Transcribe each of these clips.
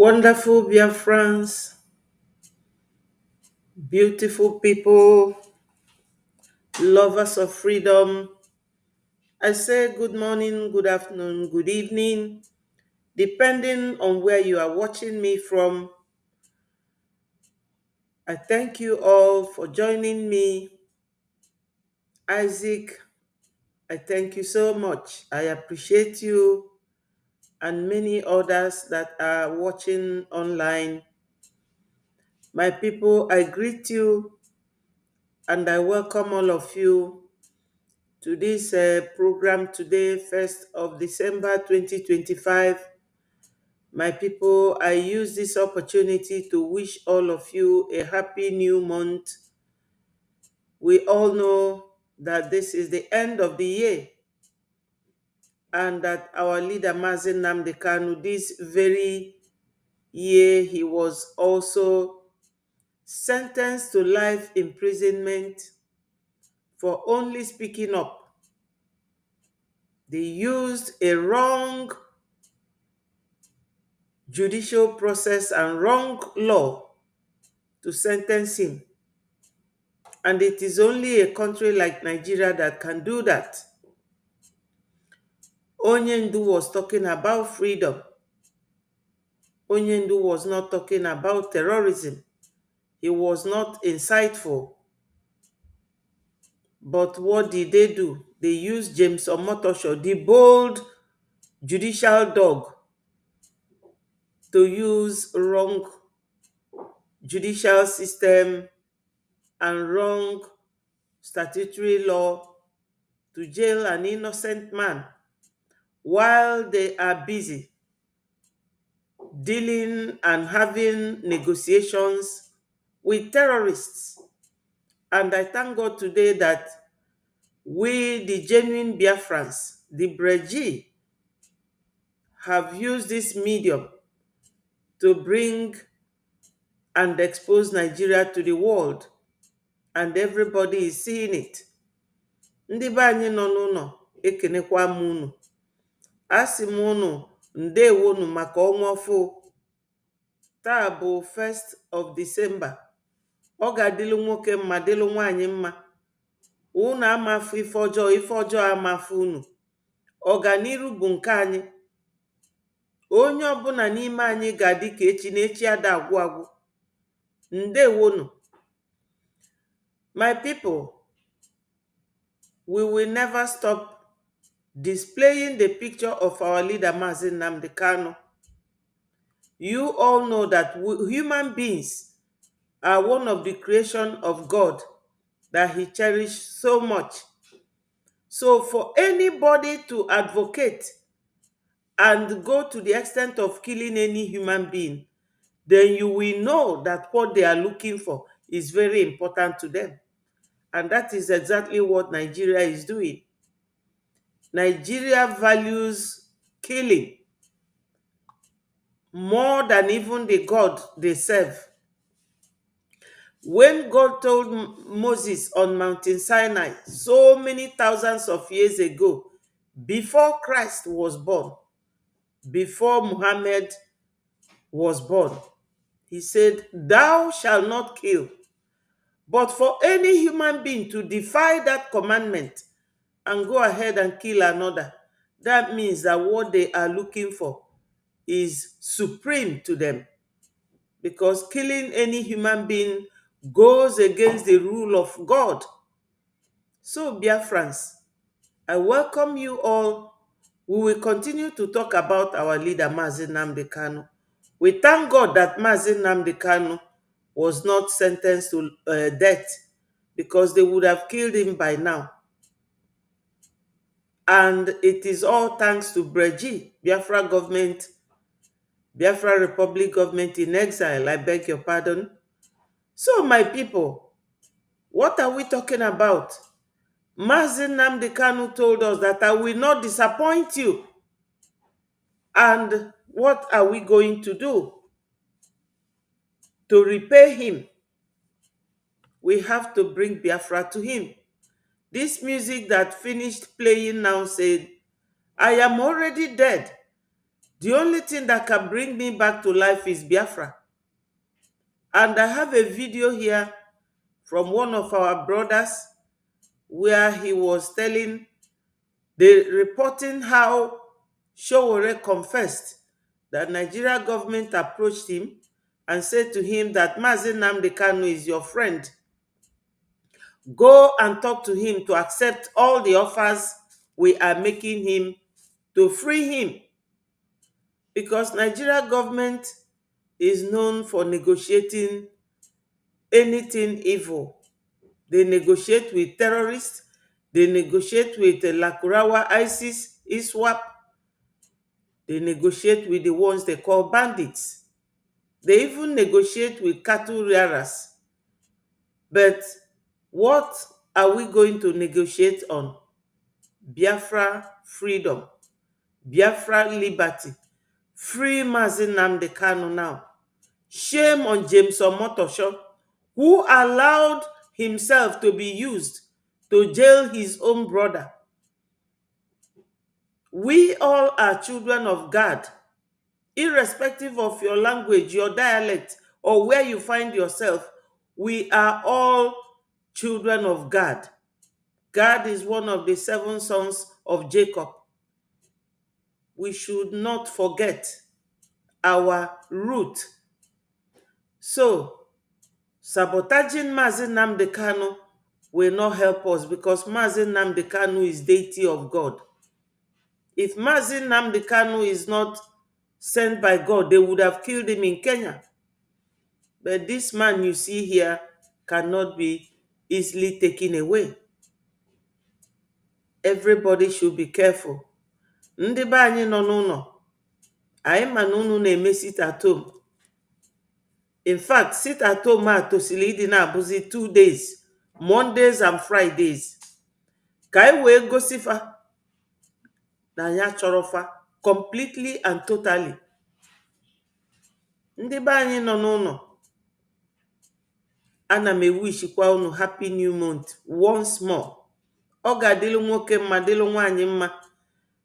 Wonderful Biafrans, beautiful people, lovers of freedom. I say good morning, good afternoon, good evening, depending on where you are watching me from. I thank you all for joining me. Isaac, I thank you so much. I appreciate you and many others that are watching online. My people, I greet you and I welcome all of you to this program today, 1st of December 2025. My people, I use this opportunity to wish all of you a happy new month. We all know that this is the end of the year and that our leader Msen this very year, he was also sentenced to life imprisonment for only speaking up. They used a wrong judicial process and wrong law to sentence him. And it is only a country like Nigeria that can do that. Onyendu was talking about freedom. Onyendu was not talking about terrorism. He was not insightful. But what did they do? They used James Omotosho, the bold judicial dog, to use wrong judicial system and wrong statutory law to jail an innocent man while they are busy dealing and having negotiations with terrorists. And I thank God today that we, the genuine Biafrans, the Breji, have used this medium to bring and expose Nigeria to the world, and everybody is seeing it. Ndị be anyị nọ n'ụlọ ekenekwa m unu. Asị m unu ndewonu maka ọnwa ọfụ. Taa bụ 1st of December. Ọ ga-adịlụ nwoke mma dịlụ nwaanyị mma. Unu amafu ife ọjọọ amafu unu. Ọganiru bụ nke anyị. Onye ọbụla n'ime anyị ga-adị ka echi na echi ada agwụ agwụ. Ndewonu. My people, we will never stop displaying the picture of our leader Msen. You all know that human beings are one of the creation of God that he cherished so much. So for anybody to advocate and go to the extent of killing any human being, then you will know that what they are looking for is very important to them. And that is exactly what Nigeria is doing. Nigeria values killing more than even the God they serve. When God told Moses on Mountain Sinai so many thousands of years ago, before Christ was born, before Muhammad was born, he said, "Thou shalt not kill." But for any human being to defy that commandment and go ahead and kill another, that means that what they are looking for is supreme to them. Because killing any human being goes against the rule of God. So, Biafrans, I welcome you all. We will continue to talk about our leader, Msen. We thank God that Msen was not sentenced to death, because they would have killed him by now. And it is all thanks to Breji, Biafra government, Biafra Republic government in exile. I beg your pardon. So, my people, what are we talking about? Msen told us that I will not disappoint you. And what are we going to do to repay him? We have to bring Biafra to him. This music that finished playing now said, "I am already dead. The only thing that can bring me back to life is Biafra. And I have a video here from one of our brothers where he was reporting how Showore confessed that Nigeria government approached him and said to him that Mazi Nnamdi Kanu is your friend. Go and talk to him to accept all the offers we are making him to free him. Because Nigeria government is known for negotiating anything evil. They negotiate with terrorists. They negotiate with the Lakurawa, ISIS, ISWAP. They negotiate with the ones they call bandits. They even negotiate with cattle rearers. But what are we going to negotiate on? Biafra freedom, Biafra liberty. Free Mazi Nnamdi Kanu now. Shame on James Omotosho, who allowed himself to be used to jail his own brother. We all are children of God, irrespective of your language, your dialect, or where you find yourself. We are all children of God. God is one of the 7 sons of Jacob. We should not forget our root. So, sabotaging Mazi Nnamdi Kanu will not help us, because Mazi Nnamdi Kanu is deity of God. If Mazi Nnamdi Kanu is not sent by God, they would have killed him in Kenya. But this man you see here cannot be easily taken away. Everybody should be careful. Ndị be anyị nọ n'ụlọ, anyị ma na unu na-eme sit at home. In fact, sit at home a tosili ịdị na-abụzi 2 days, Mondays and Fridays. Ka anyị wee gosifa na ya chọrọ fa completely and totally. Ndị be anyị nọ n'ụlọ, ana m ewishikwa unu happy new month once more. Ọ ga-adịlụ nwoke mma, dịlụ nwaanyị mma.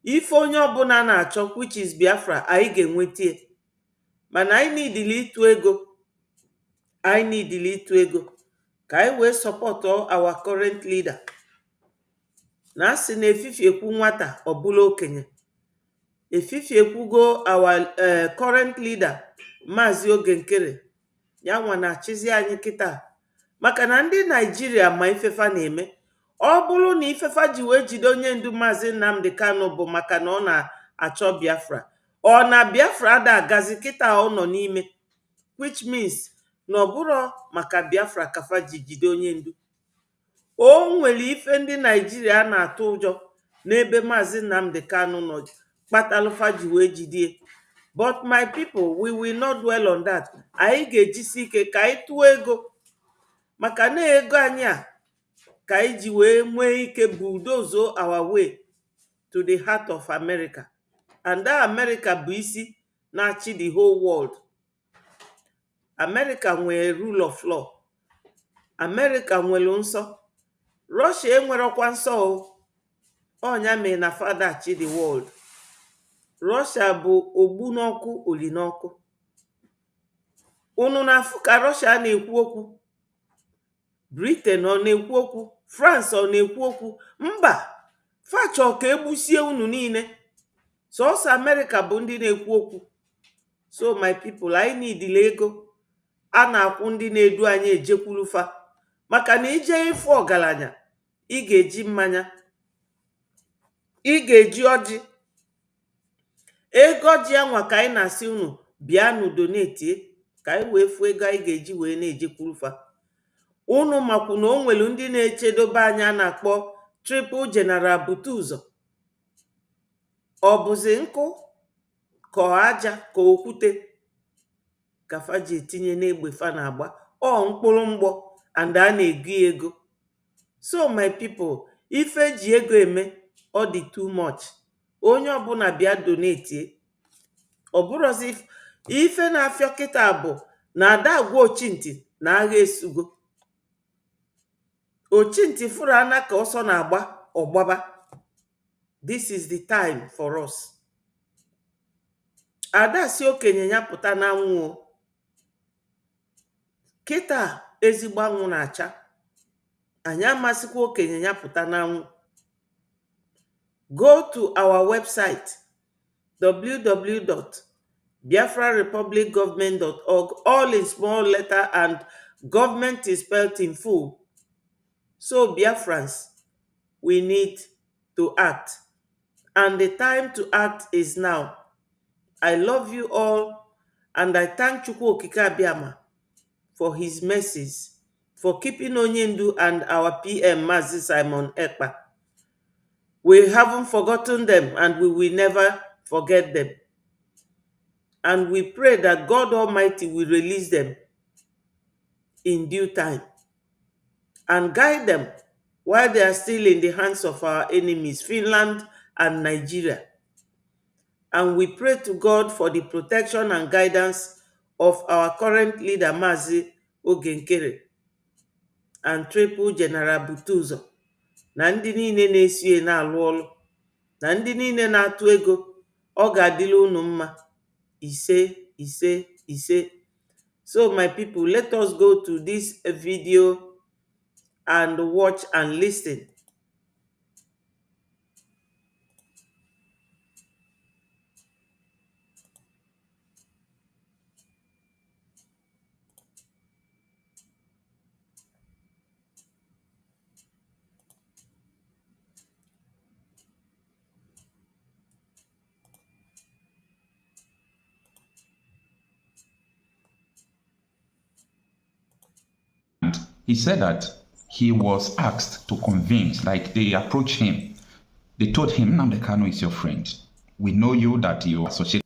Ife onye ọbụla na-achọ, which is Biafra, anyị ga-enweta. Mana anyị niidili ịtụ ego. Anyị niidili ịtụ ego ka anyị wee support our current leader. Na asị na efifiekwu nwata ọbụla okenye. Efifiekwugo our current leader, Maazị Oge Nkere. Ya nwa na-achịzi anyị kịta. Maka na ndị Naijiria ma ifefa na-eme. Ọ bụrụ na ifefa ji wee jide onye ndu Maazị Nnamdi Kanu bụ maka na ọ na-achọ Biafra. Ọ na Biafra ada agazi kịta ọ nọ n'ime. Which means na ọ bụrụ maka Biafra kafa ji jide onye ndu. O nwere ife ndị Naijiria na-atụ ụjọ n'ebe Maazị Nnamdi Kanu nọ kpatalụfa ji wee jidie. But my people, we will not dwell on that. Anyị ga-ejisi ike ka anyị tụọ ego. Maka na ego anyị a ka anyị ji wee nwee ike bulldoze our way to the heart of America. And that America bụ isi na-achị the whole world. America nwere rule of law. America nwere nsọ. Russia enwerọkwa nsọ o. Ọnya mere na fada chi the world. Russia bụ ogbu n'ọkụ oli n'ọkụ. Unu na-afụ ka Russia na-ekwu okwu. Britain ọ na-ekwu okwu. France ọ na-ekwu okwu. Mba, fachọ ka egbusie unu niile. Sọọsọ America bụ ndị na-ekwu okwu. So my people, anyị niidile ego a na-akwụ ndị na-edu anyị ejekwuru fa. Maka na ije ịfụ ọgaranya, ị ga-eji mmanya, ị ga-eji ọjị. Ego ọjị anwa ka anyị na-asị unu bịanụ donate ka anyị wee fụ ego anyị ga-eji wee na-ejekwuru fa. Unu makwu na o nwelu ndị na-echedobe anyị a na-akpọ triple general bute ụzọ. Ọ bụzi nkụ ka aja ka okwute ka fa ji etinye n'egbe fa na-agba. Ọ mkpụrụ mgbọ and a na-ego ego. So my people, ife ji ego eme ọ dị too much. Onye ọbụla bịa donate. Ọ bụrụzi ife na-afịọ kịta bụ na ada agwa ochinti na agha esugo. Ochinti fụrụ ana ka ọsọ na-agba ọgbaba. This is the time for us. ada si okenye ya pụta n'anwụ o. Kịta ezigbo anwụ na-acha, anyị amasịkwa okenye ya pụta n'anwụ. Go to our website www.biafrarepublicgovernment.org, all in small letter, and government is spelled in full. So Biafrans, we need to act, and the time to act is now. I love you all, and I thank Chukwu Okike Abiama for his mercies, for keeping Onyendu and our PM Mazi Simon Ekpa. We haven't forgotten them, and we will never forget them. And we pray that God Almighty will release them in due time and guide them while they are still in the hands of our enemies, Finland and Nigeria. And we pray to God for the protection and guidance of our current leader, Mazi Ogenkere, and Triple General Butuzo, na ndị niile na-esie na-alụ ọlụ, na ndị niile na-atụ ego. Ọ ga-adịla unu mma. Ise, ise, ise. So my people, let us go to this video and watch and listen. He said that he was asked to convince, like they approached him. They told him, Nnamdi Kanu is your friend. We know you that you associate.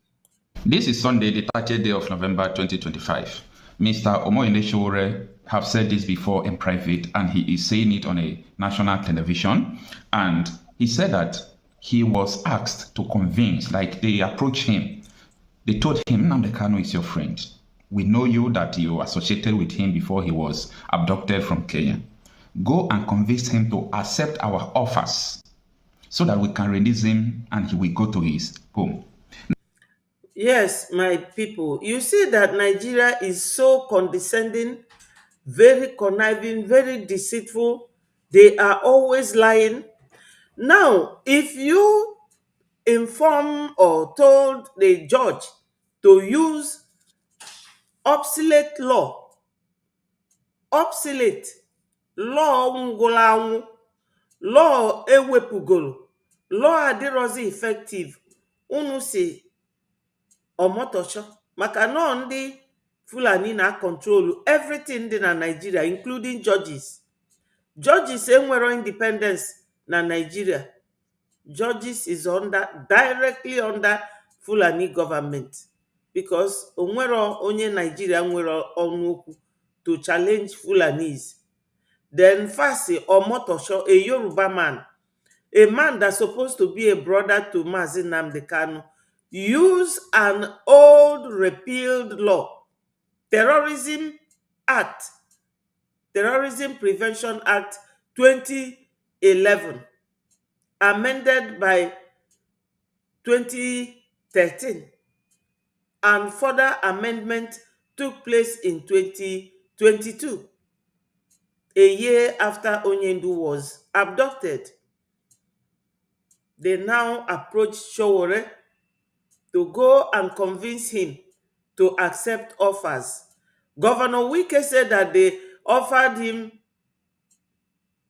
This is Sunday, the 30th day of November 2025. Mr. Omoyele Sowore have said this before in private, and he is saying it on a national television. And he said that he was asked to convince, like they approached him. They told him, Nnamdi Kanu is your friend. We know you that you associated with him before he was abducted from Kenya. Go and convince him to accept our offers so that we can release him and he will go to his home. Yes, my people, you see that Nigeria is so condescending, very conniving, very deceitful. They are always lying. Now, if you inform or told the judge to use obsolete law ngwụlanwụ, law ewepụgoro, law adịrọzi effective, unu si ọmọtọchọ maka nọ ndị Fulani na control everything dị na Nigeria, including judges. Judges enwero independence na Nigeria. Judges is directly under Fulani government, because onwero onye Nigeria nwere ọnụ okwu to challenge Fulanis. Then Fasi Omotosho, a Yoruba man, a man that's supposed to be a brother to Mazi Nnamdi Kanu, use an old repealed law, Terrorism Act, Terrorism Prevention Act 2011, amended by 2013, and further amendment took place in 2022, a year after Onyendu was abducted. They now approached Sowore to go and convince him to accept offers. Governor Wike said that they offered him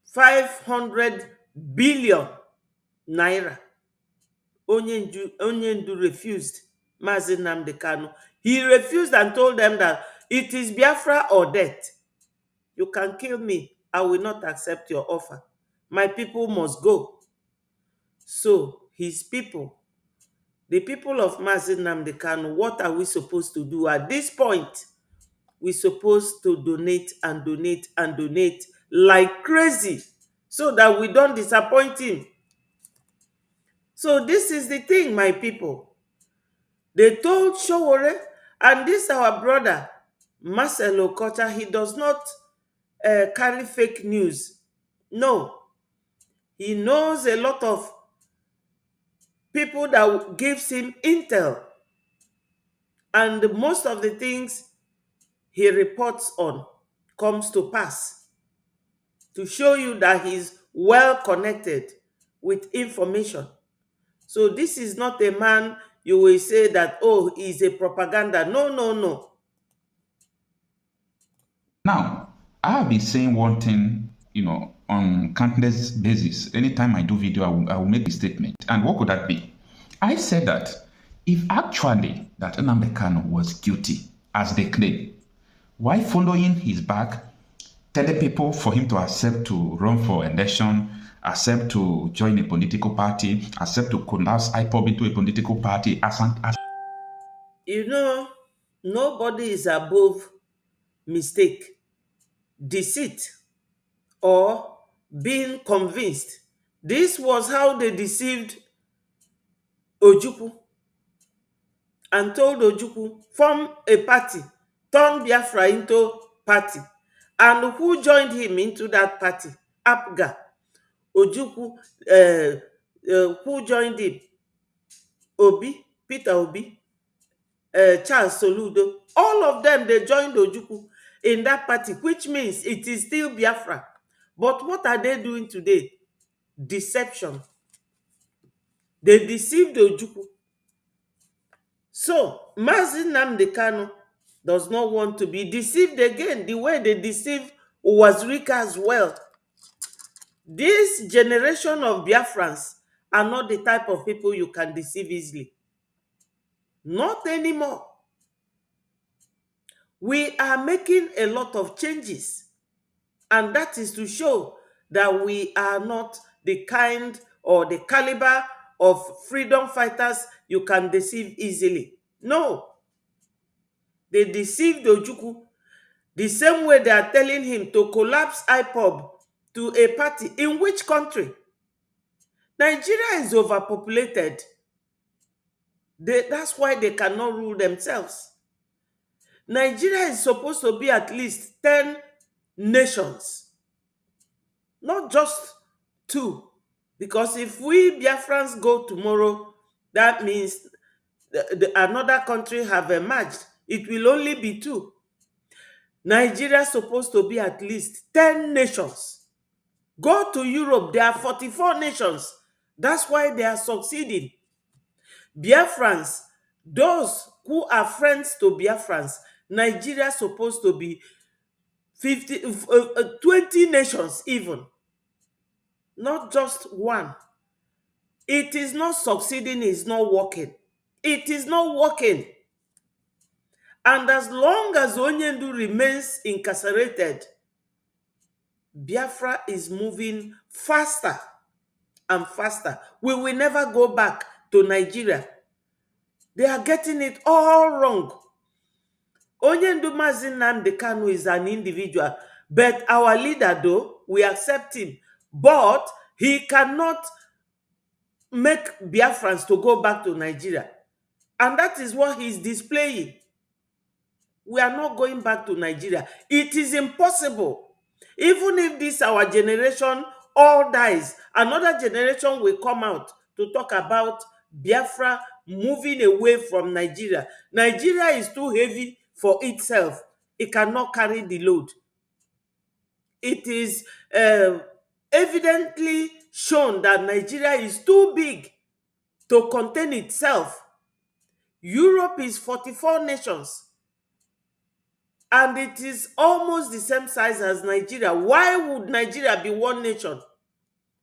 500 billion naira. Onyendu refused. Mazi Nnamdi Kanu, he refused and told them that it is Biafra or death. You can kill me, I will not accept your offer. My people must go. So his people, the people of Mazi Nnamdi Kanu, what are we supposed to do at this point? We're supposed to donate and donate and donate like crazy so that we don't disappoint him. So this is the thing, my people. They told Sowore, and this our brother, Marcelo Kocha, he does not carry fake news. No. He knows a lot of people that gives him intel. And most of the things he reports on comes to pass, to show you that he's well connected with information. So this is not a man you will say that, oh, he's a propaganda. No, no, no. Now, I have been saying one thing, on countless basis. Anytime I do video, I will make a statement. And what could that be? I said that if actually that Nnamdi Kanu was guilty, as they claim, why following his back, telling people for him to accept to run for election, accept to join a political party, accept to collapse IPOB into a political party, as You know, nobody is above mistake, deceit, or being convinced. This was how they deceived Ojukwu and told Ojukwu, form a party, turn Biafra into party. And who joined him into that party? Apga. Ojukwu, who joined him? Obi, Peter Obi, Charles Soludo. All of them, they joined Ojukwu in that party, which means it is still Biafra. But what are they doing today? Deception. They deceived Ojukwu. So, Mazi Nnamdi Kanu does not want to be deceived again, the way they deceived Wazirika as well. This generation of Biafrans are not the type of people you can deceive easily. Not anymore. We are making a lot of changes, and that is to show that we are not the kind or the caliber of freedom fighters you can deceive easily. No, they deceived Ojukwu the same way they are telling him to collapse IPOB to a party. In which country? Nigeria is overpopulated. That's why they cannot rule themselves. Nigeria is supposed to be at least 10 nations, not just two. Because if we Biafrans go tomorrow, that means another country have emerged. It will only be two. Nigeria is supposed to be at least 10 nations. Go to Europe, there are 44 nations. That's why they are succeeding. Biafrans, those who are friends to Biafrans, Nigeria is supposed to be 20 nations even, not just one. It is not succeeding, it's not working. It is not working. And as long as Onyendu remains incarcerated, Biafra is moving faster and faster. We will never go back to Nigeria. They are getting it all wrong. Onyendu Mazi Nnamdi Kanu is an individual, but our leader, though, we accept him. But he cannot make Biafrans to go back to Nigeria. And that is what he's displaying. We are not going back to Nigeria. It is impossible. Even if this our generation all dies, another generation will come out to talk about Biafra moving away from Nigeria. Nigeria is too heavy for itself. It cannot carry the load. It is evidently shown that Nigeria is too big to contain itself. Europe is 44 nations. And it is almost the same size as Nigeria. Why would Nigeria be one nation?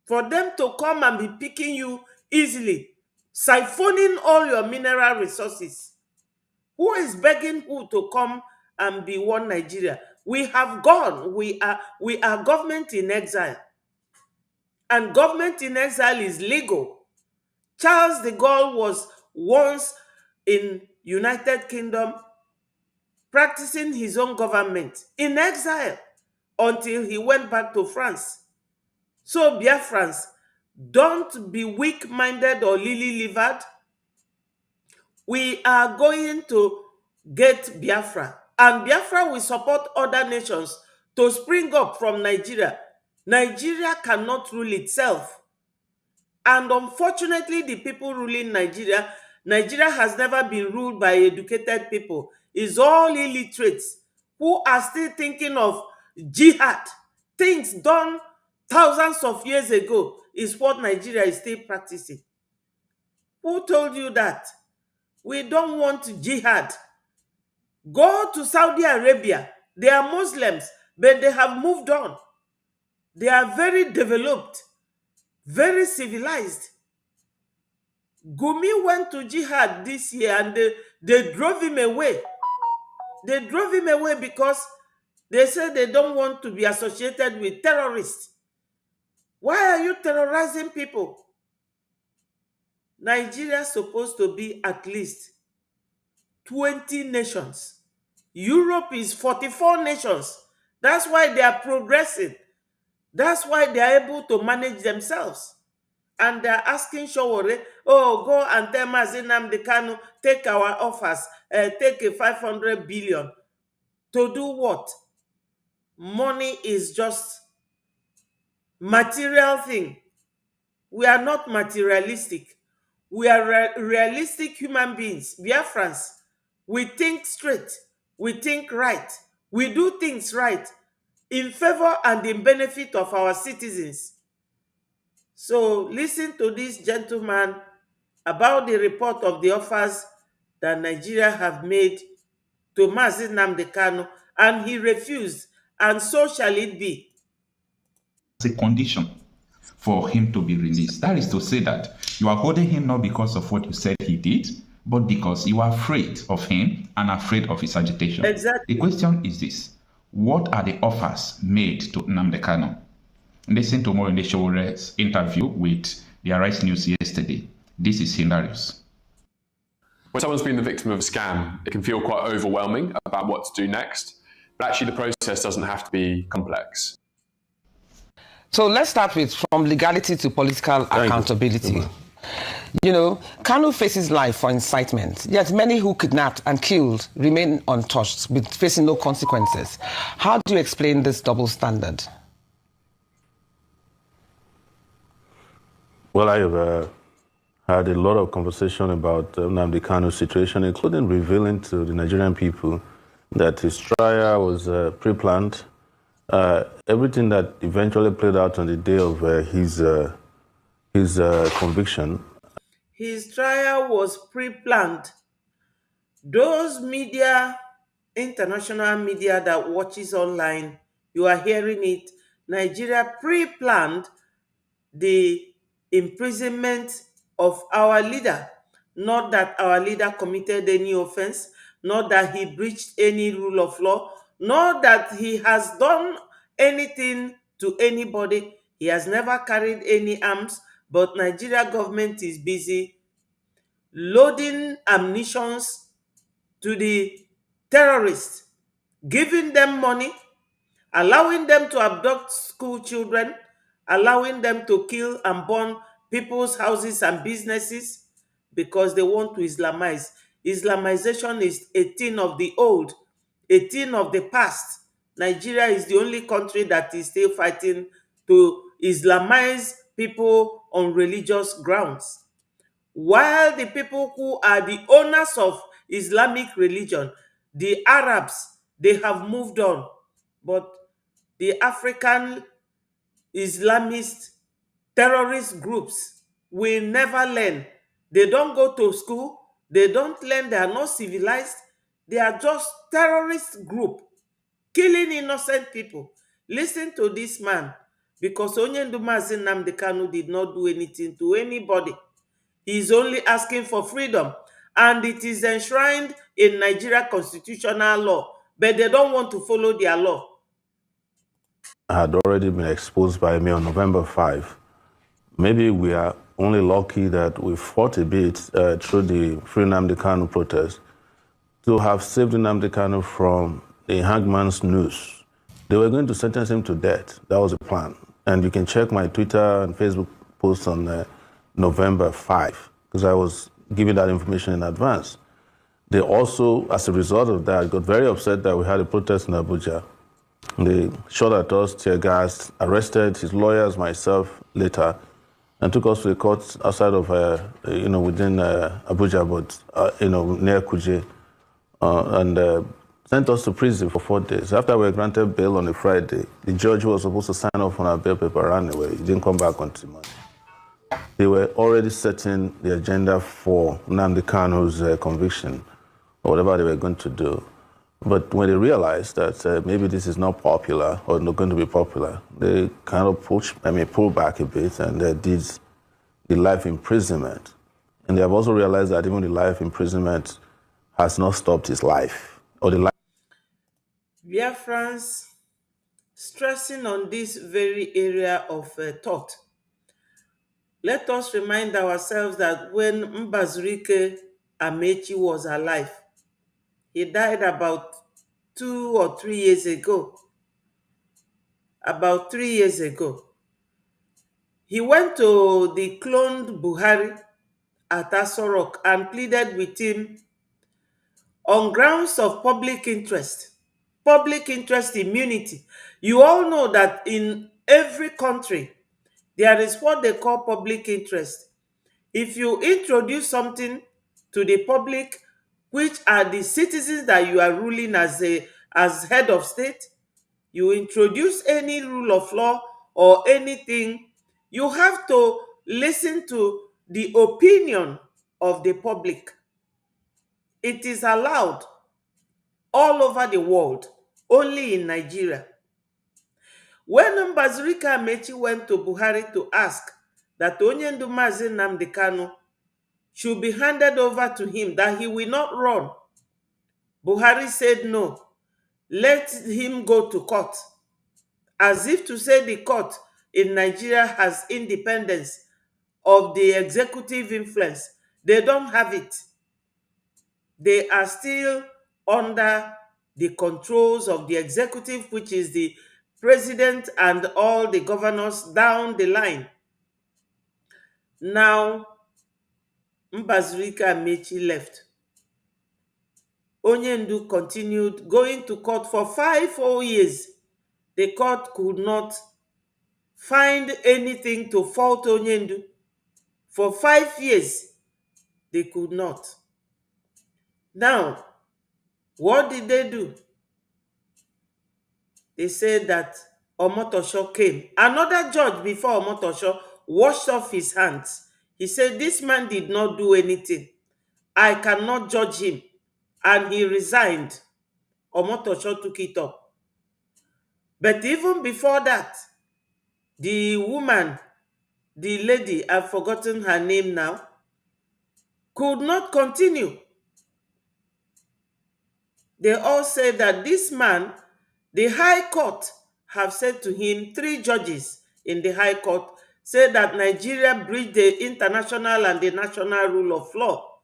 For them to come and be picking you easily, siphoning all your mineral resources. Who is begging who to come and be one Nigeria? We have gone. We are government in exile. And government in exile is legal. Charles de Gaulle was once in United Kingdom practicing his own government in exile until he went back to France. So, Biafrans, don't be weak-minded or lily-livered. We are going to get Biafra, and Biafra will support other nations to spring up from Nigeria. Nigeria cannot rule itself. And unfortunately, the people ruling Nigeria, Nigeria has never been ruled by educated people. It's all illiterates who are still thinking of jihad. Things done thousands of years ago is what Nigeria is still practicing. Who told you that? We don't want jihad. Go to Saudi Arabia. They are Muslims, but they have moved on. They are very developed, very civilized. Gumi went to jihad this year and they drove him away. They drove him away because they said they don't want to be associated with terrorists. Why are you terrorizing people? Nigeria is supposed to be at least 20 nations. Europe is 44 nations. That's why they are progressing. That's why they are able to manage themselves. And they're asking Showore, oh, go and tell Mazi Nnamdi Kanu, take our offers, take a 500 billion. To do what? Money is just material thing. We are not materialistic. We are realistic human beings. Biafrans, we think straight. We think right. We do things right in favor and in benefit of our citizens. So listen to this gentleman about the report of the offers that Nigeria have made to Mazi Nnamdi Kanu, and he refused, and so shall it be. It's a condition for him to be released. That is to say that you are holding him not because of what you said he did, but because you are afraid of him and afraid of his agitation. Exactly. The question is this: what are the offers made to Nnamdi Kanu? Listen to more in the show's interview with the Arise News yesterday. This is hilarious. When someone's been the victim of a scam, it can feel quite overwhelming about what to do next, but actually the process doesn't have to be complex. So let's start with from legality to political accountability. You know, Kanu faces life for incitement, yet many who kidnapped and killed remain untouched, with facing no consequences. How do you explain this double standard? Well, I have had a lot of conversation about Nnamdi Kanu's situation, including revealing to the Nigerian people that his trial was pre-planned. Everything that eventually played out on the day of his conviction. His trial was pre-planned. Those media, international media that watches online, you are hearing it. Nigeria pre-planned the imprisonment of our leader. Not that our leader committed any offense, not that he breached any rule of law, not that he has done anything to anybody. He has never carried any arms, but Nigeria government is busy loading ammunitions to the terrorists, giving them money, allowing them to abduct school children, allowing them to kill and burn people's houses and businesses because they want to Islamize. Islamization is a thing of the old, a thing of the past. Nigeria is the only country that is still fighting to Islamize people on religious grounds. While the people who are the owners of Islamic religion, the Arabs, they have moved on. But the African Islamist terrorist groups will never learn. They don't go to school. They don't learn. They are not civilized. They are just terrorist group killing innocent people. Listen to this man, because Onyendu Mazi Nnamdi Kanu did not do anything to anybody. He is only asking for freedom, and it is enshrined in Nigeria constitutional law, but they don't want to follow their law. Had already been exposed by me on November 5. Maybe we are only lucky that we fought a bit through the Free Nnamdi Kanu protest to have saved Nnamdi Kanu from the hangman's noose. They were going to sentence him to death. That was the plan. And you can check my Twitter and Facebook posts on November 5, because I was giving that information in advance. They also, as a result of that, got very upset that we had a protest in Abuja. They shot at us, tear gas, arrested his lawyers, myself, later. and took us to the court outside of, within Abuja, but, near Kuje, and sent us to prison for 4 days. After we were granted bail on a Friday, the judge who was supposed to sign off on our bail paper ran away. He didn't come back until Monday. They were already setting the agenda for Nnamdi Kanu's conviction, or whatever they were going to do. But when they realized that maybe this is not popular or not going to be popular, they kind of pulled back a bit, and they did the life imprisonment. And they have also realized that even the life imprisonment has not stopped his life, or the life. Biafrans stressing on this very area of thought. Let us remind ourselves that when Mbazurike Amechi was alive, he died about 2 or 3 years ago. About 3 years ago. He went to the cloned Buhari at Asorok and pleaded with him on grounds of public interest immunity. You all know that in every country, there is what they call public interest. If you introduce something to the public, which are the citizens that you are ruling as head of state, you introduce any rule of law or anything, you have to listen to the opinion of the public. It is allowed all over the world, only in Nigeria. When Mbazurika Amechi went to Buhari to ask that Onyendu Mazi Nnamdi Kanu should be handed over to him, that he will not run, Buhari said no, let him go to court, as if to say the court in Nigeria has independence of the executive influence. They don't have it. They are still under the controls of the executive, which is the president and all the governors down the line. Now, Mbazurika Amechi left. Onyendu continued going to court for 5 whole years. The court could not find anything to fault Onyendu. For 5 years, they could not. Now, what did they do? They said that Omotosho came. Another judge before Omotosho washed off his hands. He said, this man did not do anything. I cannot judge him. And he resigned. Omotosho took it up. But even before that, the woman, the lady, I've forgotten her name now, could not continue. They all said that this man, the High Court have said to him, 3 judges in the High Court said that Nigeria breached the international and the national rule of law,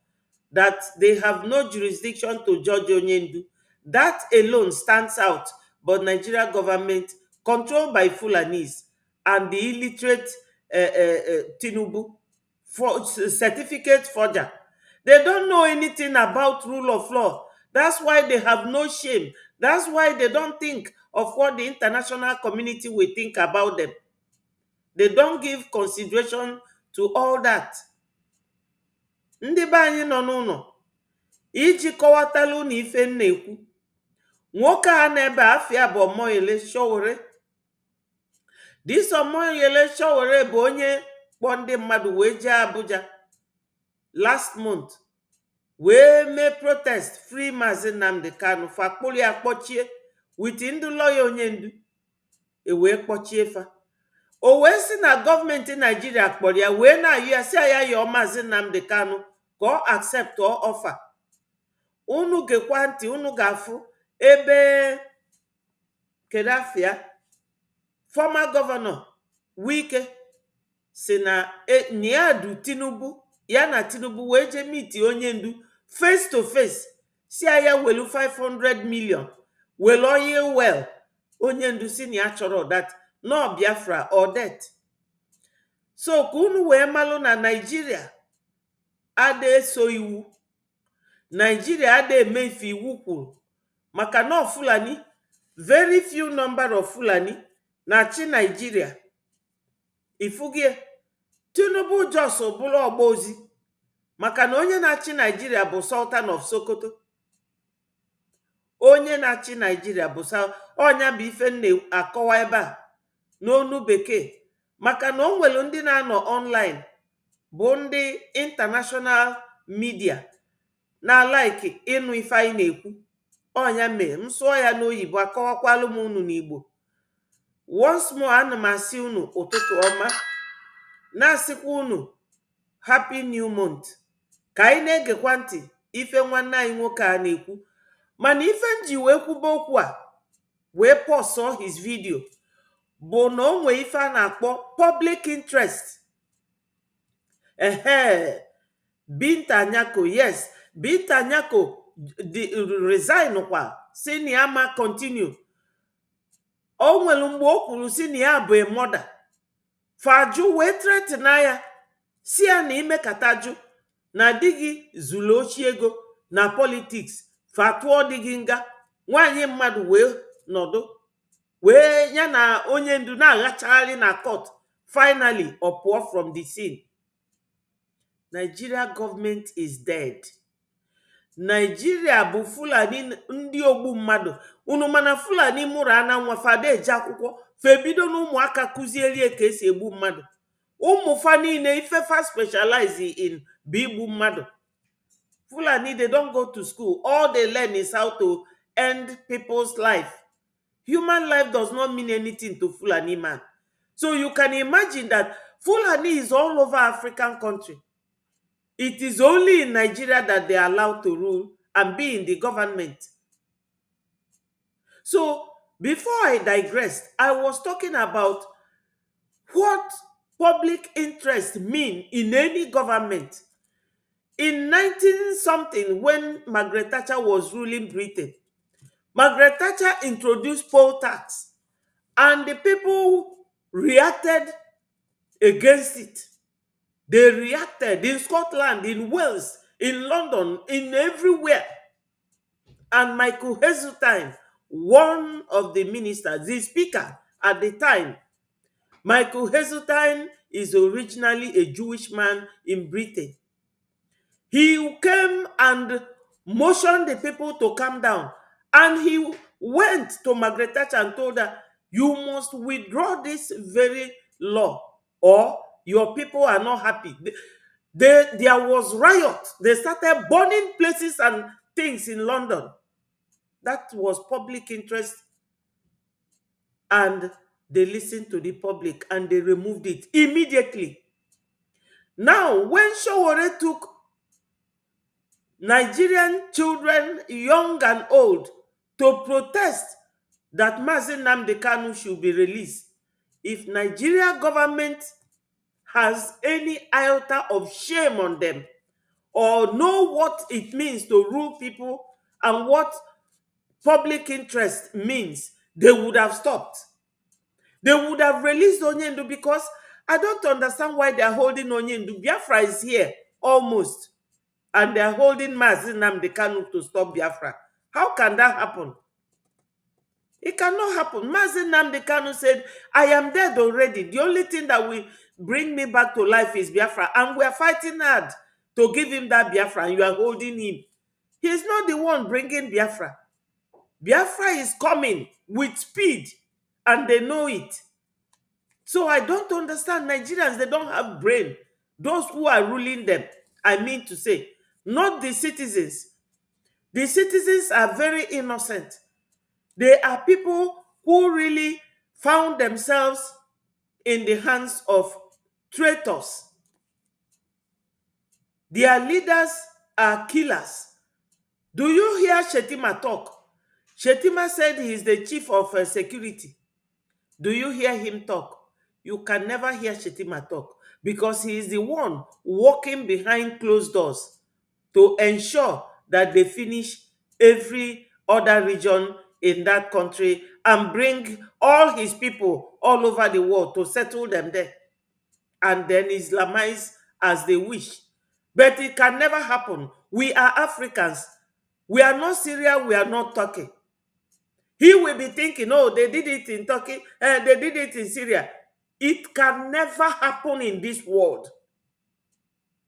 that they have no jurisdiction to judge Onyendu. That alone stands out, but Nigeria government, controlled by Fulanis and the illiterate Tinubu, for certificate forger, they don't know anything about rule of law. That's why they have no shame. That's why they don't think of what the international community will think about them. They don't give consideration to all that. Ndị be anyị nọ n'ụlọ iji kọwatalu na ife m na-ekwu, nwoke a na-ebe afịa bụ Omoyele Sowore. This Omoyele Sowore bụ onye kpọ ndị mmadụ wee jee Abuja last month wee mee protest free Mazi Nnamdi Kanu, fa kpụrụ ya kpọchie with ndị lọya Onyendu, wee kpọchie fa. O wee sị na gọọmenti Naijiria kpọrọ ya wee na-ayọ ya si ya yọọ Mazi Nnamdi Kanu ka ọ accept ọfa. Unu gekwa ntị, unu ga-afụ ebe Kedafia, former governor Wike, si na Niadu Tinubu, ya na Tinubu wee je meet Onyendu face to face, si ya welu 500 million, welu onye well. Onyendu si na ya chọrọ that no Biafra or death. So ka unu wee malụ na Nigeria ada eso iwu. Nigeria ada eme ife iwu kwuru, maka na Fulani, very few number of Fulani na chi Nigeria. Ifugie, Tinubu jos bụrụ ọgba ozi maka na onye na-achị Naijiria bụ Sultan of Sokoto. Onye na-achị Naijiria bụ ọnya bụ ife na-akọwa ebe a n'onu bekee, maka na o nwere ndị na-anọ online bụ ndị international media na-alaiki ịnụ ife anyị na-ekwu. Ọnya mee m sụọ ya n'oyibo akọwakwalụ m unu n'Igbo. Once more, ana m asị unu ụtụtụ ọma, na-asịkwa unu happy new month. Ka anyị na-egekwa ntị ife nwanne anyị nwoke a na-ekwu. Mana ife nji wee kwuba okwu a wee pọsọ his video bụ na o nwee ife a na-akpọ public interest. Binta Nyako, yes, Binta Nyako resign kwa si na ya ma continue. O nwere mgbe o kwuru si na ya bụ a mother. Faju wee threaten ya si ya na imekataju na di gị zuru ochi ego na politics, fatụọ di gị nga. Nwaanyị mmadụ wee nọdụ wee ya na onye ndu na-aghachagharị na court. Finally, ọ pụọ from the scene. Nigeria government is dead. Nigeria bụ Fulani ndị ogbu mmadụ. Unu mana Fulani mụrụ ana nwa fada eji akwụkwọ febido na ụmụaka kụzielie ka esi egbu mmadụ. Ụmụfa niile ifefa specialize in bụ igbu mmadụ. Fulani, they don't go to school. All they learn is how to end people's life. Human life does not mean anything to Fulani man. So you can imagine that Fulani is all over African country. It is only in Nigeria that they are allowed to rule and be in the government. So before I digressed, I was talking about what public interest mean in any government. In 19-something, when Margaret Thatcher was ruling Britain, Margaret Thatcher introduced poll tax, and the people reacted against it. They reacted in Scotland, in Wales, in London, in everywhere. And Michael Heseltine, one of the ministers, the speaker at the time, Michael Heseltine is originally a Jewish man in Britain. He came and motioned the people to calm down. And he went to Margaret Thatcher and told her, you must withdraw this very law or your people are not happy. There was riot. They started burning places and things in London. That was public interest. And they listened to the public and they removed it immediately. Now, when Sowore took Nigerian children, young and old, to protest that Msen Nnamdi Kanu should be released, if Nigeria government has any iota of shame on them or know what it means to rule people and what public interest means, they would have stopped. They would have released Onyendu, because I don't understand why they are holding Onyendu. Biafra is here almost, and they are holding Msen Nnamdi Kanu to stop Biafra. How can that happen? It cannot happen. Msen Nnamdi Kanu said, I am dead already. The only thing that will bring me back to life is Biafra. And we are fighting hard to give him that Biafra, and you are holding him. He is not the one bringing Biafra. Biafra is coming with speed, and they know it. So I don't understand. Nigerians, they don't have brain. Those who are ruling them, I mean to say, not the citizens. The citizens are very innocent. They are people who really found themselves in the hands of traitors. Their leaders are killers. Do you hear Shetima talk? Shetima said he is the chief of security. Do you hear him talk? You can never hear Shetima talk, because he is the one working behind closed doors to ensure that they finish every other region in that country and bring all his people all over the world to settle them there and then Islamize as they wish. But it can never happen. We are Africans. We are not Syria. We are not Turkey. He will be thinking, oh, they did it in Turkey and they did it in Syria. It can never happen in this world.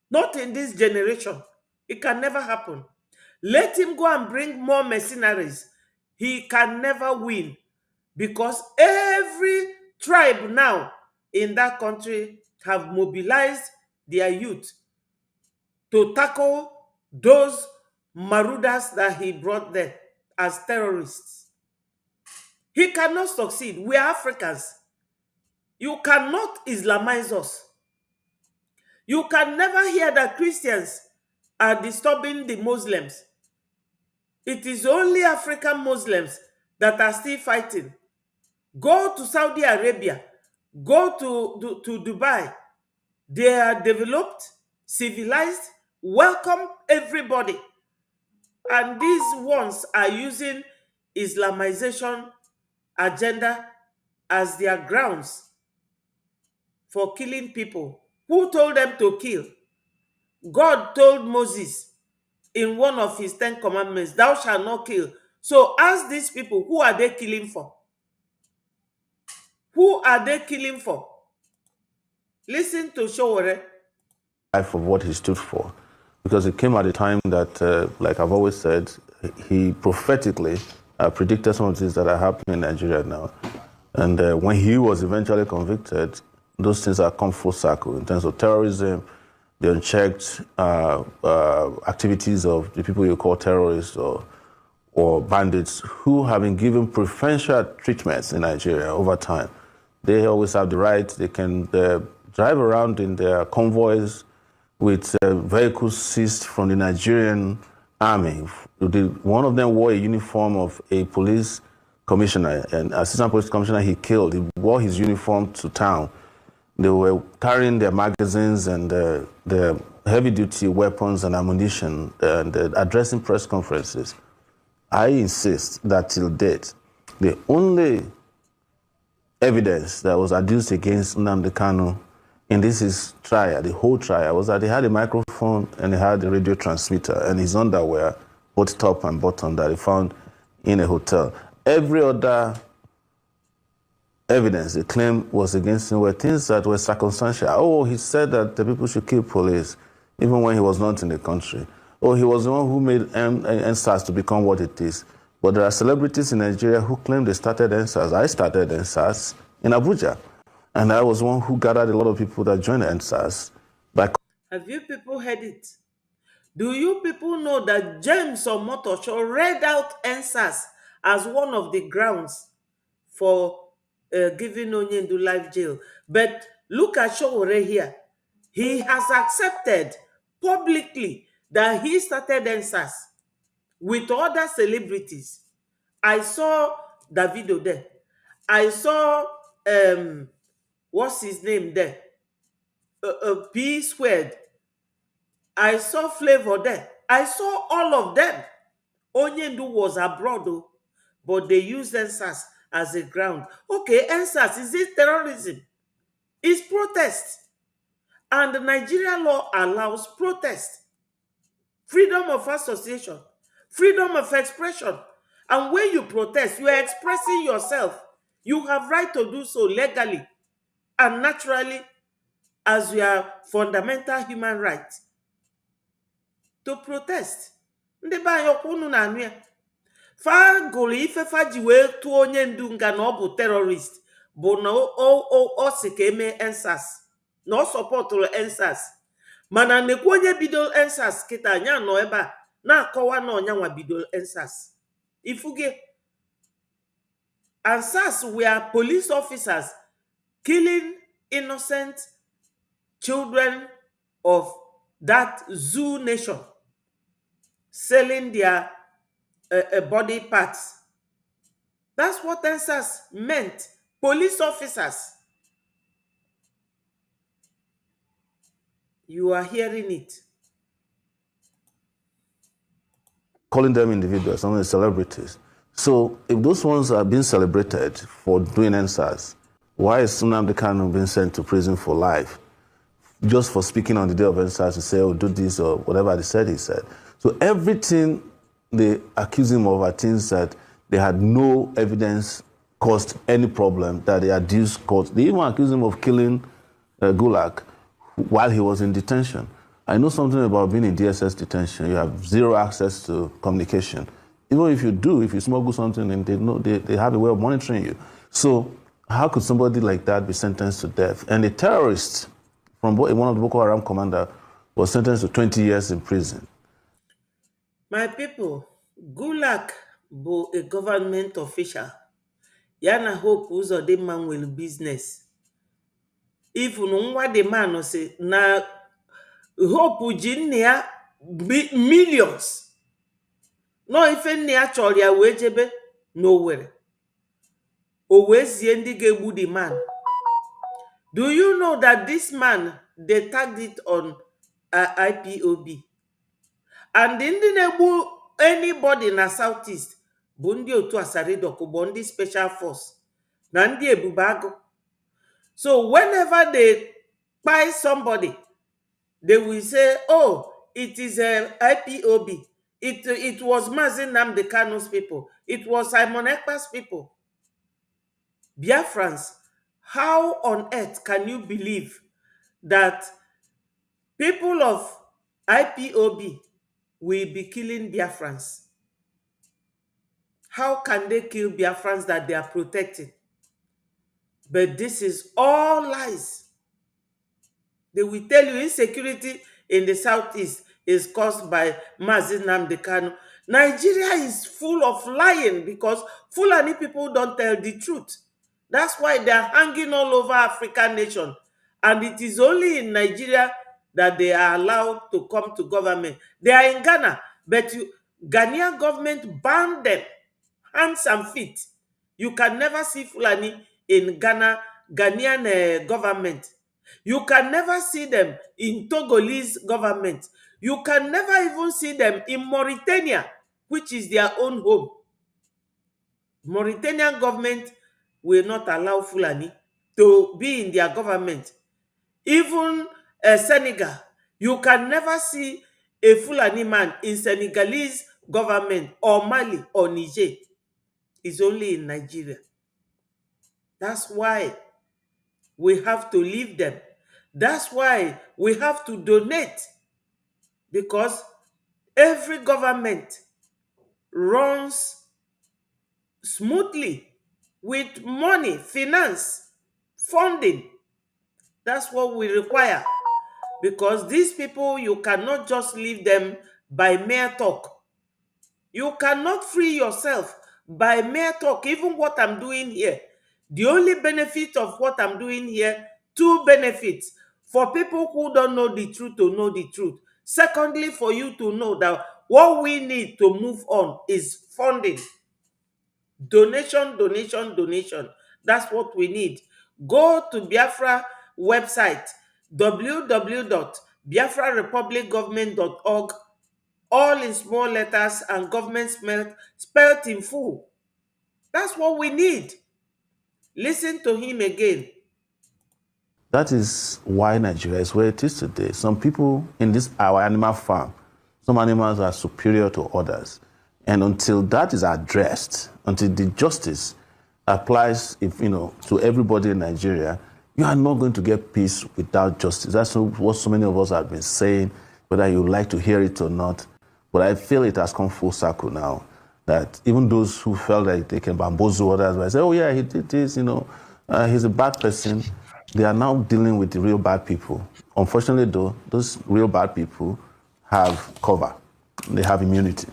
Not in this generation. It can never happen. Let him go and bring more mercenaries. He can never win because every tribe now in that country have mobilized their youth to tackle those marauders that he brought there as terrorists. He cannot succeed. We are Africans. You cannot Islamize us. You can never hear that Christians are disturbing the Muslims. It is only African Muslims that are still fighting. Go to Saudi Arabia, go to Dubai. They are developed, civilized, welcome everybody. And these ones are using Islamization agenda as their grounds for killing people. Who told them to kill? God told Moses in one of his 10 commandments, thou shalt not kill. So ask these people, who are they killing for? Who are they killing for? Listen to Showore. Life of what he stood for, because it came at a time that, like I've always said, he prophetically predicted some of the things that are happening in Nigeria now. And when he was eventually convicted, those things are come full circle in terms of terrorism, the unchecked activities of the people you call terrorists or bandits who have been given preferential treatments in Nigeria over time. They always have the right, they can drive around in their convoys with vehicles seized from the Nigerian army. One of them wore a uniform of a police commissioner, an assistant police commissioner he killed. He wore his uniform to town. They were carrying their magazines and their heavy-duty weapons and ammunition and addressing press conferences. I insist that till date, the only evidence that was adduced against Nnamdi Kanu in this trial, the whole trial, was that he had a microphone and he had a radio transmitter and his underwear, both top and bottom, that he found in a hotel. Every other evidence, the claim was against him, were things that were circumstantial. Oh, he said that the people should kill police, even when he was not in the country. Oh, he was the one who made NSAS to become what it is. But there are celebrities in Nigeria who claim they started NSAS. I started NSAS in Abuja. And I was one who gathered a lot of people that joined NSAS. Have you people heard it? Do you people know that James Omotosho read out NSAS as one of the grounds for giving Onyendu life jail? But look at Showore here. He has accepted publicly that he started NSAS with other celebrities. I saw Davido there. I saw what's his name there? P Squared. I saw Flavor there. I saw all of them. Onyendu was abroad, though, but they used NSAS as a ground. Okay, NSAS, is it terrorism? It's protest. And the Nigerian law allows protest. Freedom of association, freedom of expression. And when you protest, you are expressing yourself. You have right to do so legally and naturally as your fundamental human right to protest. Ndị be anyị ọkwa unu na-anụ ya. Fa gụrụ ife fa ji wee tụọ Onyendu nga na ọ bụ terrorist bụ na ọ sị ka eme NSAS, na ọ sọpọtụrụ NSAS. Mana nekwa onye bidoro NSAS kịta anya nọ ebe a na-akọwa na ọnyanwa bidoro NSAS. Ifuge. And SARS were police officers killing innocent children of that zoo nation, selling their body parts. That's what NSAS meant. Police officers. You are hearing it. Calling them individuals, some of the celebrities. So if those ones are being celebrated for doing NSAS, why is Nnamdi Kanu being sent to prison for life? Just for speaking on the day of NSAS to say, oh, do this or whatever they said, he said. So everything they accuse him of are things that they had no evidence caused any problem that the accused caused. They even accused him of killing Gulag while he was in detention. I know something about being in DSS detention. You have zero access to communication. Even if you smuggle something, and they have a way of monitoring you. So how could somebody like that be sentenced to death? And a terrorist from one of the Boko Haram commander was sentenced to 20 years in prison. My people, Gulag bụ a government official. Yana Hope Uzodimma nwere business. Even nwa the man say na Hope ji nne ya millions. No ife nne ya chọrọ ya wee jebe n'Owerri. O wee zie ndị ga-egbu the man. Do you know that this man, they tagged it on IPOB? And ndị na-egbu anybody na Southeast bụ ndị otu Asaridoko bụ ndị special force na ndị ebube agụ. So whenever they buy somebody, they will say, oh, it is a IPOB. It was Msen Nnamdi Kanu's people. It was Simon Ekpa's people. Biafrans, how on earth can you believe that people of IPOB will be killing Biafrans? How can they kill Biafrans that they are protecting? But this is all lies. They will tell you insecurity in the Southeast is caused by Msen Nnamdi Kanu. Nigeria is full of lying because Fulani people don't tell the truth. That's why they are hanging all over African nation. And it is only in Nigeria that they are allowed to come to government. They are in Ghana, but Ghanaian government banned them, hands and feet. You can never see Fulani in Ghanaian government. You can never see them in Togolese government. You can never even see them in Mauritania, which is their own home. Mauritanian government will not allow Fulani to be in their government. Even Senegal, you can never see a Fulani man in Senegalese government or Mali or Niger. It's only in Nigeria. That's why we have to leave them. That's why we have to donate, because every government runs smoothly with money, finance, funding. That's what we require, because these people, you cannot just leave them by mere talk. You cannot free yourself by mere talk. Even what I'm doing here, the only benefit of what I'm doing here, two benefits: for people who don't know the truth to know the truth. Secondly, for you to know that what we need to move on is funding. Donation, donation, donation. That's what we need. Go to Biafra website, www.biafrarepublicgovernment.org, all in small letters and government spelled in full. That's what we need. Listen to him again. That is why Nigeria is where it is today. Some people in our animal farm, some animals are superior to others. And until that is addressed, until the justice applies to everybody in Nigeria, you are not going to get peace without justice. That's what so many of us have been saying, whether you like to hear it or not. But I feel it has come full circle now, that even those who felt like they can bamboozle others by saying, oh yeah, he did this, he's a bad person, they are now dealing with the real bad people. Unfortunately though, those real bad people have cover. They have immunity.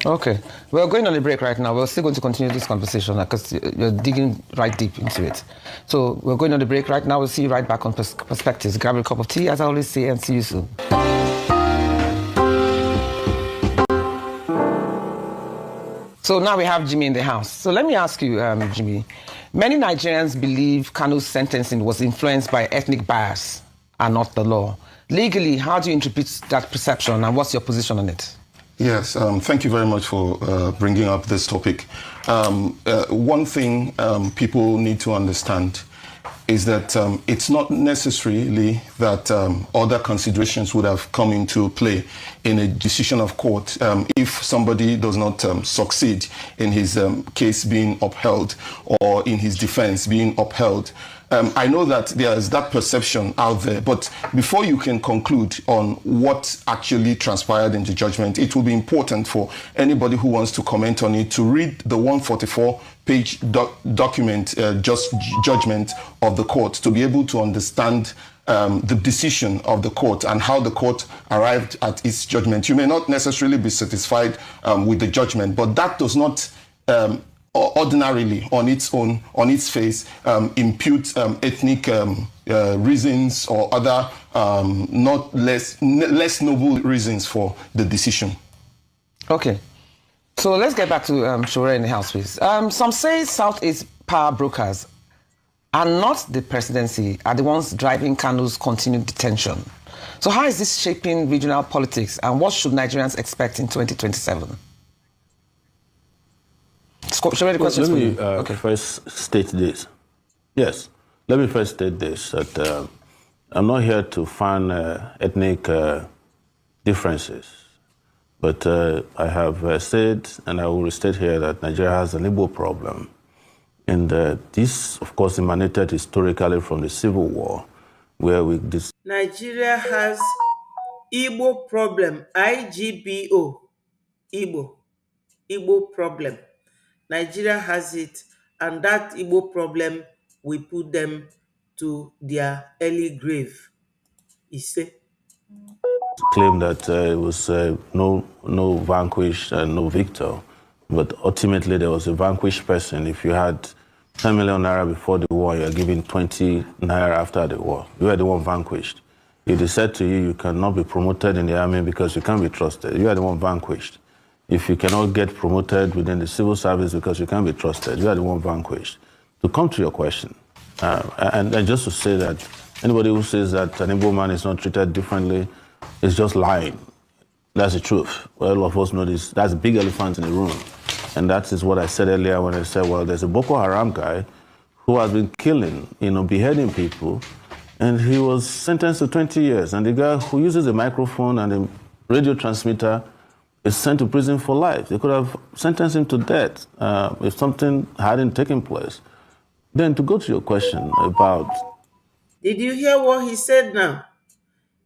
Okay, we're going on a break right now. We're still going to continue this conversation because you're digging right deep into it. So we're going on a break right now. We'll see you right back on Perspectives. Grab a cup of tea, as I always say, and see you soon. So now we have Jimmy in the house. So let me ask you, Jimmy, many Nigerians believe Kanu's sentencing was influenced by ethnic bias and not the law. Legally, how do you interpret that perception, and what's your position on it? Yes, thank you very much for bringing up this topic. One thing people need to understand is that it's not necessarily that other considerations would have come into play in a decision of court if somebody does not succeed in his case being upheld or in his defense being upheld. I know that there's that perception out there, but before you can conclude on what actually transpired in the judgment, it will be important for anybody who wants to comment on it to read the 144-page document, judgment of the court, to be able to understand the decision of the court and how the court arrived at its judgment. You may not necessarily be satisfied with the judgment, but that does not ordinarily on its own, on its face, impute ethnic reasons or other not less noble reasons for the decision. Okay. So let's get back to Shura in the house, please. Some say Southeast power brokers are not the presidency, are the ones driving Kanu's continued detention. So how is this shaping regional politics, and what should Nigerians expect in 2027? Let me first state this. Yes, let me first state this, that I'm not here to find ethnic differences, but I have said, and I will restate here, that Nigeria has an Igbo problem. And this, of course, emanated historically from the Civil War, where Nigeria has Igbo problem, IGBO, Igbo problem. Nigeria has it, and that Igbo problem will put them to their early grave. claim that it was no vanquished and no victor, but ultimately there was a vanquished person. If you had 10 million naira before the war, you're giving 20 naira after the war. You are the one vanquished. If they said to you, you cannot be promoted in the army because you can't be trusted, you are the one vanquished. If you cannot get promoted within the civil service because you can't be trusted, you are the one vanquished. To come to your question, and just to say that anybody who says that an Igbo man is not treated differently is just lying. That's the truth. Well, all of us know this. That's a big elephant in the room. And that is what I said earlier when I said, well, there's a Boko Haram guy who has been killing, beheading people, and he was sentenced to 20 years. And the guy who uses a microphone and a radio transmitter is sent to prison for life. They could have sentenced him to death if something hadn't taken place. Then to go to your question about... Did you hear what he said now?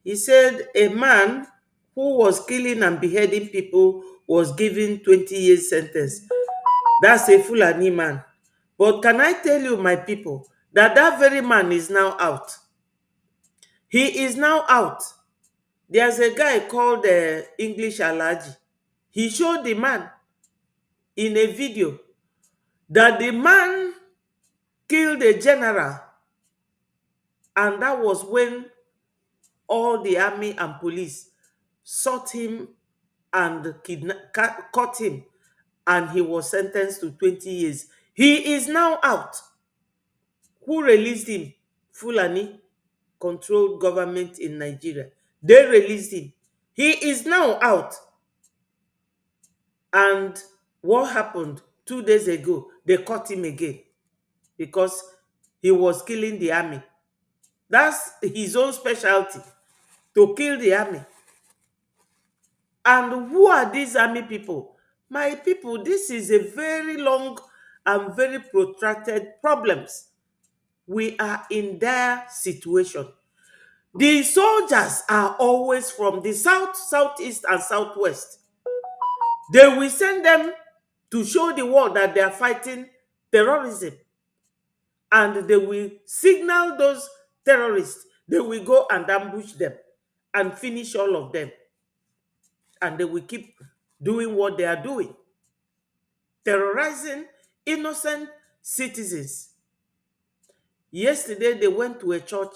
He said a man who was killing and beheading people was given 20 years sentence. That's a Fulani man. But can I tell you, my people, that very man is now out. He is now out. There's a guy called English Alaji. He showed the man in a video that the man killed a general, and that was when all the army and police sought him and caught him, and he was sentenced to 20 years. He is now out. Who released him? Fulani controlled government in Nigeria. They released him. He is now out. And what happened 2 days ago? They caught him again because he was killing the army. That's his own specialty, to kill the army. And who are these army people? My people, this is a very long and very protracted problems. We are in their situation. The soldiers are always from the south, southeast, and southwest. They will send them to show the world that they are fighting terrorism. And they will signal those terrorists. They will go and ambush them and finish all of them. And they will keep doing what they are doing, terrorizing innocent citizens. Yesterday, they went to a church,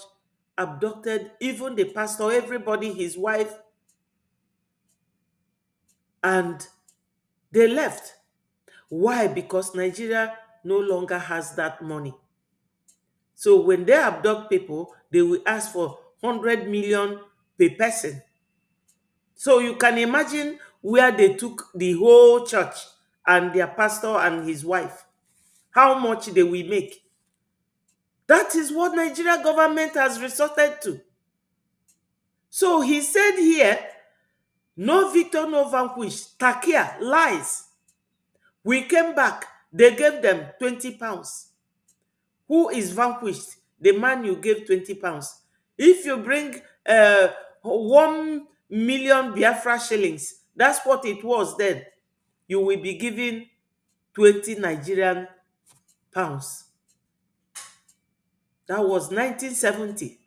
abducted even the pastor, everybody, his wife, and they left. Why? Because Nigeria no longer has that money. So when they abduct people, they will ask for 100 million per person. So you can imagine where they took the whole church and their pastor and his wife, how much they will make. That is what Nigeria government has resorted to. So he said here, no victor, no vanquished. Takia, lies. We came back. They gave them 20 pounds. Who is vanquished? The man you gave 20 pounds. If you bring 1 million Biafra shillings, that's what it was then, you will be given 20 Nigerian pounds. That was 1970.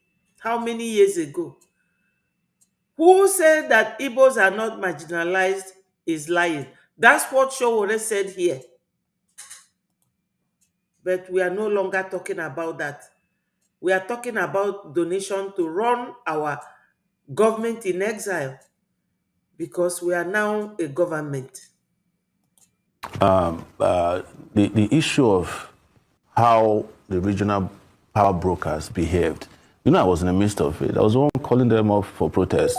How many years ago? Who said that Igbos are not marginalized is lying. That's what Showore said here. But we are no longer talking about that. We are talking about donation to run our government in exile, because we are now a government. The issue of how the regional power brokers behaved, I was in the midst of it. I was the one calling them up for protest,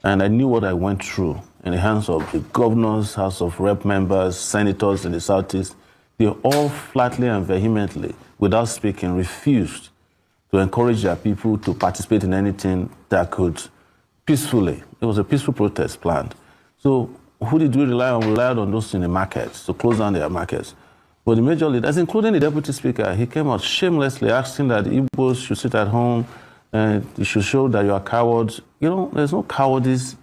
and I knew what I went through in the hands of the governors, House of Rep members, senators in the Southeast. They all flatly and vehemently, without speaking, refused to encourage their people to participate in anything that could peacefully. It was a peaceful protest planned. So who did we rely on? We relied on those in the markets to close down their markets. But the major leaders, including the deputy speaker, he came out shamelessly asking that Igbos should sit at home and you should show that you are cowards. There's no cowardice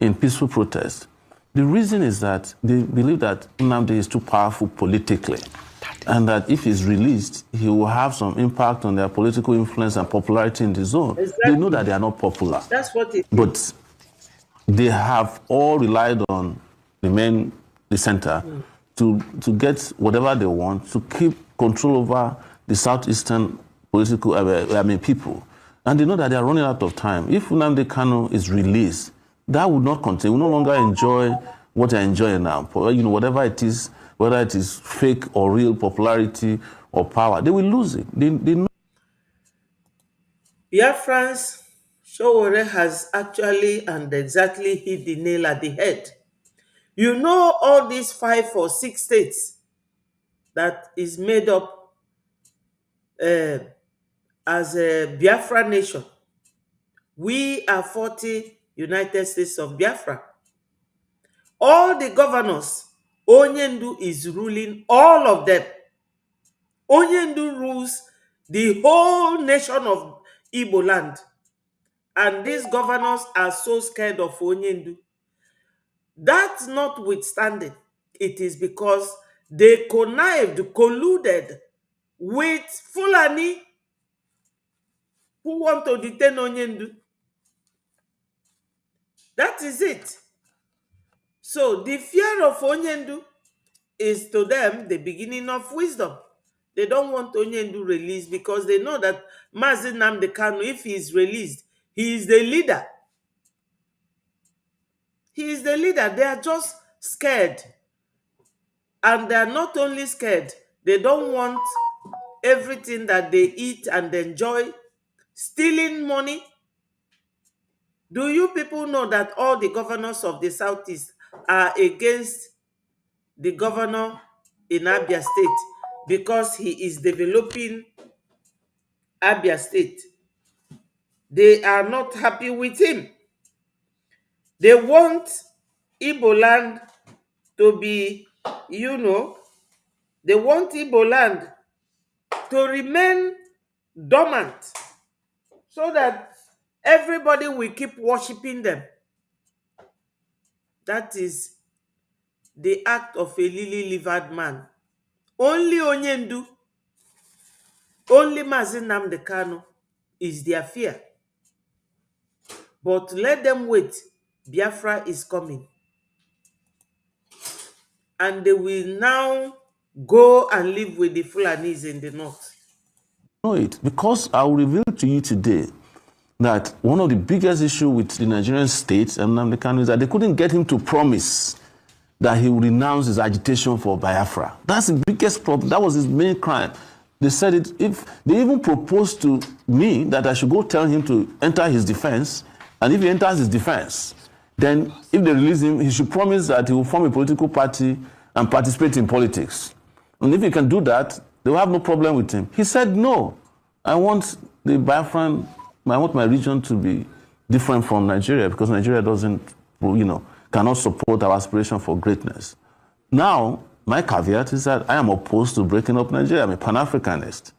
in peaceful protest. The reason is that they believe that Nnamdi is too powerful politically, and that if he's released, he will have some impact on their political influence and popularity in the zone. Exactly. They know that they are not popular. That's what it is. But they have all relied on the center to get whatever they want, to keep control over the southeastern political, people. And they know that they are running out of time. If Nnamdi Kanu is released, that would not continue. We no longer enjoy what they're enjoying now. Whatever it is, whether it is fake or real popularity or power, they will lose it. They know. Biafrans, Showore has actually and exactly hit the nail at the head. All these 5 or 6 states that is made up as a Biafra nation. We are 40 United States of Biafra. All the governors, Onyendu is ruling all of them. Onyendu rules the whole nation of Igbo land. And these governors are so scared of Onyendu. That notwithstanding, it is because they colluded with Fulani who want to detain Onyendu. That is it. So the fear of Onyendu is to them the beginning of wisdom. They don't want Onyendu released because they know that Msen Nnamdi Kanu, if he is released, he is the leader. He is the leader. They are just scared. And they are not only scared, they don't want everything that they eat and enjoy stealing money. Do you people know that all the governors of the Southeast are against the governor in Abia State because he is developing Abia State? They are not happy with him. They want Igbo land to be, they want Igbo land to remain dormant so that everybody will keep worshiping them. That is the act of a lily-livered man. Only Onyendu, only Msen Nnamdi Kanu is their fear. But let them wait. Biafra is coming. And they will now go and live with the Fulanis in the north. Know it, because I will reveal to you today that one of the biggest issues with the Nigerian state and Nnamdi Kanu is that they couldn't get him to promise that he would renounce his agitation for Biafra. That's the biggest problem. That was his main crime. They said it. If they even proposed to me that I should go tell him to enter his defense, and if he enters his defense, then if they release him, he should promise that he will form a political party and participate in politics. And if he can do that, they will have no problem with him. He said no. I want the Biafran, I want my region to be different from Nigeria because Nigeria doesn't, cannot support our aspiration for greatness. Now, my caveat is that I am opposed to breaking up Nigeria. I'm a Pan-Africanist.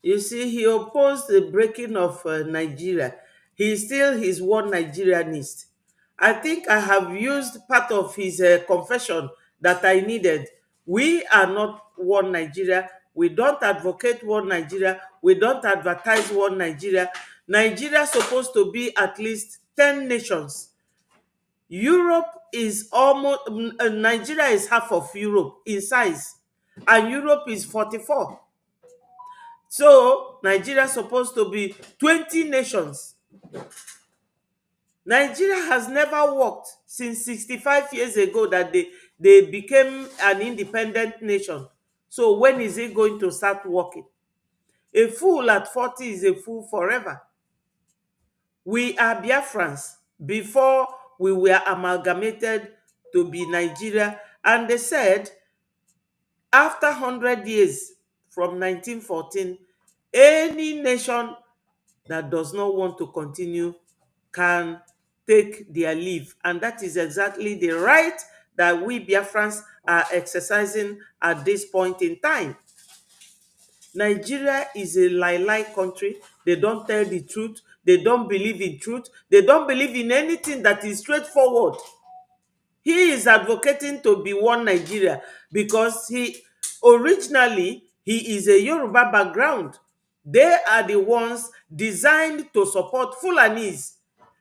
You see, he opposed the breaking of Nigeria. He still is one Nigerianist. I think I have used part of his confession that I needed. We are not one Nigeria. We don't advocate one Nigeria. We don't advertise one Nigeria. Nigeria is supposed to be at least 10 nations. Europe is almost, Nigeria is half of Europe in size, and Europe is 44. So Nigeria is supposed to be 20 nations. Nigeria has never worked since 65 years ago that they became an independent nation. So when is it going to start working? A fool at 40 is a fool forever. We are Biafrans before we were amalgamated to be Nigeria. And they said after 100 years from 1914, any nation that does not want to continue can take their leave. And that is exactly the right that we Biafrans are exercising at this point in time. Nigeria is a lie country. They don't tell the truth. They don't believe in truth. They don't believe in anything that is straightforward. He is advocating to be one Nigeria because he is a Yoruba background. They are the ones designed to support Fulanis.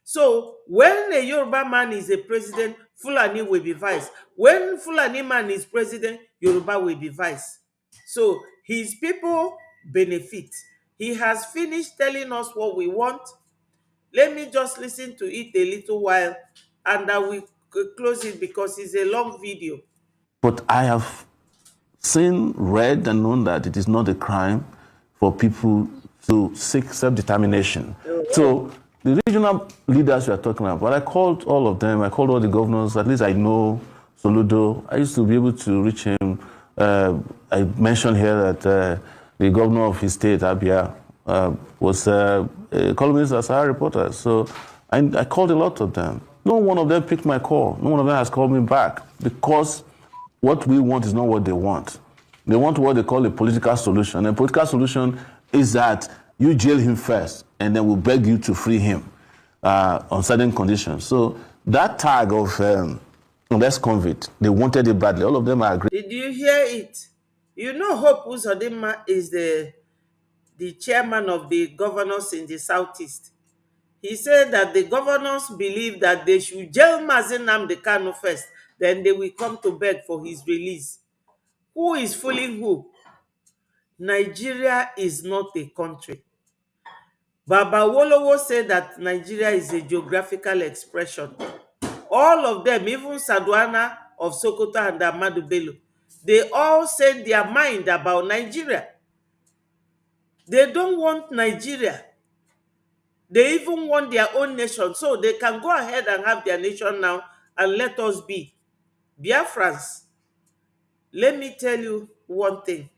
So when a Yoruba man is a president, Fulani will be vice. When Fulani man is president, Yoruba will be vice. So his people benefit. He has finished telling us what we want. Let me just listen to it a little while and I will close it because it's a long video. But I have seen, read, and known that it is not a crime for people to seek self-determination. So the regional leaders we are talking about, I called all of them. I called all the governors. At least I know Soludo. I used to be able to reach him. I mentioned here that the governor of his state, Abia, was a columnist as a reporter. So I called a lot of them. No one of them picked my call. No one of them has called me back because what we want is not what they want. They want what they call a political solution. And a political solution is that you jail him first, and then we'll beg you to free him on certain conditions. So that tag of ex-convict, they wanted it badly. All of them are agreed. Did you hear it? You know Hope Uzodinma is the chairman of the governors in the Southeast. He said that the governors believe that they should jail Msen Kanu first, then they will come to beg for his release. Who is fooling who? Nigeria is not a country. Baba Wolowo said that Nigeria is a geographical expression. All of them, even Sadwana of Sokoto and Ahmadu Bello, they all said their mind about Nigeria. They don't want Nigeria. They even want their own nation. So they can go ahead and have their nation now and let us be. Biafrans, let me tell you one thing.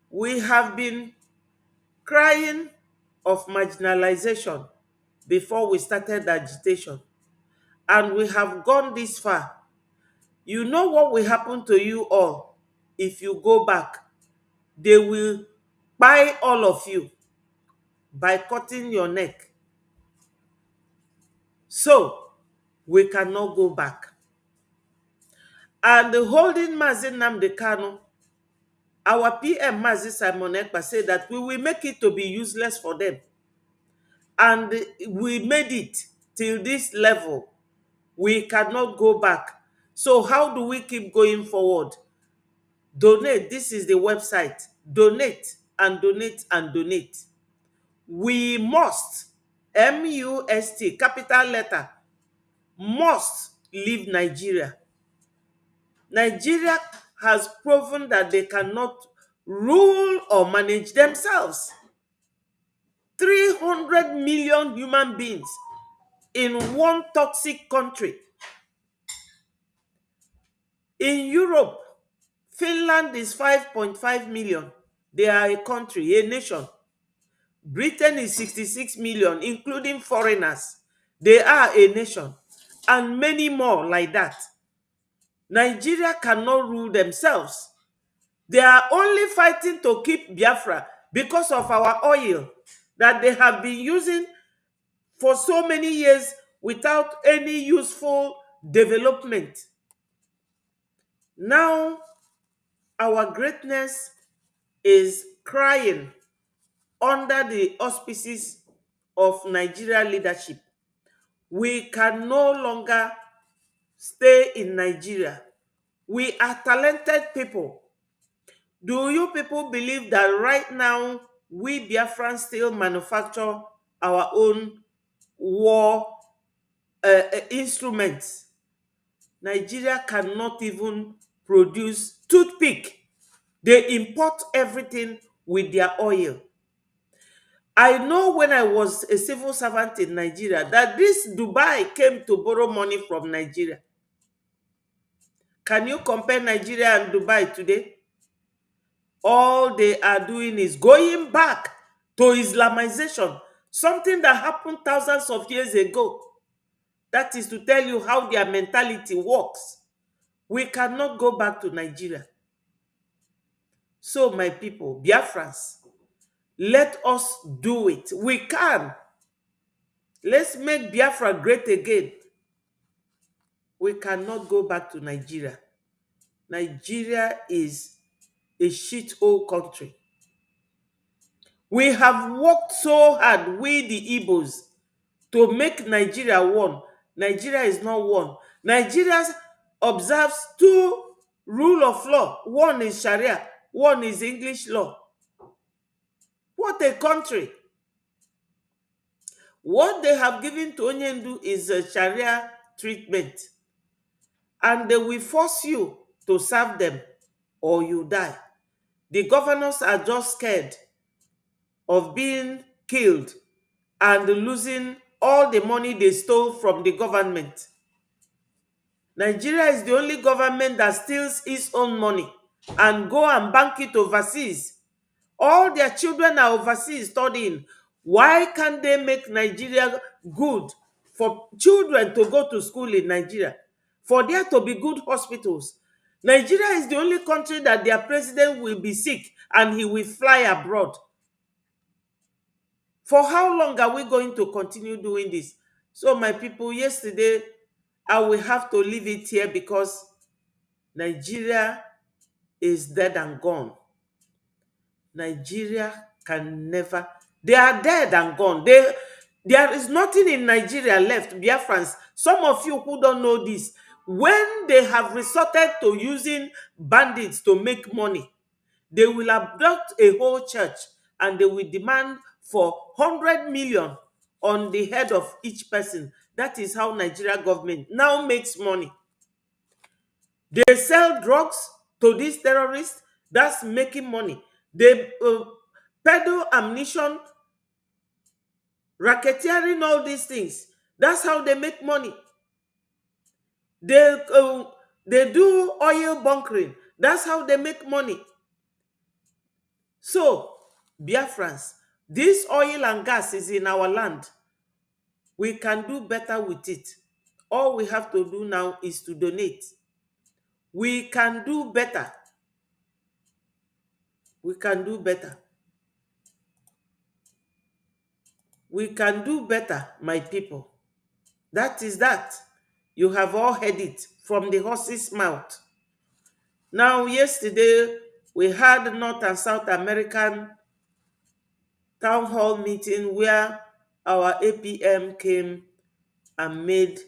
We have been crying of marginalization before we started agitation. And we have gone this far. You know what will happen to you all if you go back? They will buy all of you by cutting your neck. So, we cannot go back. And the holding Msen Kanu, our PM Mazi Simon Ekpa said that we will make it to be useless for them. And we made it till this level. We cannot go back. So how do we keep going forward? Donate. This is the website. Donate and donate and donate. We must, MUST, capital letter, must leave Nigeria. Nigeria has proven that they cannot rule or manage themselves. 300 million human beings in one toxic country. In Europe, Finland is 5.5 million. They are a country, a nation. Britain is 66 million, including foreigners. They are a nation. And many more like that. Nigeria cannot rule themselves. They are only fighting to keep Biafra because of our oil that they have been using for so many years without any useful development. Now, our greatness is crying under the auspices of Nigeria leadership. We can no longer stay in Nigeria. We are talented people. Do you people believe that right now we Biafrans still manufacture our own war instruments? Nigeria cannot even produce toothpick. They import everything with their oil. I know when I was a civil servant in Nigeria that this Dubai came to borrow money from Nigeria. Can you compare Nigeria and Dubai today? All they are doing is going back to Islamization, something that happened thousands of years ago. That is to tell you how their mentality works. We cannot go back to Nigeria. So, my people, Biafrans, let us do it. We can. Let's make Biafra great again. We cannot go back to Nigeria. Nigeria is a shithole country. We have worked so hard, we the Igbos, to make Nigeria one. Nigeria is not one. Nigeria observes two rule of law. One is Sharia, one is English law. What a country. What they have given to Onyendu is a Sharia treatment. And they will force you to serve them or you die. The governors are just scared of being killed and losing all the money they stole from the government. Nigeria is the only government that steals its own money and go and bank it overseas. All their children are overseas studying. Why can't they make Nigeria good for children to go to school in Nigeria? For there to be good hospitals. Nigeria is the only country that their president will be sick and he will fly abroad. For how long are we going to continue doing this? So, my people, yesterday, I will have to leave it here because Nigeria is dead and gone. Nigeria can never. They are dead and gone. There is nothing in Nigeria left, Biafrans. Some of you who don't know this, when they have resorted to using bandits to make money, they will abduct a whole church and they will demand for 100 million on the head of each person. That is how Nigeria government now makes money. They sell drugs to these terrorists. That's making money. They peddle ammunition, racketeering, all these things. That's how they make money. They do oil bunkering. That's how they make money. So, Biafrans, this oil and gas is in our land. We can do better with it. All we have to do now is to donate. We can do better. We can do better. We can do better, my people. That is that. You have all heard it from the horse's mouth. Now, yesterday, we had North and South American town hall meeting where our APM came and made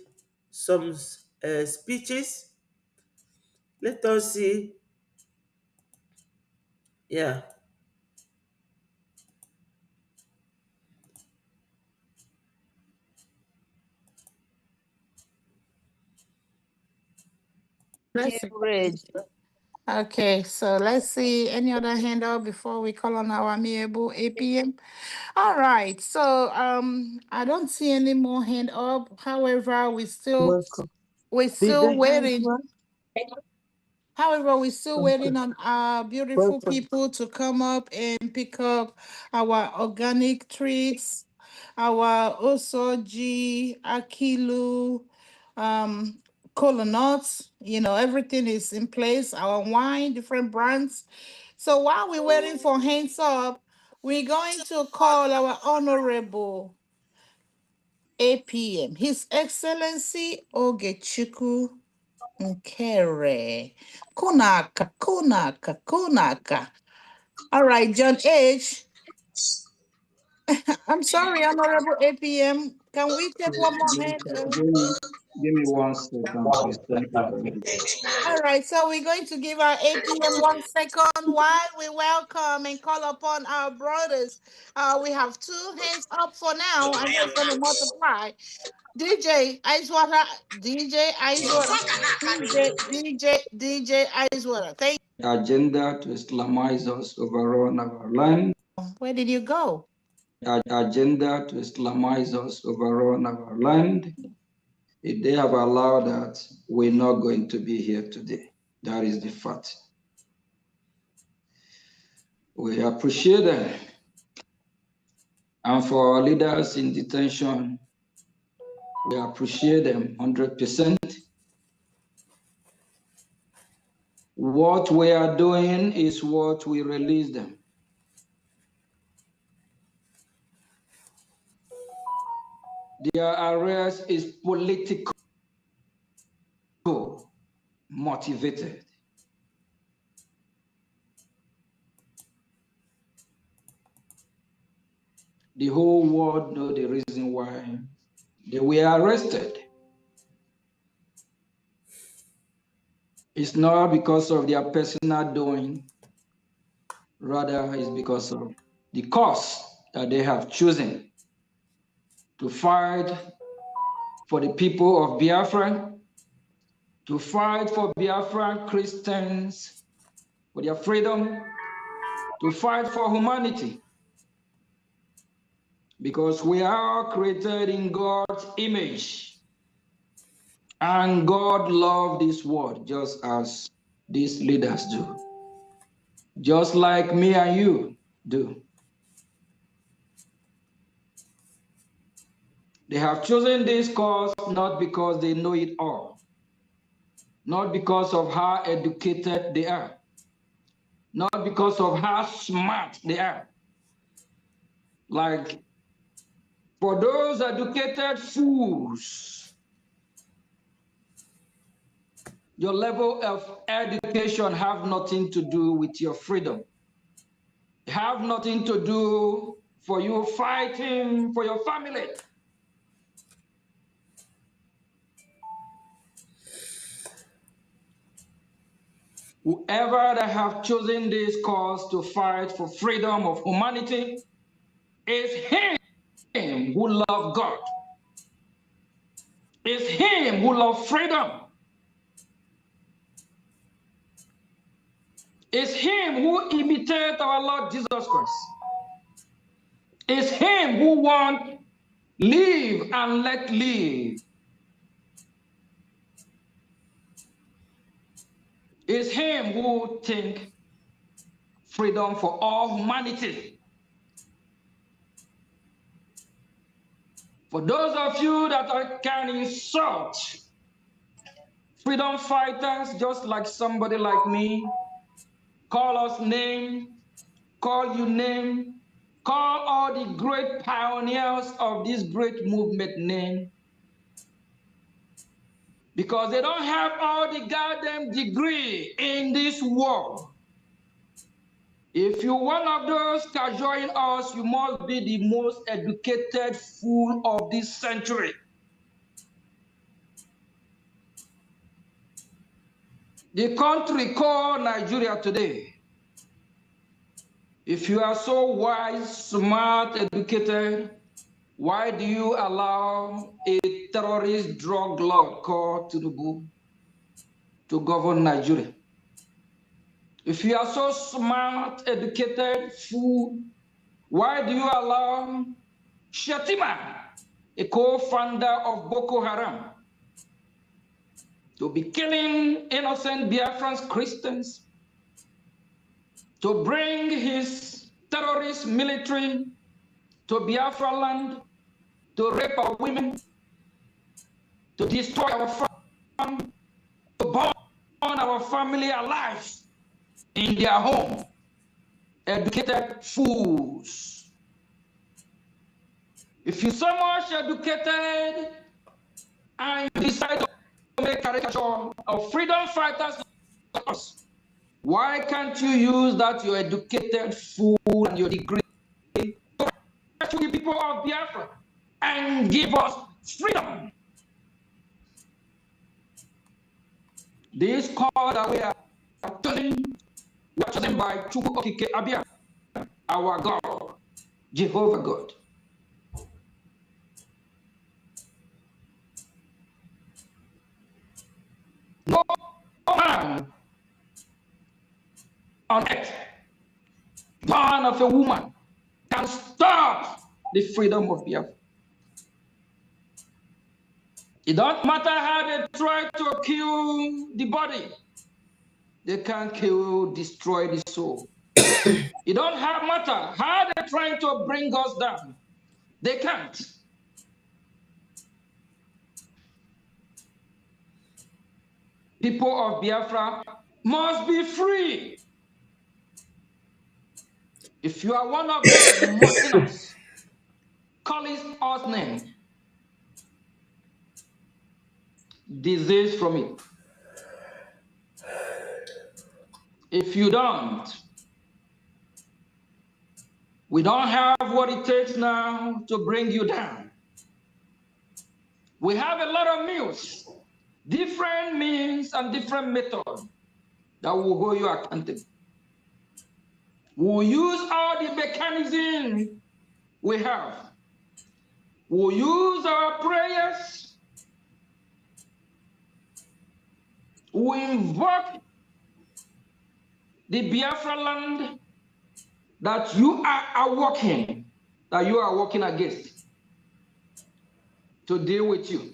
some speeches. Let us see. Yeah. Okay, so let's see any other handout before we call on our amiable APM. All right, so I don't see any more hand up. However, we're still waiting. However, we're still waiting on our beautiful people to come up and pick up our organic treats, our osoji, akilu, cola nuts. Everything is in place. Our wine, different brands. So while we're waiting for hands up, we're going to call our honorable APM, His Excellency Ogechukwu Nkere. Kunaka. All right, John H. I'm sorry, Honorable APM. Can we take one more hand? Give me 1 second, please. Thank you. All right, so we're going to give our APM 1 second while we welcome and call upon our brothers. We have 2 hands up for now. I know it's going to multiply. DJ Icewater, DJ Icewater. Thank you. Agenda to Islamize us, overrun our land. Where did you go? Agenda to Islamize us, overrun our land. If they have allowed that, we're not going to be here today. That is the fact. We appreciate them. And for our leaders in detention, we appreciate them 100%. What we are doing is what we release them. Their arrest is political motivated. The whole world knows the reason why they were arrested. It's not because of their personal doing, rather it's because of the cause that they have chosen to fight for the people of Biafra, to fight for Biafran Christians, for their freedom, to fight for humanity. Because we are created in God's image. And God loved this world just as these leaders do. Just like me and you do. They have chosen this cause not because they know it all. Not because of how educated they are. Not because of how smart they are. Like, for those educated fools, your level of education have nothing to do with your freedom. Have nothing to do for you fighting for your family. Whoever that have chosen this cause to fight for freedom of humanity is him who loves God. It's him who loves freedom. It's him who imitates our Lord Jesus Christ. It's him who wants live and let live. It's him who thinks freedom for all humanity. For those of you that can insult freedom fighters just like somebody like me, call us name, call you name, call all the great pioneers of this great movement name, because they don't have all the goddamn degree in this world. If you're one of those that join us, you must be the most educated fool of this century. The country called Nigeria today. If you are so wise, smart, educated, why do you allow a terrorist drug lord called Tinubu to govern Nigeria? If you are so smart, educated, fool, why do you allow Shetima, a co-founder of Boko Haram, to be killing innocent Biafrans Christians, to bring his terrorist military to Biafra land, to rape our women, to destroy our farm, to burn our family alive in their home. Educated fools. If you're so much educated and you decide to make caricature of freedom fighters like us, why can't you use that your educated fool and your degree to rescue the people of Biafra and give us freedom? This call that we are chosen by Chukwu Okike Abia, our God, Jehovah God. No man on earth, born of a woman, can stop the freedom of Biafra. It don't matter how they try to kill the body, they can't kill, destroy the soul. It don't matter how they're trying to bring us down, they can't. People of Biafra must be free. If you are one of those mocking us, call us name, disease from it. If you don't, we don't have what it takes now to bring you down. We have a lot of means, different means and different methods that will hold you accountable. We'll use all the mechanisms we have. We'll use our prayers. We invoke the Biafra land that you are working against to deal with you.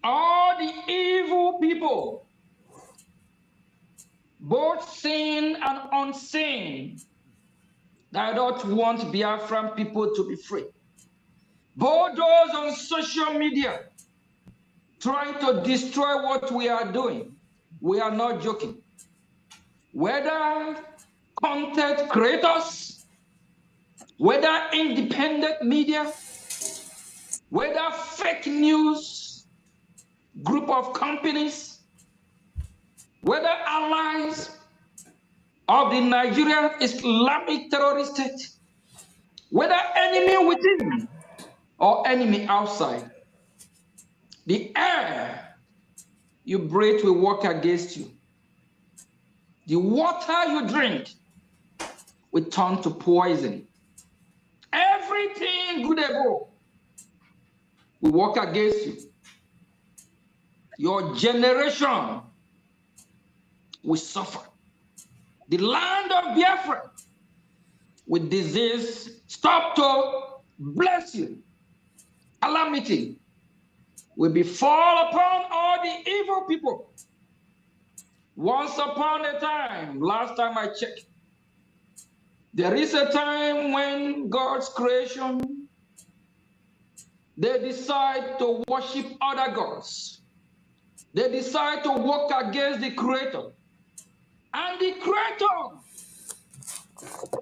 All the evil people, both seen and unseen, that don't want Biafran people to be free. Both those on social media trying to destroy what we are doing. We are not joking. Whether content creators, whether independent media, whether fake news, group of companies, whether allies of the Nigerian Islamic terrorist state, whether enemy within or enemy outside, the air you breathe will work against you. The water you drink will turn to poison. Everything good about will work against you. Your generation will suffer. The land of Biafra with disease stop to bless you. Calamity will befall upon all the evil people. Once upon a time, last time I checked, there is a time when God's creation, they decide to worship other gods. They decide to work against the Creator. And the Creator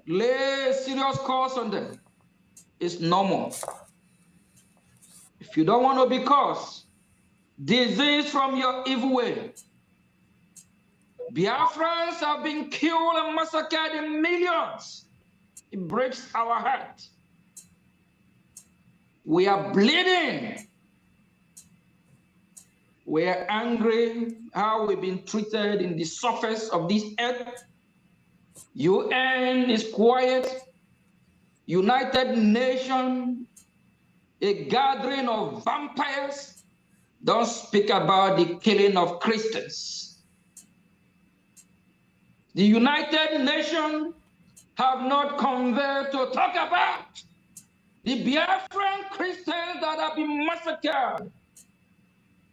lay serious curse on them. It's normal. If you don't want to be cursed, disease from your evil way. Biafrans have been killed and massacred in millions. It breaks our heart. We are bleeding. We are angry how we've been treated in the surface of this earth. UN is quiet. United Nations, a gathering of vampires, don't speak about the killing of Christians. The United Nations have not convened to talk about The Biafran Christians that have been massacred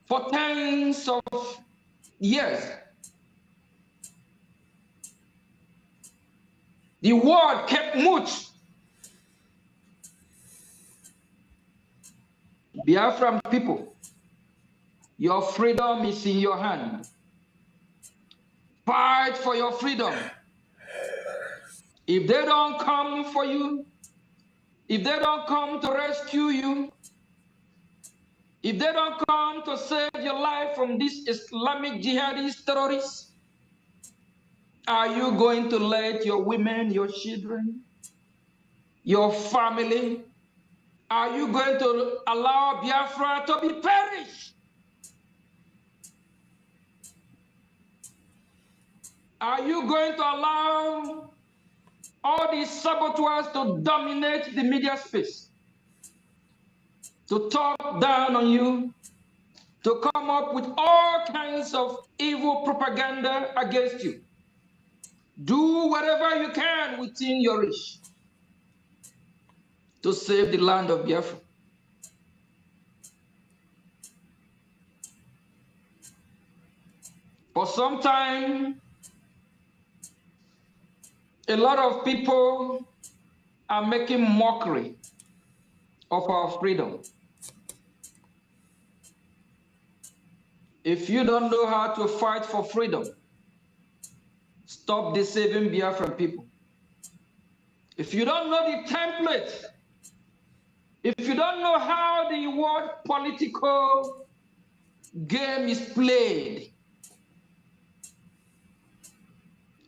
for tens of years. The world kept mute. Biafran people, your freedom is in your hand. Fight for your freedom. If they don't come for you, if they don't come to rescue you, if they don't come to save your life from these Islamic jihadist terrorists, are you going to let your women, your children, your family, are you going to allow Biafra to be perished? Are you going to allow all these saboteurs to dominate the media space, to talk down on you, to come up with all kinds of evil propaganda against you? Do whatever you can within your reach to save the land of Biafra. For some time, a lot of people are making mockery of our freedom. If you don't know how to fight for freedom, stop deceiving Biafran people. If you don't know the template, if you don't know how the world political game is played,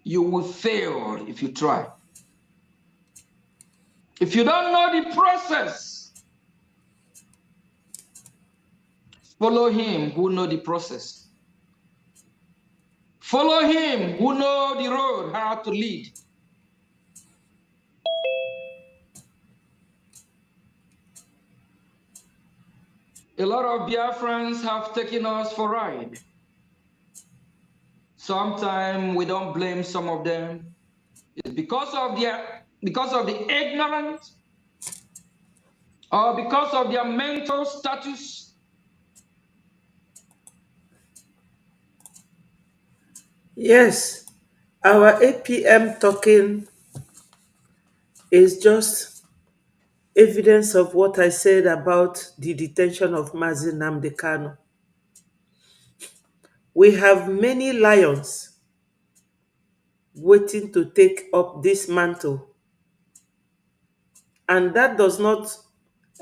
you will fail if you try. If you don't know the process, follow him who know the process. Follow him who know the road, how to lead. A lot of Biafrans have taken us for a ride. Sometimes we don't blame some of them. It's because of the ignorance or because of their mental status. Yes, our APM talking is just evidence of what I said about the detention of Mazi Nnamdi Kanu. We have many lions waiting to take up this mantle, and that does not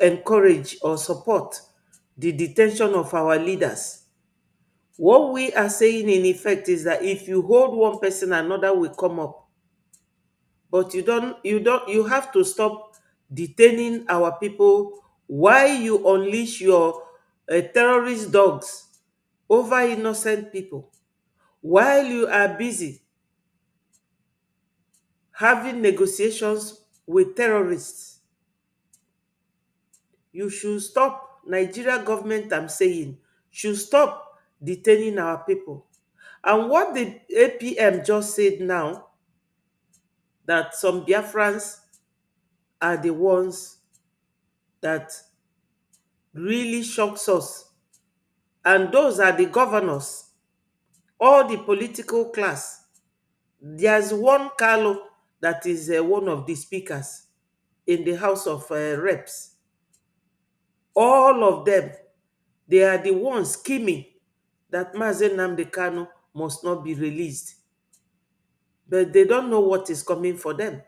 encourage or support the detention of our leaders. What we are saying in effect is that if you hold one person, another will come up. But you have to stop detaining our people while you unleash your terrorist dogs over innocent people, while you are busy having negotiations with terrorists. You should stop. Nigeria government, I'm saying, should stop detaining our people. And what the APM just said now, that some Biafrans are the ones that really shocks us. And those are the governors, all the political class. There's one Carlo that is one of the speakers in the House of Reps. All of them, they are the ones scheming that Mazi Nnamdi Kanu must not be released. But they don't know what is coming for them.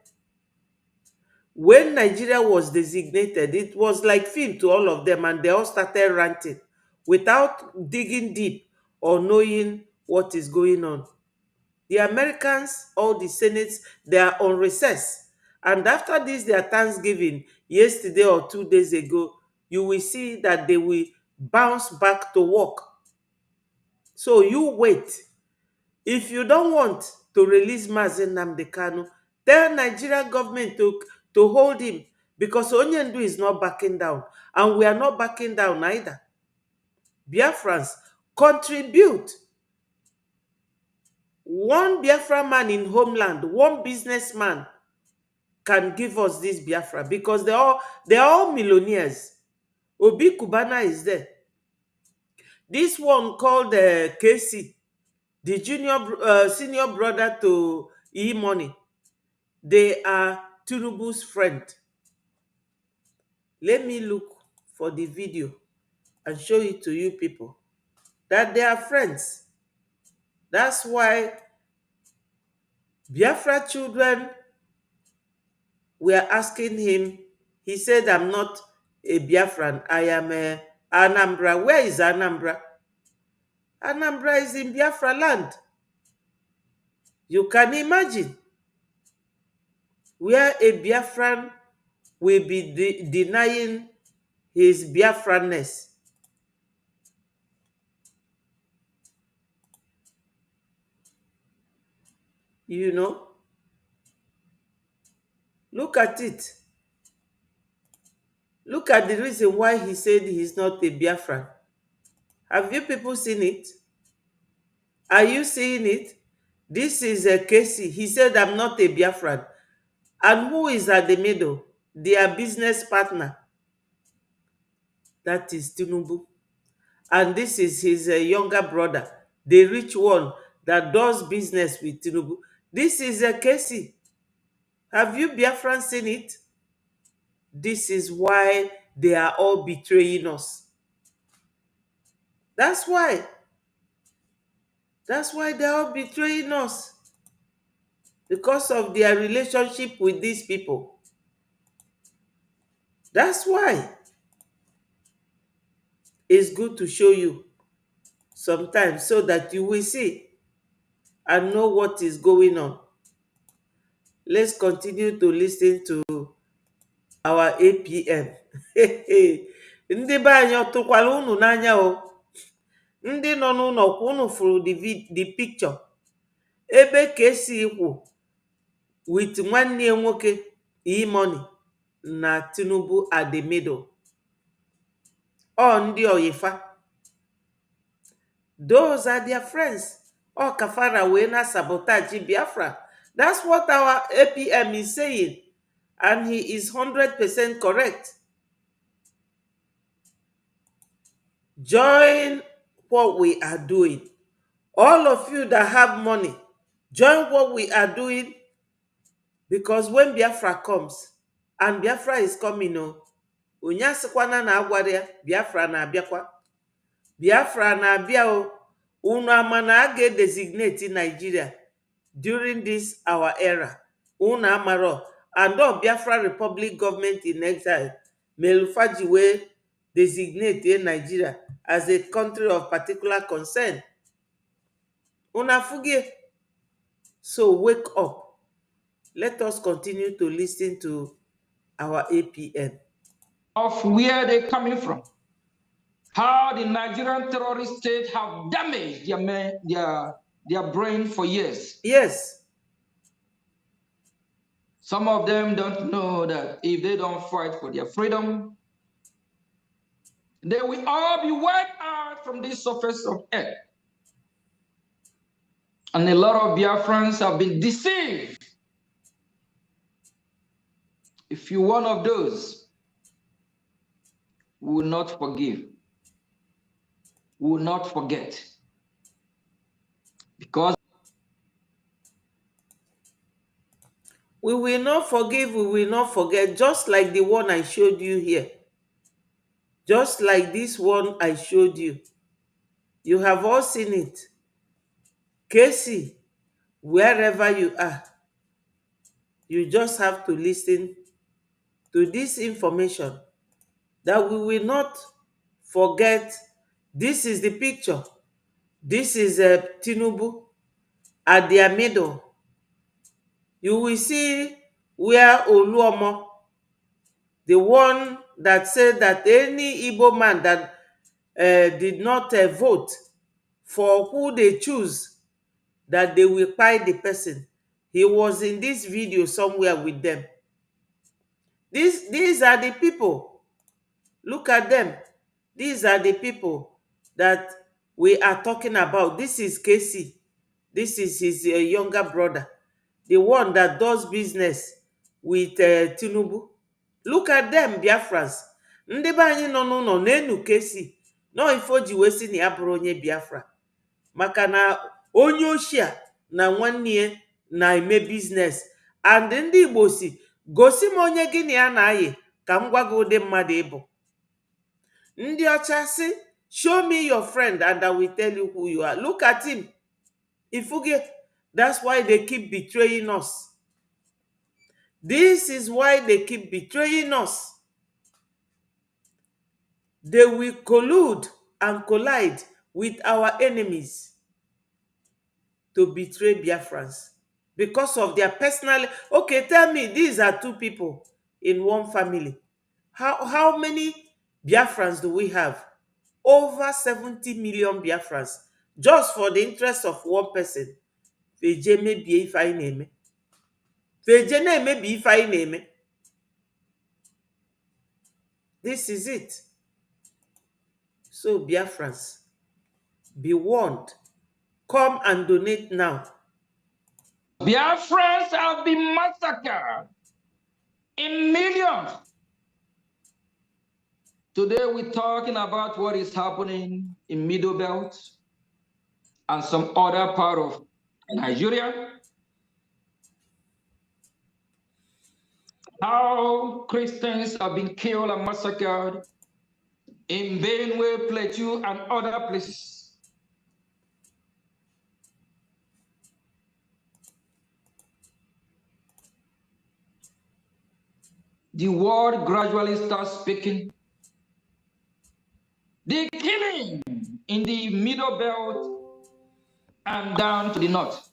When Nigeria was designated, it was like film to all of them, and they all started ranting without digging deep or knowing what is going on. The Americans, all the senates, they are on recess. And after this, their Thanksgiving, yesterday or 2 days ago, you will see that they will bounce back to work. So you wait. If you don't want to release Mazi Nnamdi Kanu, tell Nigeria government to hold him, because Onyendu is not backing down, and we are not backing down either. Biafrans, contribute. One Biafra man in homeland, one businessman can give us this Biafra because they're all millionaires. Obi Kubana is there. This one called Casey, the senior brother to E-Money, they are Tinubu's friend. Let me look for the video and show it to you people that they are friends. That's why Biafra children were asking him. He said, I'm not a Biafran, I am a Anambra. Where is Anambra? Anambra is in Biafra land. You can imagine where a Biafran will be denying his Biafranness. You know? Look at it. Look at the reason why he said he's not a Biafran. Have you people seen it? Are you seeing it? This is a Casey. He said, I'm not a Biafran. And who is at the middle? Their business partner. That is Tinubu. And this is his younger brother, the rich one that does business with Tinubu. This is a Casey. Have you Biafran seen it? This is why they are all betraying us. That's why. That's why they are all betraying us. Because of their relationship with these people. That's why it's good to show you sometimes so that you will see and know what is going on. Let's continue to listen to our APM. Ndị be anyị ọtụkwala unu n'anya o. Ndị nọ n'ụlọ kwa unu fụrụ the picture. Ebe ka esi ikwu with nwanne ya nwoke E-Money na Tinubu at the middle. Ọ ndị oyifa. Those are their friends. Ọ kafara wee na sabotage Biafra. That's what our APM is saying. And he is 100% correct. Join what we are doing. All of you that have money, join what we are doing, because when Biafra comes, and Biafra is coming, onye asịkwana na agwara ya, Biafra na-abịakwa. Biafra na-abịa o. Unu ama na a ga-designate Nigeria during this our era. Unu amaro. And all Biafra Republic government in exile, Melufaji will designate Nigeria as a country of particular concern. Una forget. So wake up. Let us continue to listen to our APM. Of where they're coming from. How the Nigerian terrorist state have damaged their brain for years. Yes. Some of them don't know that if they don't fight for their freedom, they will all be wiped out from this surface of earth. And a lot of Biafrans have been deceived. If you're one of those, we will not forgive. We will not forget. Because we will not forgive, we will not forget, just like the one I showed you here. Just like this one I showed you. You have all seen it. Casey, wherever you are, you just have to listen to this information that we will not forget. This is the picture. This is Tinubu at their middle. You will see where Oluomo, the one that said that any Igbo man that did not vote for who they choose, that they will buy the person. He was in this video somewhere with them. These are the people. Look at them. These are the people that we are talking about. This is Casey. This is his younger brother. The one that does business with Tinubu. Look at them, Biafrans. Ndị be anyị nọ n'ụlọ na-enu ka esi nọ ife o ji wee sị na ya bụrụ onye Biafra maka na onye ochie na nwanne ya na-eme biznes and ndị Igbo si gosi m onye gị na ya na-ayị ka m gwa gị ụdị mmadụ ịbụ. Ndị ọcha si show me your friend and I will tell you who you are. Look at him. Ifuge, that's why they keep betraying us. This is why they keep betraying us. They will collude and collide with our enemies to betray Biafrans because of their personal. Okay, tell me, these are two people in one family. How many Biafrans do we have? Over 70 million Biafrans, just for the interest of one person. Feje mebie ife anyị na-eme. Feje na-emebi ife anyị na-eme. This is it. So Biafrans, be warned. Come and donate now. Biafrans have been massacred in millions. Today we're talking about what is happening in Middle Belt and some other part of Nigeria. How Christians have been killed and massacred in Benue, Plateau, and other places. The world gradually starts speaking. The killing in the Middle Belt and down to the north.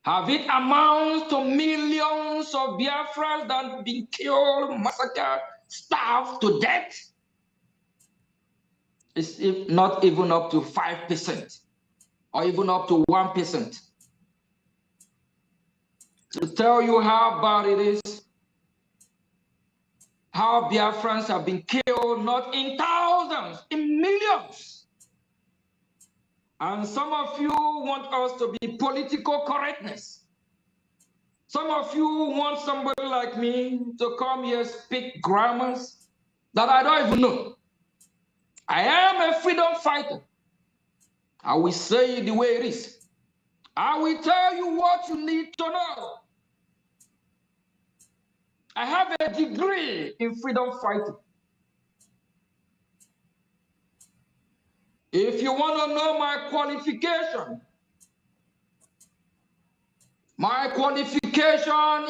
Have it amounts to millions of Biafrans that have been killed, massacred, starved to death? It's not even up to 5% or even up to 1%. To tell you how bad it is, how Biafrans have been killed, not in thousands, in millions. And some of you want us to be political correctness. Some of you want somebody like me to come here speak grammars that I don't even know. I am a freedom fighter. I will say it the way it is. I will tell you what you need to know. I have a degree in freedom fighting. If you want to know my qualification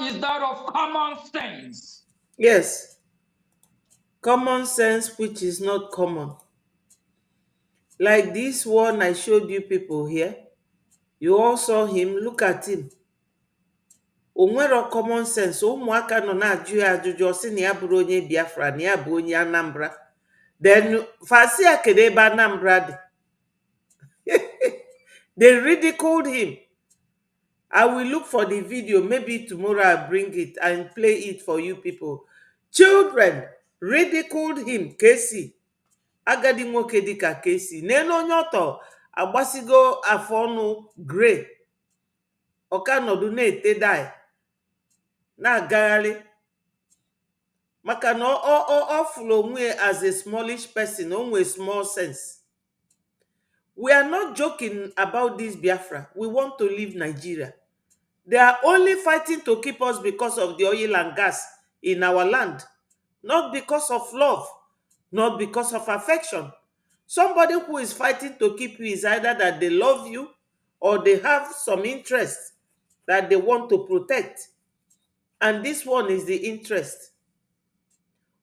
is that of common sense. Yes. Common sense, which is not common. Like this one I showed you people here. You all saw him. Look at him. O nwere common sense. Ụmụaka nọ na-ajụ ya ajụjụ sị na ya bụrụ onye Biafra na ya bụ onye Anambra. Then fasi ya kedu ebe Anambra dị. They ridiculed him. I will look for the video. Maybe tomorrow I'll bring it and play it for you people. Children ridiculed him. Kesi. Agadi nwoke dịka Kesi. N'elu onye ọtọ agbasigo afọ ọnụ gray. Ọka nọdụ na-ete dye. Na-agagharị. Maka na ọ fụrụ onwe as a smallish person. Onwe small sense. We are not joking about this Biafra. We want to leave Nigeria. They are only fighting to keep us because of the oil and gas in our land. Not because of love. Not because of affection. Somebody who is fighting to keep you is either that they love you or they have some interest that they want to protect. And this one is the interest.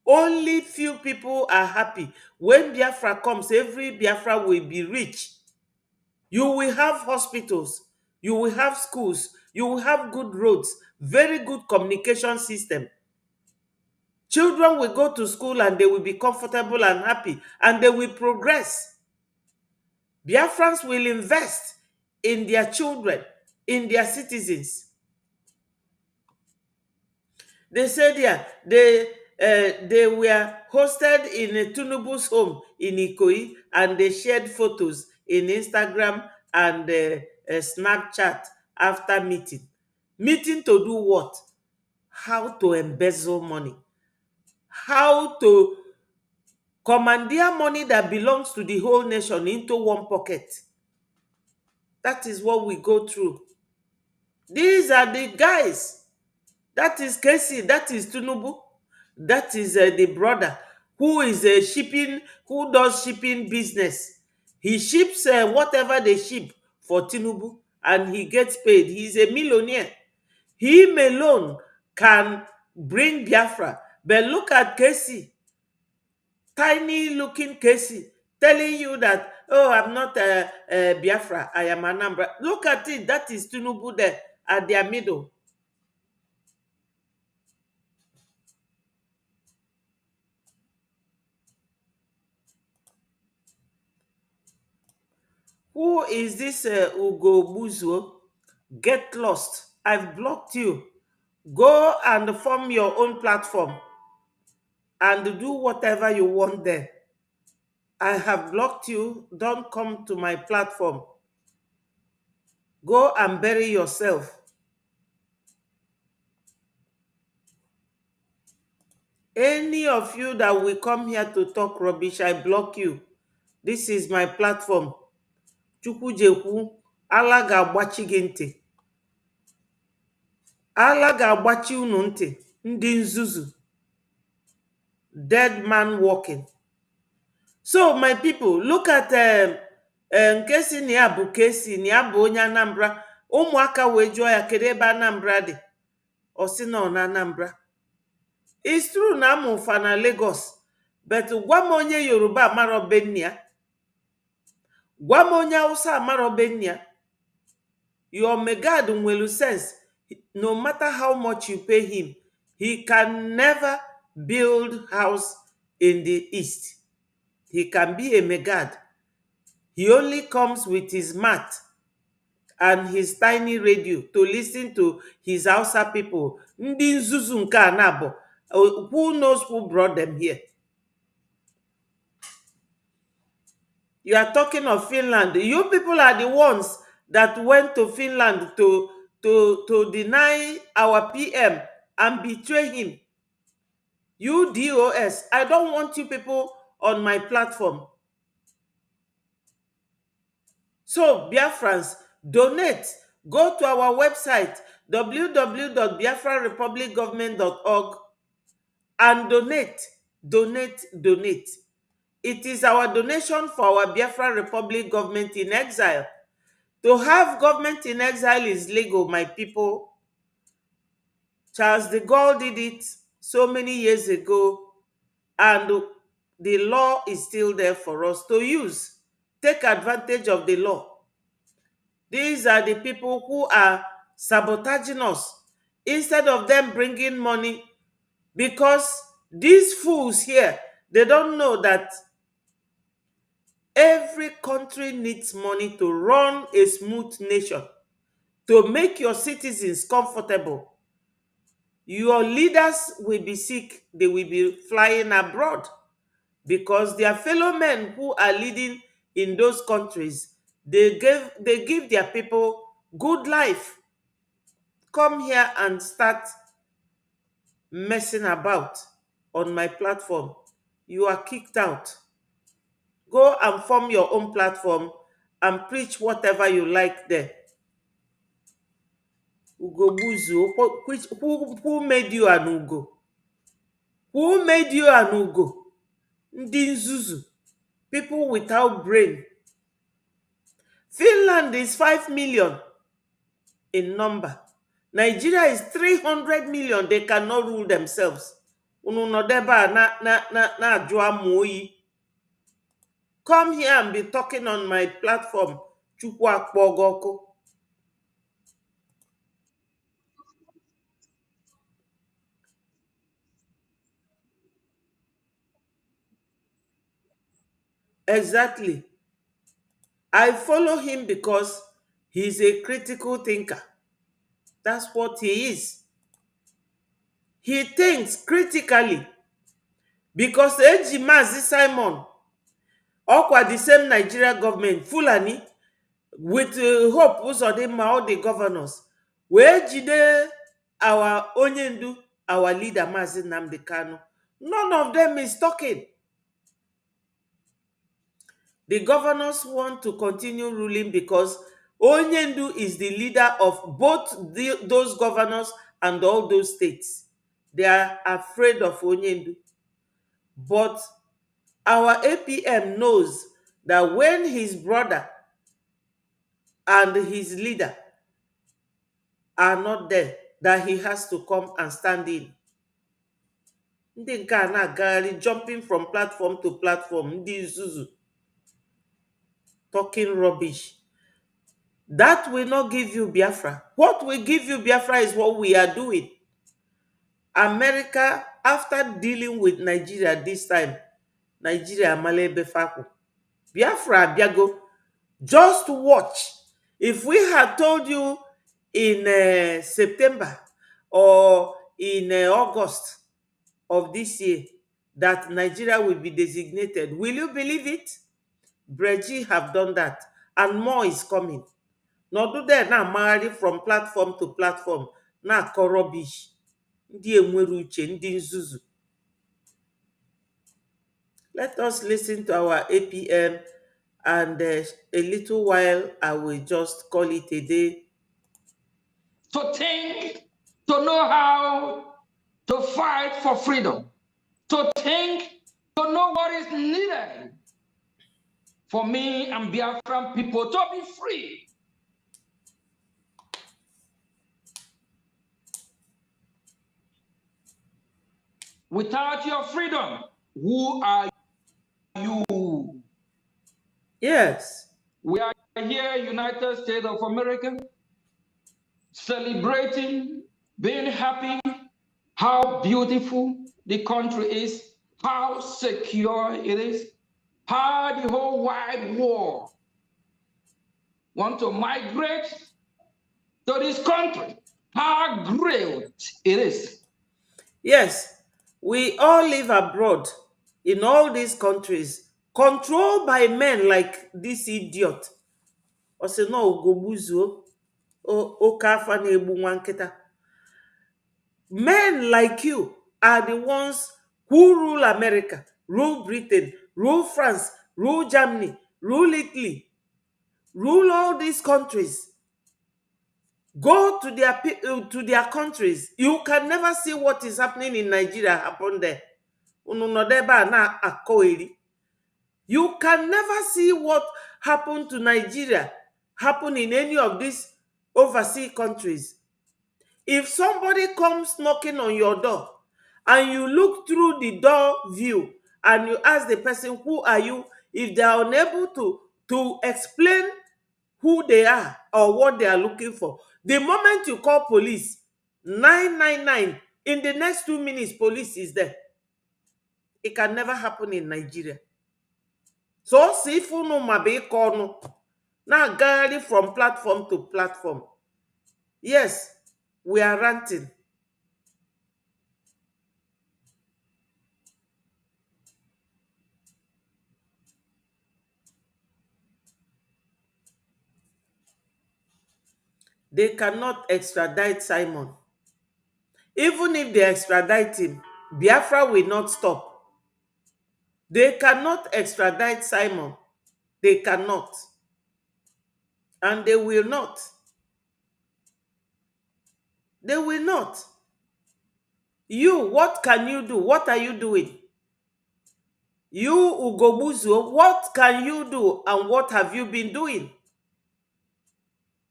Only few people are happy. When Biafra comes, every Biafra will be rich. You will have hospitals. You will have schools. You will have good roads. Very good communication system. Children will go to school and they will be comfortable and happy. And they will progress. Biafrans will invest in their children, in their citizens. They said, yeah, they were hosted in a Tinubu's home in Ikoyi, and they shared photos in Instagram and Snapchat after meeting. Meeting to do what? how to embezzle money, how to commandeer money that belongs to the whole nation into one pocket. That is what we go through. These are the guys. That is Casey, that is Tinubu, that is the brother who is shipping, who does shipping business. He ships whatever they ship for Tinubu and he gets paid. He's a millionaire. Him alone can bring Biafra. But look at Casey, tiny looking Casey, telling you that, oh, I'm not Biafra, I am Anambra. Look at it, that is Tinubu there at their middle. Who is this Ugo Buzo? Get lost. I've blocked you. Go and form your own platform and do whatever you want there. I have blocked you. Don't come to my platform. Go and bury yourself. Any of you that will come here to talk rubbish, I block you. This is my platform. Chukwu jekwu, ala ga-agbachi gị ntị. Ala ga-agbachi unu ntị, ndị nzuzu. Dead man walking. So my people, look at Nkesi na ya bụ Kesi na ya bụ onye Anambra. Ụmụaka wee jụọ ya kedu ebe Anambra dị. Ọ sị na ọ na Anambra. It's true na amụ fa na Lagos, but gwa m onye Yoruba amaro be nne ya. Gwa m onye Hausa amaro be nne ya. Your megad nwelu sense. No matter how much you pay him, he can never build house in the east. He can be a megad. He only comes with his mat and his tiny radio to listen to his Hausa people. Ndị nzuzu nke a na-abụ. Who knows who brought them here? You are talking of Finland. You people are the ones that went to Finland to deny our PM and betray him. You DOS, I don't want you people on my platform. So, Biafrans, donate. Go to our website, www.biafrarepublicgovernment.org, and donate. Donate, donate. It is our donation for our Biafra Republic government in exile. To have government in exile is legal, my people. Charles de Gaulle did it so many years ago, and the law is still there for us to use. Take advantage of the law. These are the people who are sabotaging us instead of them bringing money, because these fools here, they don't know that every country needs money to run a smooth nation, to make your citizens comfortable. Your leaders will be sick, they will be flying abroad because their fellow men who are leading in those countries, they give their people good life. Come here and start messing about on my platform. You are kicked out. Go and form your own platform and preach whatever you like there. Ugo Buzu, who made you an Ugo? Who made you an Ugo? Ndị nzuzu, people without brain. Finland is 5 million in number. Nigeria is 300 million. They cannot rule themselves. Unu nọdebe na ajụ amụ oyi. Come here and be talking on my platform. Chukwu akpọ gị ọkụ. Exactly. I follow him because he's a critical thinker. That's what he is. He thinks critically. Because Eji Mazi Simon, Okwa the same Nigeria government, Fulani, with Hope Uzodinma, all the governors, wee jide our Onyendu, our leader, Mazi Nnamdi Kanu, none of them is talking. The governors want to continue ruling because Onyendu is the leader of both those governors and all those states. They are afraid of Onyendu. But our APM knows that when his brother and his leader are not there, that he has to come and stand in. Ndị nke a na-agagharị jumping from platform to platform, ndị nzuzu talking rubbish. That will not give you Biafra. What will give you Biafra is what we are doing. America, after dealing with Nigeria this time, Nigeria amala ebe fakwu. Biafra abiago. Just watch. If we had told you in September or in August of this year that Nigeria will be designated, will you believe it? Breji have done that, and more is coming. Nọdụ there na-amagharị from platform to platform na-akọ rubbish. Ndị enwere uche, ndị nzuzu. Let us listen to our APM, and a little while I will just call it a day. To think, to know how to fight for freedom, to think, to know what is needed for me and Biafran people to be free. Without your freedom, who are you? Yes. We are here, United States of America, celebrating, being happy, how beautiful the country is, how secure it is, how the whole wide world want to migrate to this country, how great it is. Yes, we all live abroad in all these countries, controlled by men like this idiot. Ose no ugogbuzuo, oke afa na-egbu nwa nkịta. Men like you are the ones who rule America, rule Britain, rule France, rule Germany, rule Italy, rule all these countries. Go to their countries. You can never see what is happening in Nigeria happen there. You can never see what happened to Nigeria happen in any of these overseas countries. If somebody comes knocking on your door and you look through the door view and you ask the person, who are you? If they are unable to explain who they are or what they are looking for, the moment you call police, 999, in the next 2 minutes, police is there. It can never happen in Nigeria. So, see if you know mabe kono, now gari from platform to platform. Yes, we are ranting. They cannot extradite Simon. Even if they extradite him, Biafra will not stop. They cannot extradite Simon. They cannot. And they will not. They will not. You, what can you do? What are you doing? You, Ugobuzo, what can you do and what have you been doing?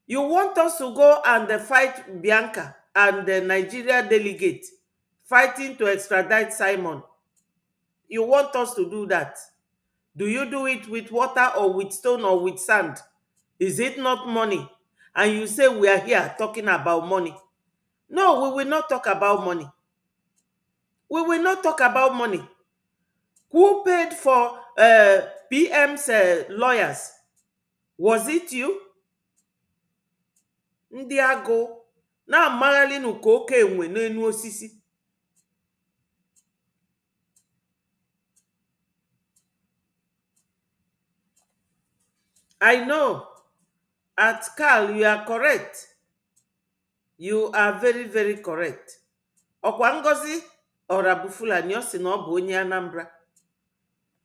You want us to go and fight Bianca and the Nigeria delegate fighting to extradite Simon. You want us to do that. Do you do it with water or with stone or with sand? Is it not money? And you say we are here talking about money. No, we will not talk about money. We will not talk about money. Who paid for PM's lawyers? Was it you? Ndị agụ na-amaghalị n'ụka oke enwe n'enu osisi. I know, at Cal, you are correct. You are very, very correct. Ọkwa Ngozi Ọra bụ Fulani, ọ sị na ọ bụ onye Anambra.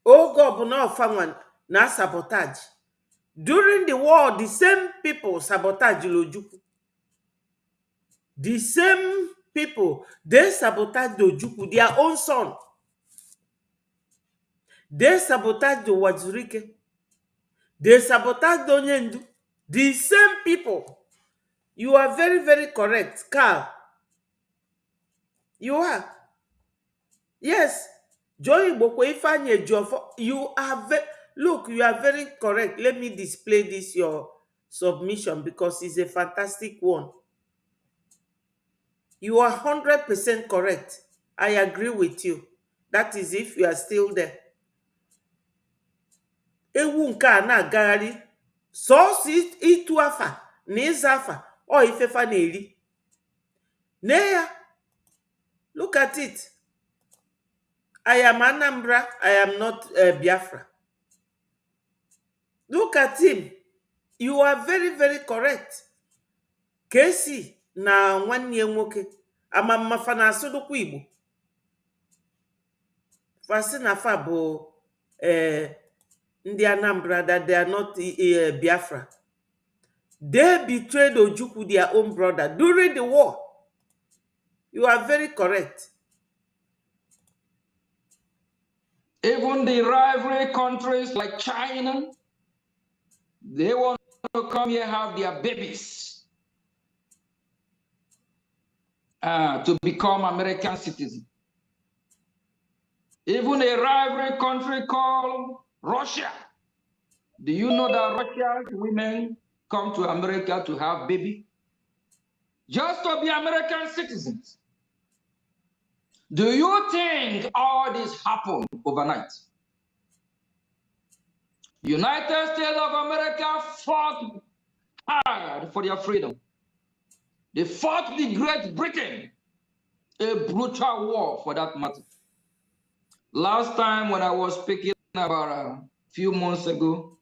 Oge ọbụla ọfanwa na sabotage. During the war, the same people sabotage Ojukwu. The same people, they sabotaged Ojukwu, their own son. They sabotaged Wazirike. They sabotaged Onyendu. The same people. You are very, very correct, Carl. You are. Yes. Joy Bokwe Ifanye Jofo. You are very, look, you are very correct. Let me display this, your submission, because it's a fantastic one. You are 100% correct. I agree with you. That is if you are still there. Ewu nke a na-agagharị sọọsọ ịtụ afa na ịza afa ọ ifefa na-eri. Nee ya, look at it. I am Anambra, I am not Biafra. Look at him. You are very, very correct. Kesi na nwanne nwoke ama mmafa na asụdụkwa Igbo. Fasi na fa bụ ndị Anambra, that they are not Biafra. They betrayed Ojukwu, their own brother, during the war. You are very correct. Even the rivalry countries like China, they want to come here and have their babies to become American citizens. Even a rivalry country called Russia. Do you know that Russian women come to America to have baby? Just to be American citizens. Do you think all this happened overnight? United States of America fought hard for their freedom. They fought the Great Britain, a brutal war for that matter. Last time when I was speaking about a few months ago,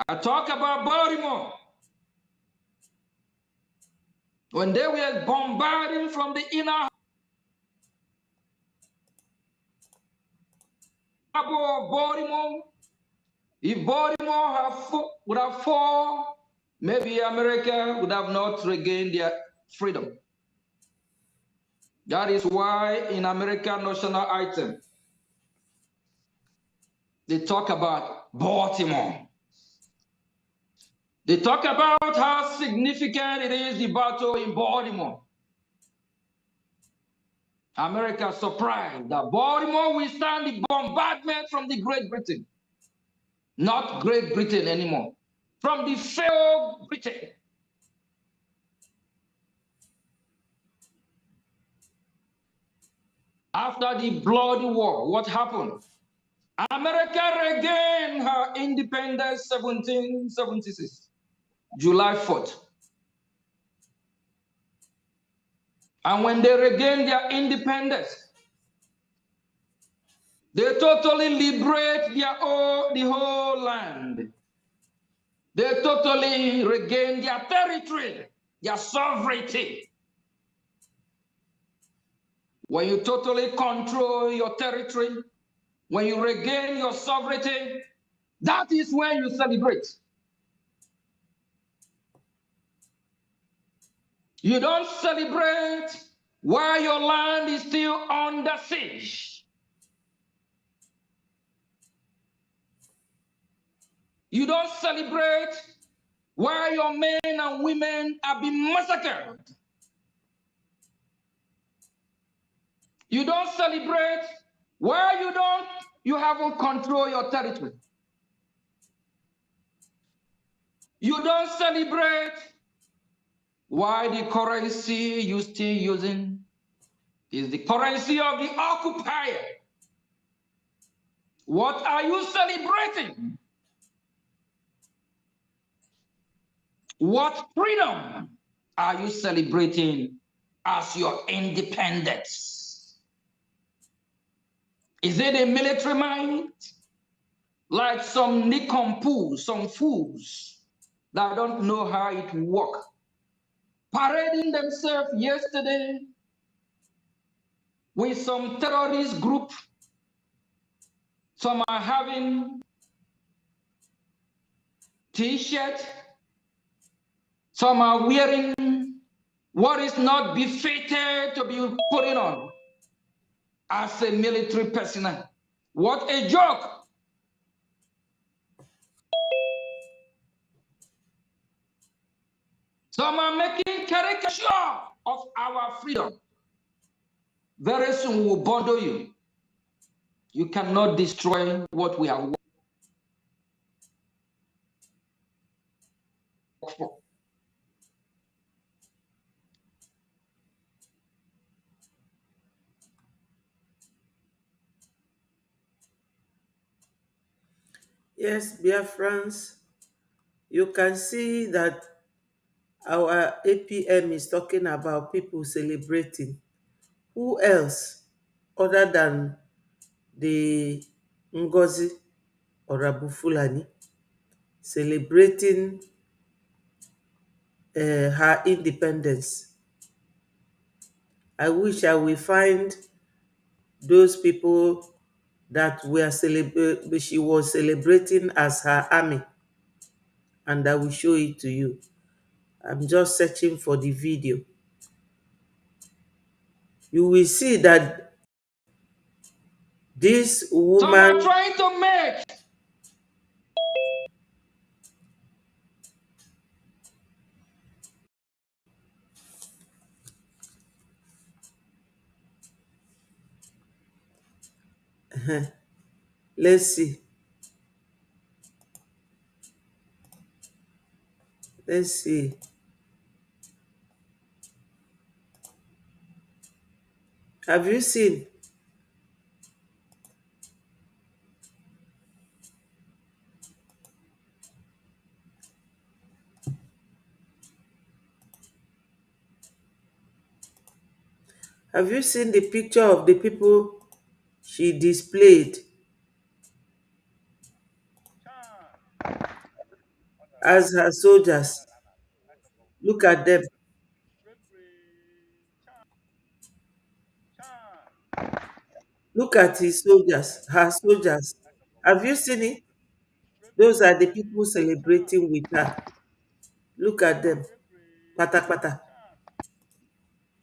I talked about Baltimore. When they were bombarding from the inner harbor of Baltimore, if Baltimore would have fallen, maybe America would have not regained their freedom. That is why in American national anthem, they talk about Baltimore. They talk about how significant it is, the battle in Baltimore. America surprised that Baltimore will stand the bombardment from the Great Britain. Not Great Britain anymore. From the failed Britain. After the bloody war, what happened? America regained her independence 1776, July 4th. And when they regained their independence, they totally liberate the whole land. They totally regain their territory, their sovereignty. When you totally control your territory, when you regain your sovereignty, that is when you celebrate. You don't celebrate while your land is still under siege. You don't celebrate while your men and women are being massacred. You don't celebrate while you haven't controlled your territory. You don't celebrate why the currency you're still using is the currency of the occupier. What are you celebrating? What freedom are you celebrating as your independence? Is it a military might? Like some nincompoos, some fools that don't know how it works. parading themselves yesterday with some terrorist group. Some are having T-shirt. Some are wearing what is not befitting to be putting on as a military personnel. What a joke! Some are making caricature of our freedom. Very soon we'll bundle you. You cannot destroy what we have worked for. Yes, Biafrans, you can see that our APM is talking about people celebrating. Who else other than the Ngozi or Abu Fulani celebrating her independence? I wish I will find those people that she was celebrating as her army, and I will show it to you. I'm just searching for the video. You will see that this Some are woman, trying to make let's see, let's see. Have you seen? Have you seen the picture of the people she displayed as her soldiers? Look at them. Look at his soldiers, her soldiers. Have you seen it? Those are the people celebrating with her. Look at them. Pata pata.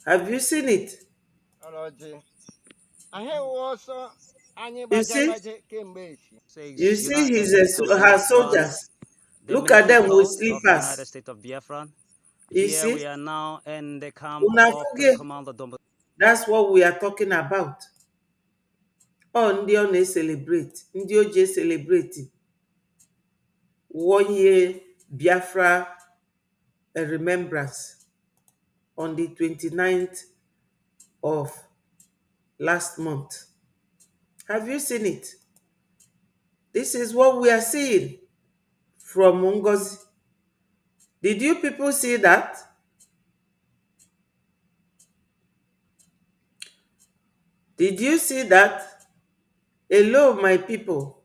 Have you seen it? You see? You Says see United States of her Biafran, soldiers. the Look at military them with code of United slippers. States of Biafran. You Here see? we are now in the camp of the Unafuge. Commander Dom. That's what we are talking about. Ọ ndị ọ na-celebrate, ndị o ji celebrate 1 year Biafra remembrance on the 29th of last month. Have you seen it? This is what we are seeing from Ngozi. Did you people see that? Did you see that? Hello, my people.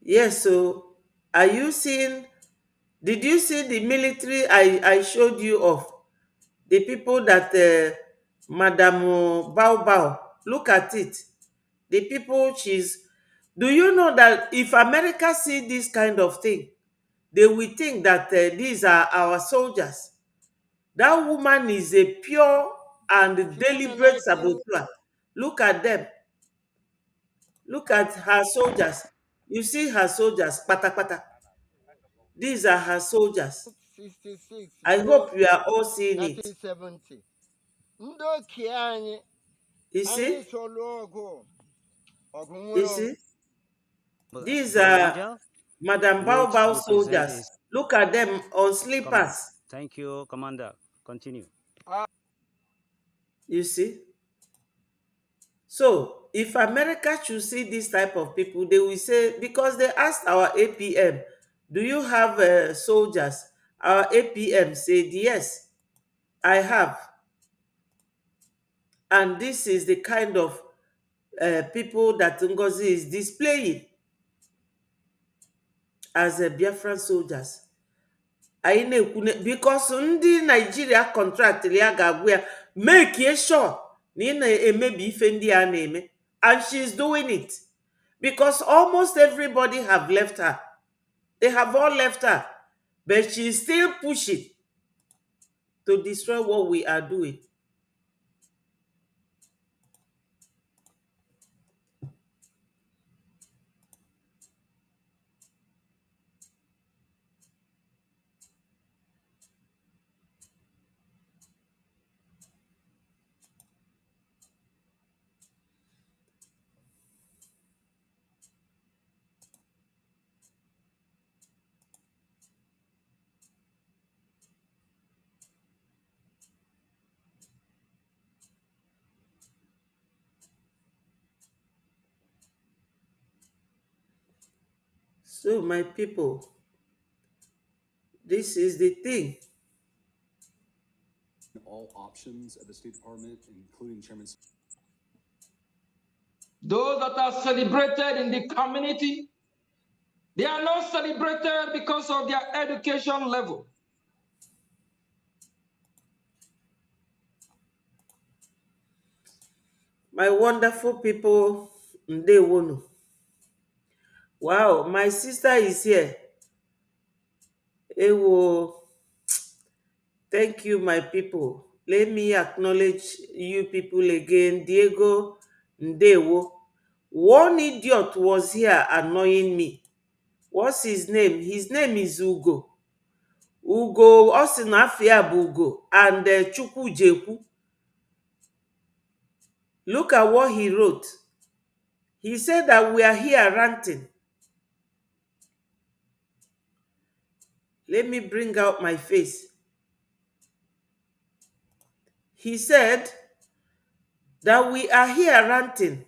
Yes, so are you seeing? Did you see the military I showed you of? The people that Madam Bao Bao, look at it. The people she's. Do you know that if America see this kind of thing, they will think that these are our soldiers? That woman is a pure and deliberate saboteur. Look at them. Look at her soldiers. You see her soldiers, pata pata. These are her soldiers. 66 I ruo hope you are all seeing it. 1970 ndị okenye anyị You anyị see? so lụọ ọgụ You nwere onwe. see? These Brother are Major, Madam Bao which Bao represent soldiers. his Look at them on command. slippers. Thank you, Commander. Continue. You see? So, if America should see this type of people, they will say, because they asked our APM, do you have soldiers? Our APM said, yes, I have. And this is the kind of people that Ngozi is displaying as Biafran soldiers. anyị na-ekwu because ndị Nigeria contract ya ga-agwụ ya make sure na ị na-emebi ife ndị a na-eme, and she's doing it because almost everybody have left her. They have all left her, but she's still pushing to destroy what we are doing. So my people, this is the thing. All options at the State Department, including Chairman. Those that are celebrated in the community, they are not celebrated because of their education level. My wonderful people, ndewonu. Wow, my sister is here. Ewo. Thank you, my people. Let me acknowledge you people again. Diego Ndewo. One idiot was here annoying me. What's his name? His name is Ugo. Ugo Osinafia Bugo and Chukwu Jeku. Look at what he wrote. He said that we are here ranting. Let me bring out my face. He said that we are here ranting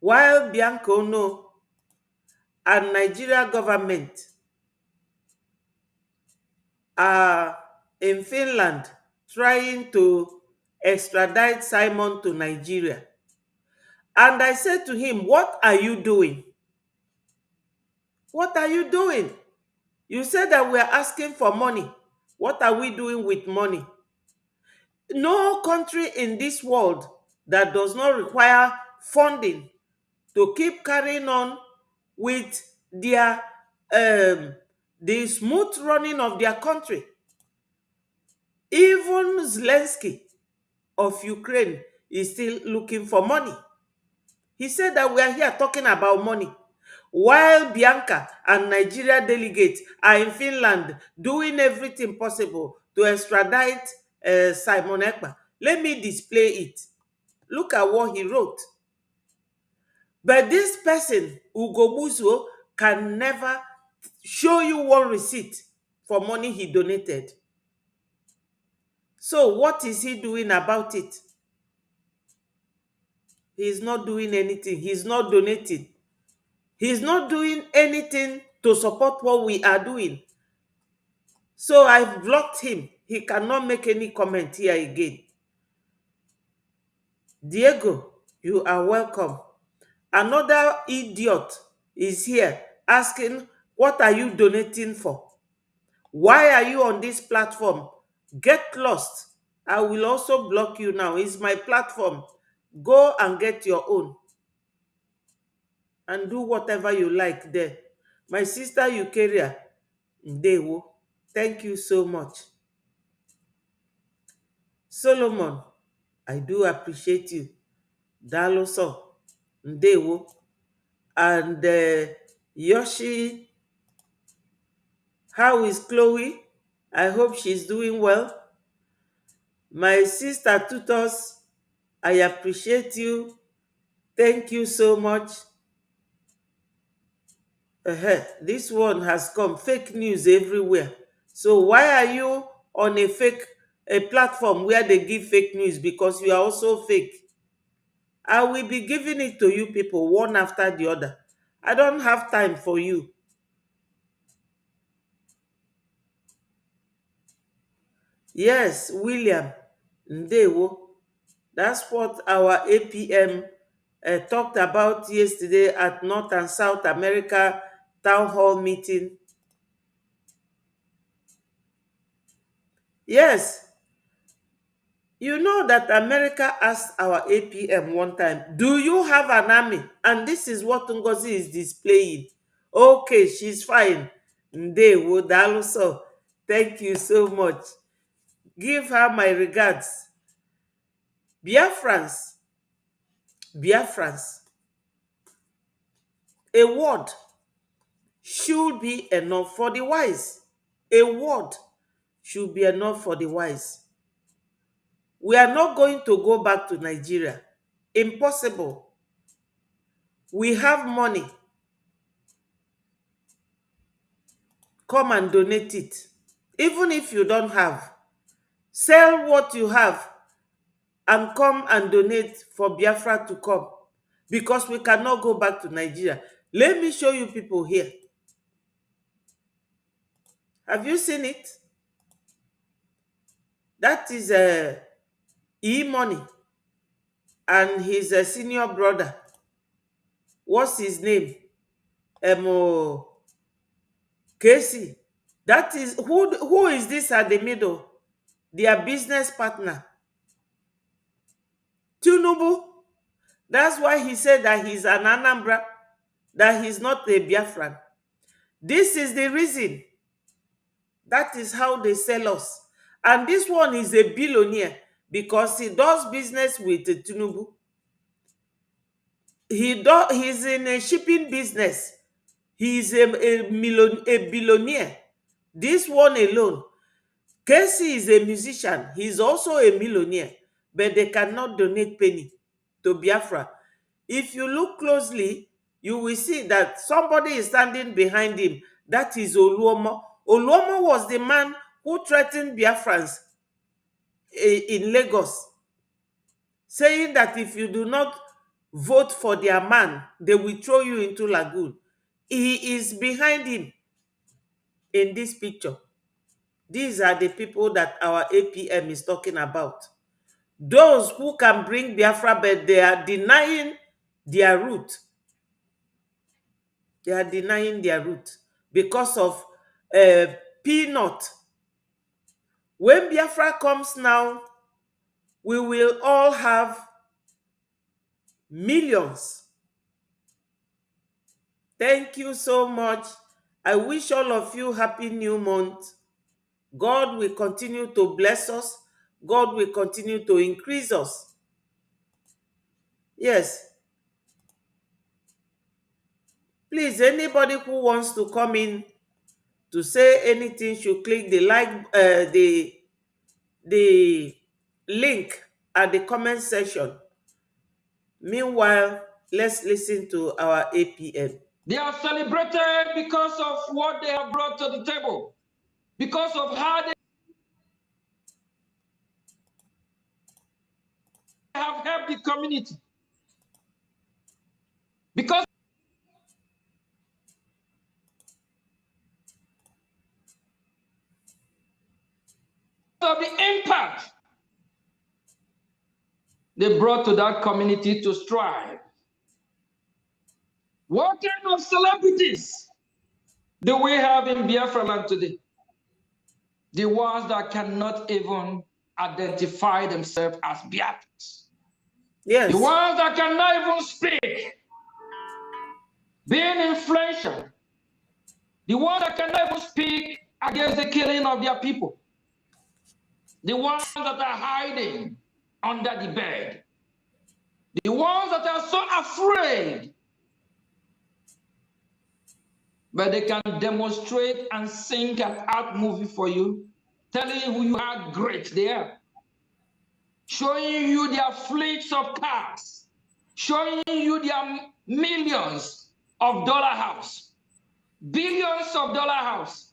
while Bianca Ono and Nigeria government are in Finland trying to extradite Simon to Nigeria. And I said to him, what are you doing? What are you doing? You said that we are asking for money. What are we doing with money? No country in this world that does not require funding to keep carrying on with their the smooth running of their country. Even Zelensky of Ukraine is still looking for money. He said that we are here talking about money, while Bianca and Nigeria delegates are in Finland doing everything possible to extradite Simon Ekpa. Let me display it. Look at what he wrote. But this person, Ugo Buzo, can never show you one receipt for money he donated. So what is he doing about it? He's not doing anything. He's not donating. He's not doing anything to support what we are doing. So I've blocked him. He cannot make any comment here again. Diego, you are welcome. Another idiot is here asking, what are you donating for? Why are you on this platform? Get lost. I will also block you now. It's my platform. Go and get your own. And do whatever you like there. My sister Eukaria Ndewo, thank you so much. Solomon, I do appreciate you. Daloso Ndewo. And Yoshi, how is Chloe? I hope she's doing well. My sister Tutos, I appreciate you. Thank you so much. This one has come. Fake news everywhere. So why are you on a platform where they give fake news? Because you are also fake. I will be giving it to you people one after the other. I don't have time for you. Yes, William Ndewo. That's what our APM talked about yesterday at North and South America Town Hall meeting. Yes, you know that America asked our APM one time, do you have an army? And this is what Ngozi is displaying. Okay, she's fine. Ndewo, Daluso. Thank you so much. Give her my regards. Biafrans, Biafrans, a word should be enough for the wise. A word should be enough for the wise. We are not going to go back to Nigeria. Impossible. We have money. Come and donate it. Even if you don't have, sell what you have and come and donate for Biafra to come, because we cannot go back to Nigeria. Let me show you people here. Have you seen it? That is E-Money and his senior brother. What's his name? Casey. That is who is this at the middle? Their business partner. Tinubu. That's why he said that he's an Anambra, that he's not a Biafran. This is the reason. That is how they sell us. And this one is a billionaire because he does business with Tinubu. He's in a shipping business. He's a billionaire. This one alone. Casey is a musician. He's also a millionaire. But they cannot donate penny to Biafra. If you look closely, you will see that somebody is standing behind him. That is Oluomo. Oluomo was the man who threatened Biafrans in Lagos, saying that if you do not vote for their man, they will throw you into lagoon. He is behind him in this picture. These are the people that our APM is talking about. Those who can bring Biafra, but they are denying their root. They are denying their root because of peanut. When Biafra comes now, we will all have millions. Thank you so much. I wish all of you happy new month. God will continue to bless us. God will continue to increase us. Yes. Please, anybody who wants to come in to say anything should click the the link at the comment section. Meanwhile, let's listen to our APM. They are celebrated because of what they have brought to the table, because of how they have helped the community, because of the impact they brought to that community to strive. What kind of celebrities do we have in Biafra land today? The ones that cannot even identify themselves as Biafrans. Yes. The ones that cannot even speak, being influential. The ones that cannot even speak against the killing of their people. The ones that are hiding under the bed. The ones that are so afraid, but they can demonstrate and sing an art movie for you, telling you who you are great they are, showing you their fleets of cars, showing you their millions of dollar house, billions of dollar house,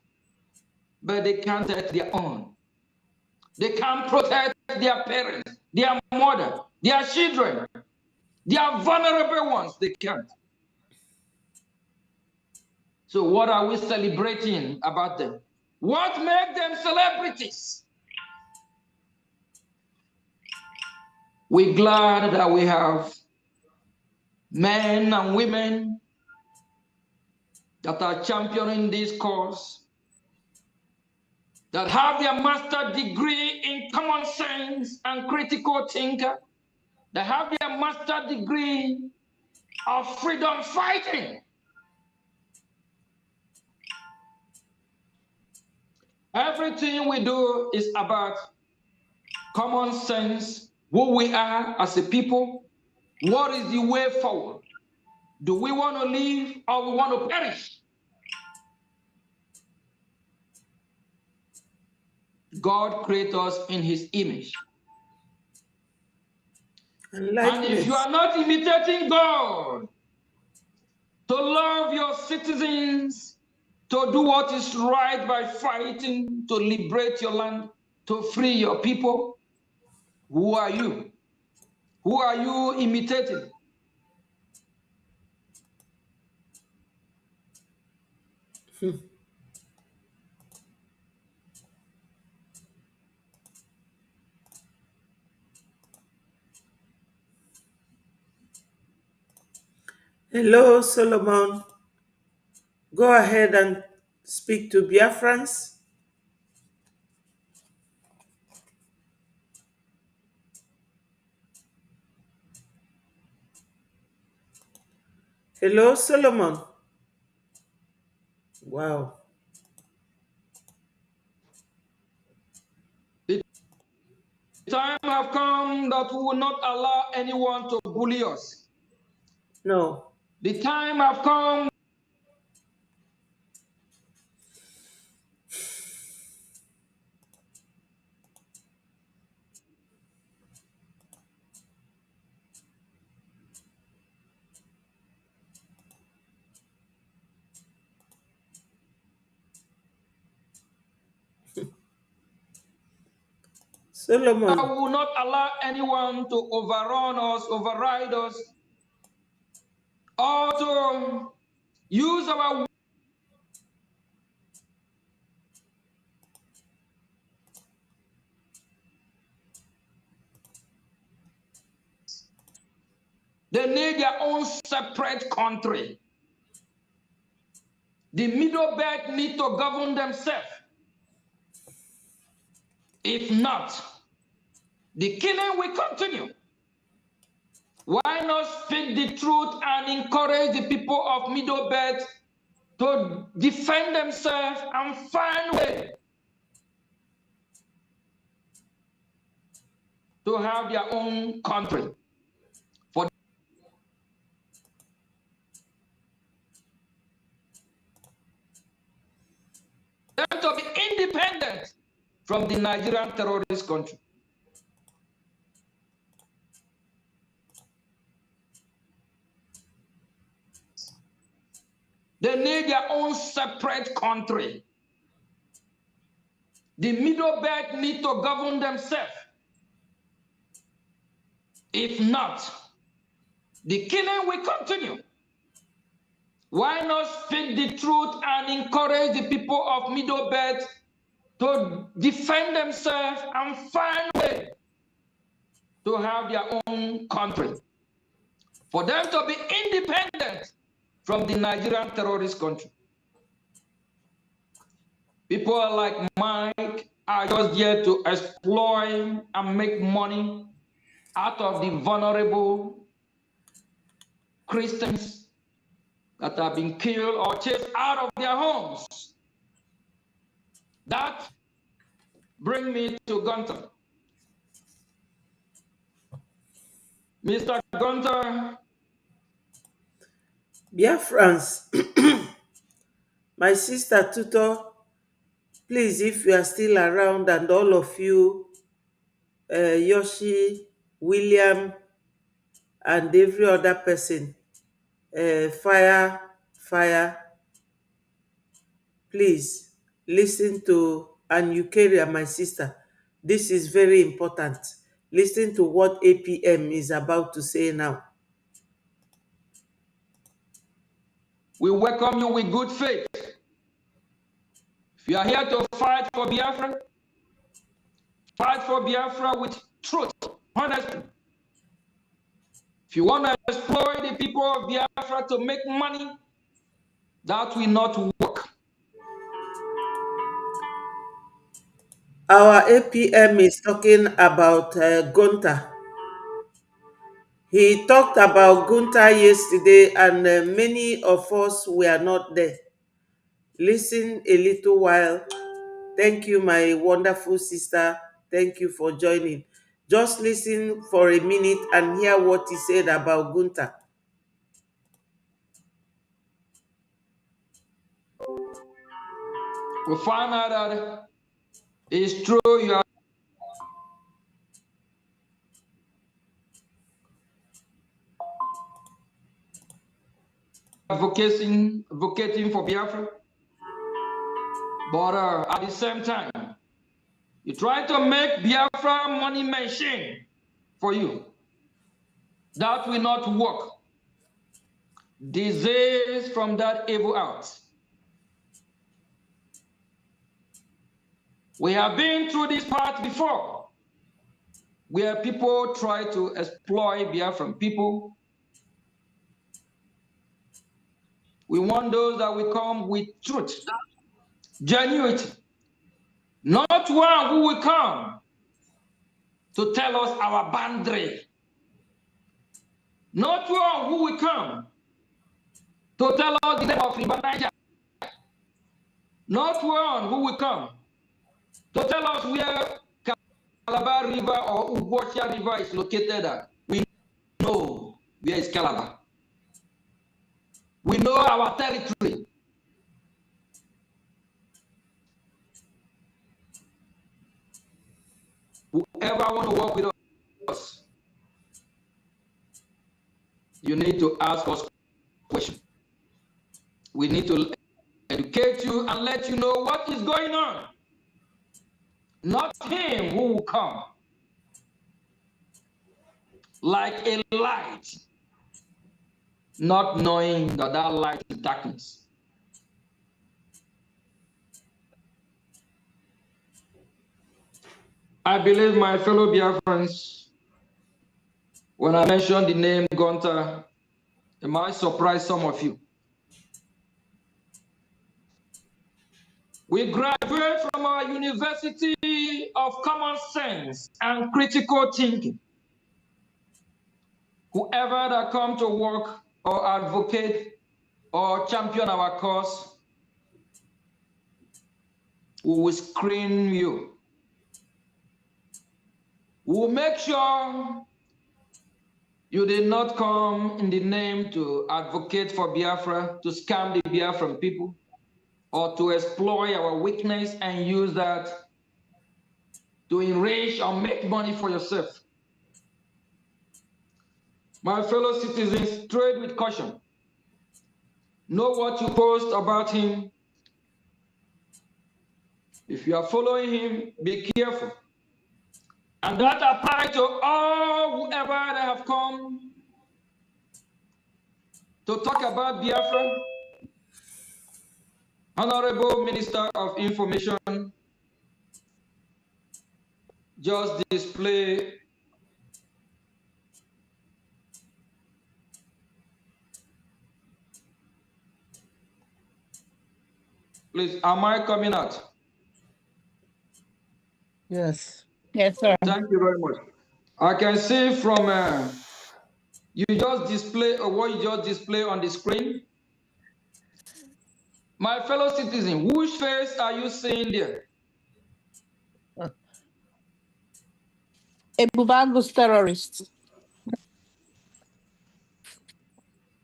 but they can't protect their own. They can't protect their parents, their mother, their children, their vulnerable ones. They can't. So what are we celebrating about them? What makes them celebrities? We're glad that we have men and women that are championing this cause. that have their master degree in common sense and critical thinker, that have their master degree of freedom fighting. Everything we do is about common sense, who we are as a people, what is the way forward? Do we want to live or we want to perish? God created us in his image. And if you are not imitating God, to love your citizens, to do what is right by fighting, to liberate your land, to free your people, who are you? Who are you imitating? Hello, Solomon. Go ahead and speak to Biafrans. Hello, Solomon. Wow. The time have come that we will not allow anyone to bully us. No. The time have come Solomon. I will not allow anyone to overrun us, override us, or to use our they need their own separate country. The Middle Belt need to govern themselves. If not, the killing will continue. Why not speak the truth and encourage the people of Middle Belt to defend themselves and find a way to have their own country? For them to be independent from the Nigerian terrorist country. They need their own separate country. The Middle Belt need to govern themselves. If not, the killing will continue. Why not speak the truth and encourage the people of Middle Belt to defend themselves and find a way to have their own country? For them to be independent from the Nigerian terrorist country. People like Mike are just there to exploit and make money out of the vulnerable Christians that have been killed or chased out of their homes. That brings me to Gunther. Mr. Gunther. Biafrans, my sister Tutor, please, if you are still around, and all of you, Yoshi, William, and every other person, fire, please listen to, and Eukarya, my sister, this is very important. Listen to what APM is about to say now. We welcome you with good faith. If you are here to fight for Biafra with truth, honesty. If you want to exploit the people of Biafra to make money, that will not work. Our APM is talking about Gunta. He talked about Gunta yesterday, and many of us were not there. Listen a little while. Thank you, my wonderful sister. Thank you for joining. Just listen for a minute and hear what he said about Gunta. We find out that it's true you are advocating for Biafra, but at the same time, you try to make Biafra money machine for you. That will not work. Disease from that evil out. We have been through this part before, where people try to exploit Biafran people. We want those that will come with truth, genuinity. Not one who will come to tell us our boundary. Not one who will come to tell us the name of River Niger. Not one who will come to tell us where Calabar River or Ugbosia River is located at. We know where is Calabar. We know our territory. Whoever want to work with us, you need to ask us questions. We need to educate you and let you know what is going on. Not him who will come like a light, not knowing that that light is darkness. I believe, my fellow Biafrans, when I mentioned the name Gunta, it might surprise some of you. We graduate from our University of Common Sense and Critical Thinking. Whoever that come to work or advocate or champion our cause, we will screen you. We will make sure you did not come in the name to advocate for Biafra, to scam the Biafran people, or to exploit our weakness and use that to enrich or make money for yourself. My fellow citizens, trade with caution. Know what you post about him. If you are following him, be careful. And that applies to all whoever that have come to talk about Biafra. Honorable Minister of Information, just display please, am I coming out? Yes. Yes, sir. Thank you very much. I can see from you just display what you just display on the screen. My fellow citizen, whose face are you seeing there? A Bubagus terrorist.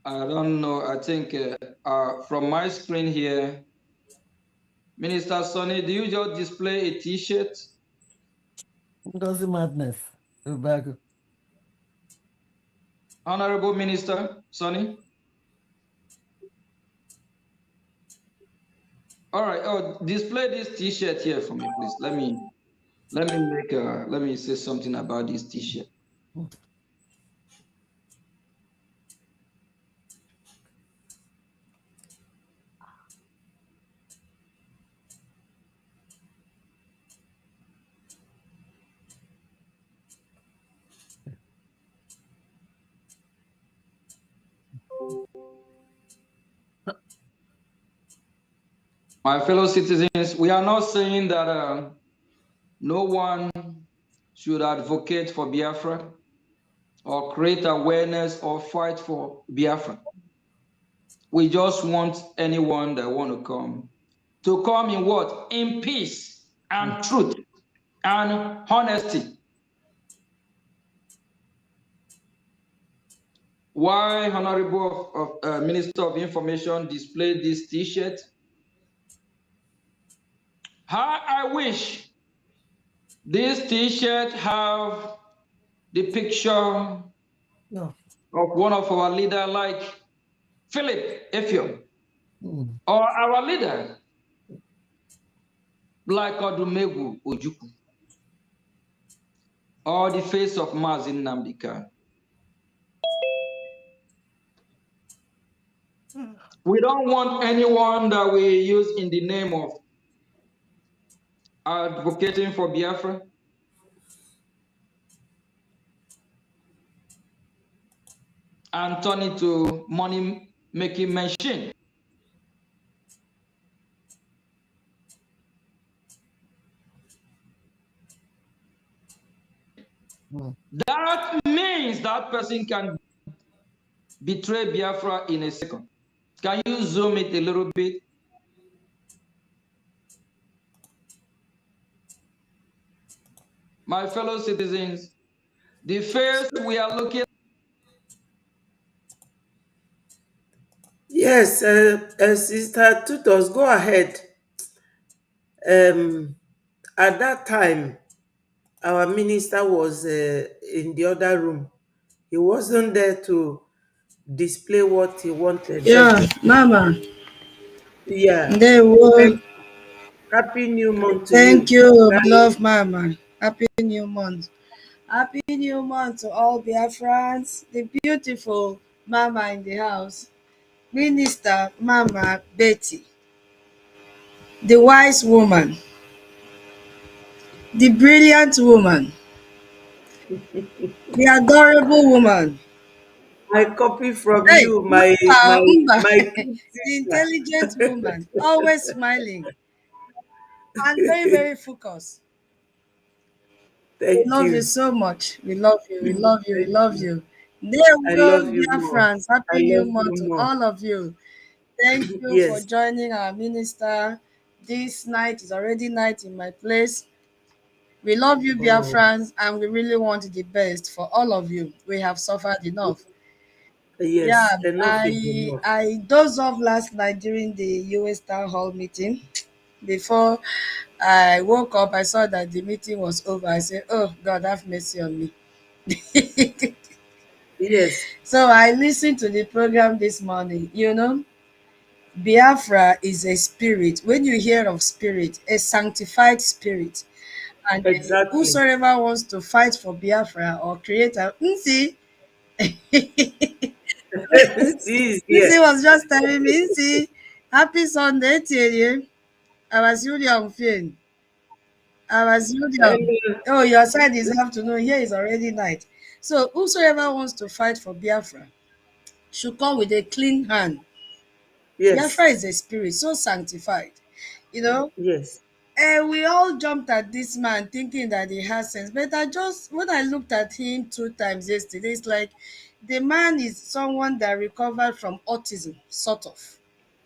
I don't know. I think from my screen here, Minister Sonny, do you just display a T-shirt? Doesn't madness. Bubago. Honorable Minister Sonny. All right. Oh, display this T-shirt here for me, please. Let me say something about this T-shirt. My fellow citizens, we are not saying that No one should advocate for Biafra or create awareness or fight for Biafra. We just want anyone that want to come in what? In peace and truth and honesty. Why Honorable Minister of Information displayed this T-shirt? How I wish this T-shirt have the picture No. of one of our leader like Philip Effiong, or our leader like Odumegu Ojukwu, or the face of Mazin Namdeka. We don't want anyone that we use in the name of advocating for Biafra and turn it to money-making machine. That means that person can betray Biafra in a second. Can you zoom it a little bit? My fellow citizens, the face we are looking. Yes, Sister Tutos, go ahead. At that time, our minister was in the other room. He wasn't there to display what he wanted, but Yeah, Mama. yeah, They he will. said, Happy New Month to Thank you. you, my love, Mama. Happy New Month. Happy New Month to all Biafrans. The beautiful Mama in the house. Minister Mama Betty. The wise woman. The brilliant woman. The adorable woman. I copy from Hey, you, Mba, Mba. my good The sister. intelligent woman. Always smiling. And very, very focused. We Thank love you you. so much. We love you. We love you. We Thank love you. you. There we I go, love you dear more. friends. I Happy New love Month you to more. all of you. Thank you for Yes. joining our minister. This night is already night in my place. We love you, dear Oh, friends, and we really want the best for all of you. We have suffered enough. Yeah, yes. Enough is enough. I dozed off last night during the US town hall meeting. Before I woke up, I saw that the meeting was over. I said, "Oh God, have mercy on me." Yes. So I listened to the program this morning. Biafra is a spirit. When you hear of spirit, a sanctified spirit, and Exactly. whosoever wants to fight for Biafra or create a Nsi, She is here. Nsi was just telling me, Nsi, happy Sunday to you. I was really on film. I was really on. And, Oh, your side is afternoon. Here is already night. So whosoever wants to fight for Biafra should come with a clean hand. Biafra yes. is a spirit so sanctified, you know. Yes. And we all jumped at this man thinking that he has sense. But when I looked at him 2 times yesterday, it's like the man is someone that recovered from autism, sort of.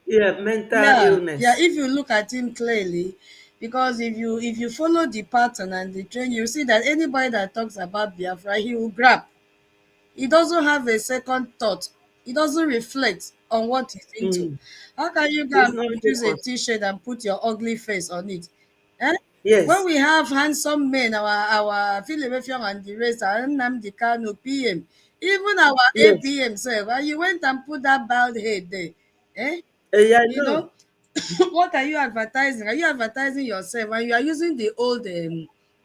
Yeah. Mental Yeah, yeah. illness. If you look at him clearly, because if you follow the pattern and the trend, you see that anybody that talks about Biafra, he will grab. He doesn't have a second thought. He doesn't reflect on what he's into. Mm. How can you go It's and not produce a focused. t-shirt and put your ugly face on it? Eh? When Yes. we have handsome men, our Philadelphia and the rest, our Nnamdi Kanu PM, even our Yes. APM self, and you went and put that bald head there. Eh? Yeah, I You know. know, what are you advertising? Are you advertising yourself? And you are using the old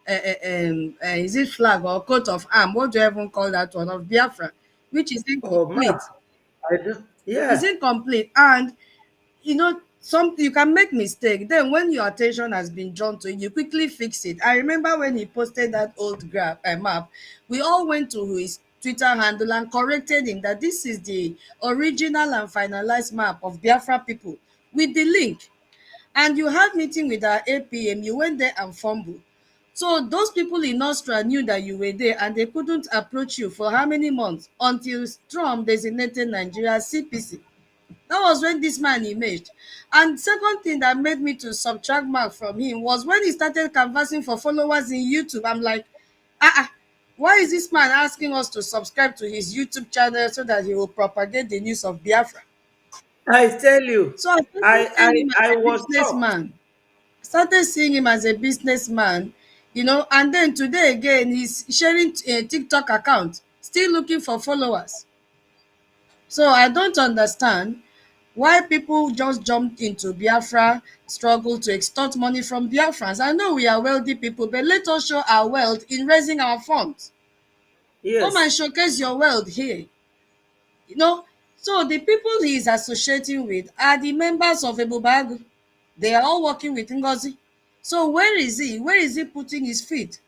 is it flag or coat of arm? What do you even call that one of Biafra, which is Oh, map. incomplete. I don't. It's Yeah. incomplete, and some you can make mistake. Then when your attention has been drawn to it, you quickly fix it. I remember when he posted that old graph map, we all went to his Twitter handle and corrected him that this is the original and finalized map of Biafra people with the link. And you had meeting with our APM, you went there and fumbled. So those people in Austria knew that you were there and they couldn't approach you for how many months until Trump designated Nigeria CPC. That was when this man emerged. And second thing that made me to subtract mark from him was when he started canvassing for followers in YouTube. I'm like, why is this man asking us to subscribe to his YouTube channel so that he will propagate the news of Biafra? I tell you, So I started I I seeing him as I a was shocked. businessman. Started seeing him as a businessman, and then today again he's sharing a TikTok account, still looking for followers. So I don't understand why people just jumped into Biafra struggle to extort money from Biafrans. I know we are wealthy people, but let us show our wealth in raising our funds. Come and Yes, showcase your wealth here. You know, so the people he is associating with are the members of Ebubagu. They are all working with Ngozi. So where is he? Where is he putting his feet?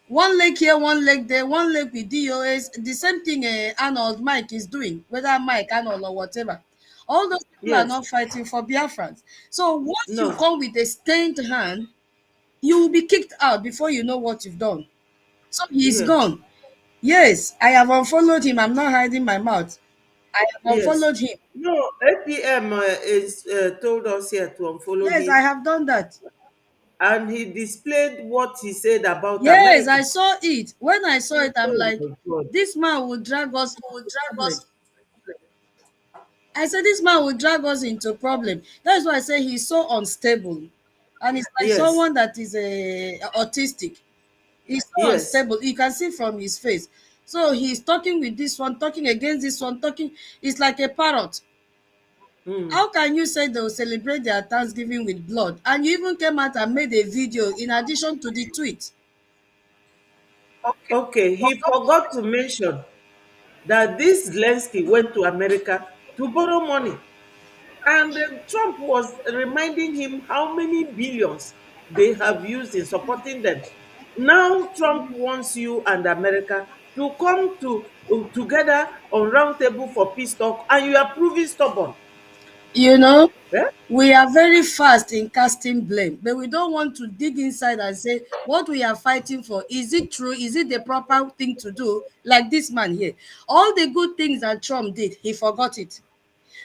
One leg here, one leg there, one leg with DOS. The same thing Arnold Mike is doing, whether Mike, Arnold, or whatever. All those people are yes, not fighting for Biafrans. So once you no, come with a stained hand, you will be kicked out before you know what you've done. So he's yes, gone. Yes, I have unfollowed him. I'm not hiding my mouth. I have yes. unfollowed him. No, APM is told us here to unfollow Yes, I him, have done that. and he displayed what he said about Yes, America. I saw it. When I saw it, I'm Oh like, my God. this man will drag us into problem. I said, this man will drag us into problem. That's why I say he's so unstable. And it's like Yes, someone that is autistic. He's so yes, unstable. You can see from his face. So he's talking with this one, talking against this one, talking. It's like a parrot. mm, How can you say they'll celebrate their Thanksgiving with blood? And you even came out and made a video in addition to the tweet. okay. He forgot to mention that this Zelensky went to America to borrow money. And Trump was reminding him how many billions they have used in supporting them. Now Trump wants you and America to come together on round table for peace talk, and you are proving stubborn. You know, Eh? we are very fast in casting blame, but we don't want to dig inside and say what we are fighting for. Is it true? Is it the proper thing to do? Like this man here. All the good things that Trump did, he forgot it.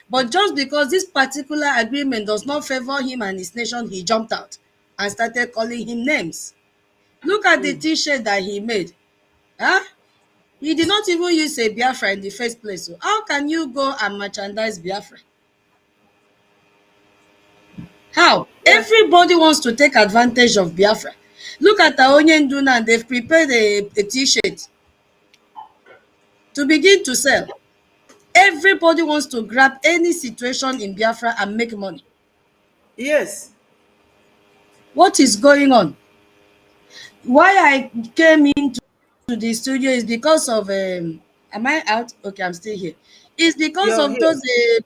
But just because this particular agreement does not favor him and his nation, he jumped out and started calling him names. Look at the Mm. t-shirt that he made. Huh? He did not even use a Biafra in the first place. So how can you go and merchandise Biafra? How? Yeah. Everybody wants to take advantage of Biafra. Look at Aonyendu now, they've prepared a t-shirt to begin to sell. Everybody wants to grab any situation in Biafra and make money. Yes. What is going on? Why I came into the studio is because of am I out? Okay, I'm still here. It's because You're of here. those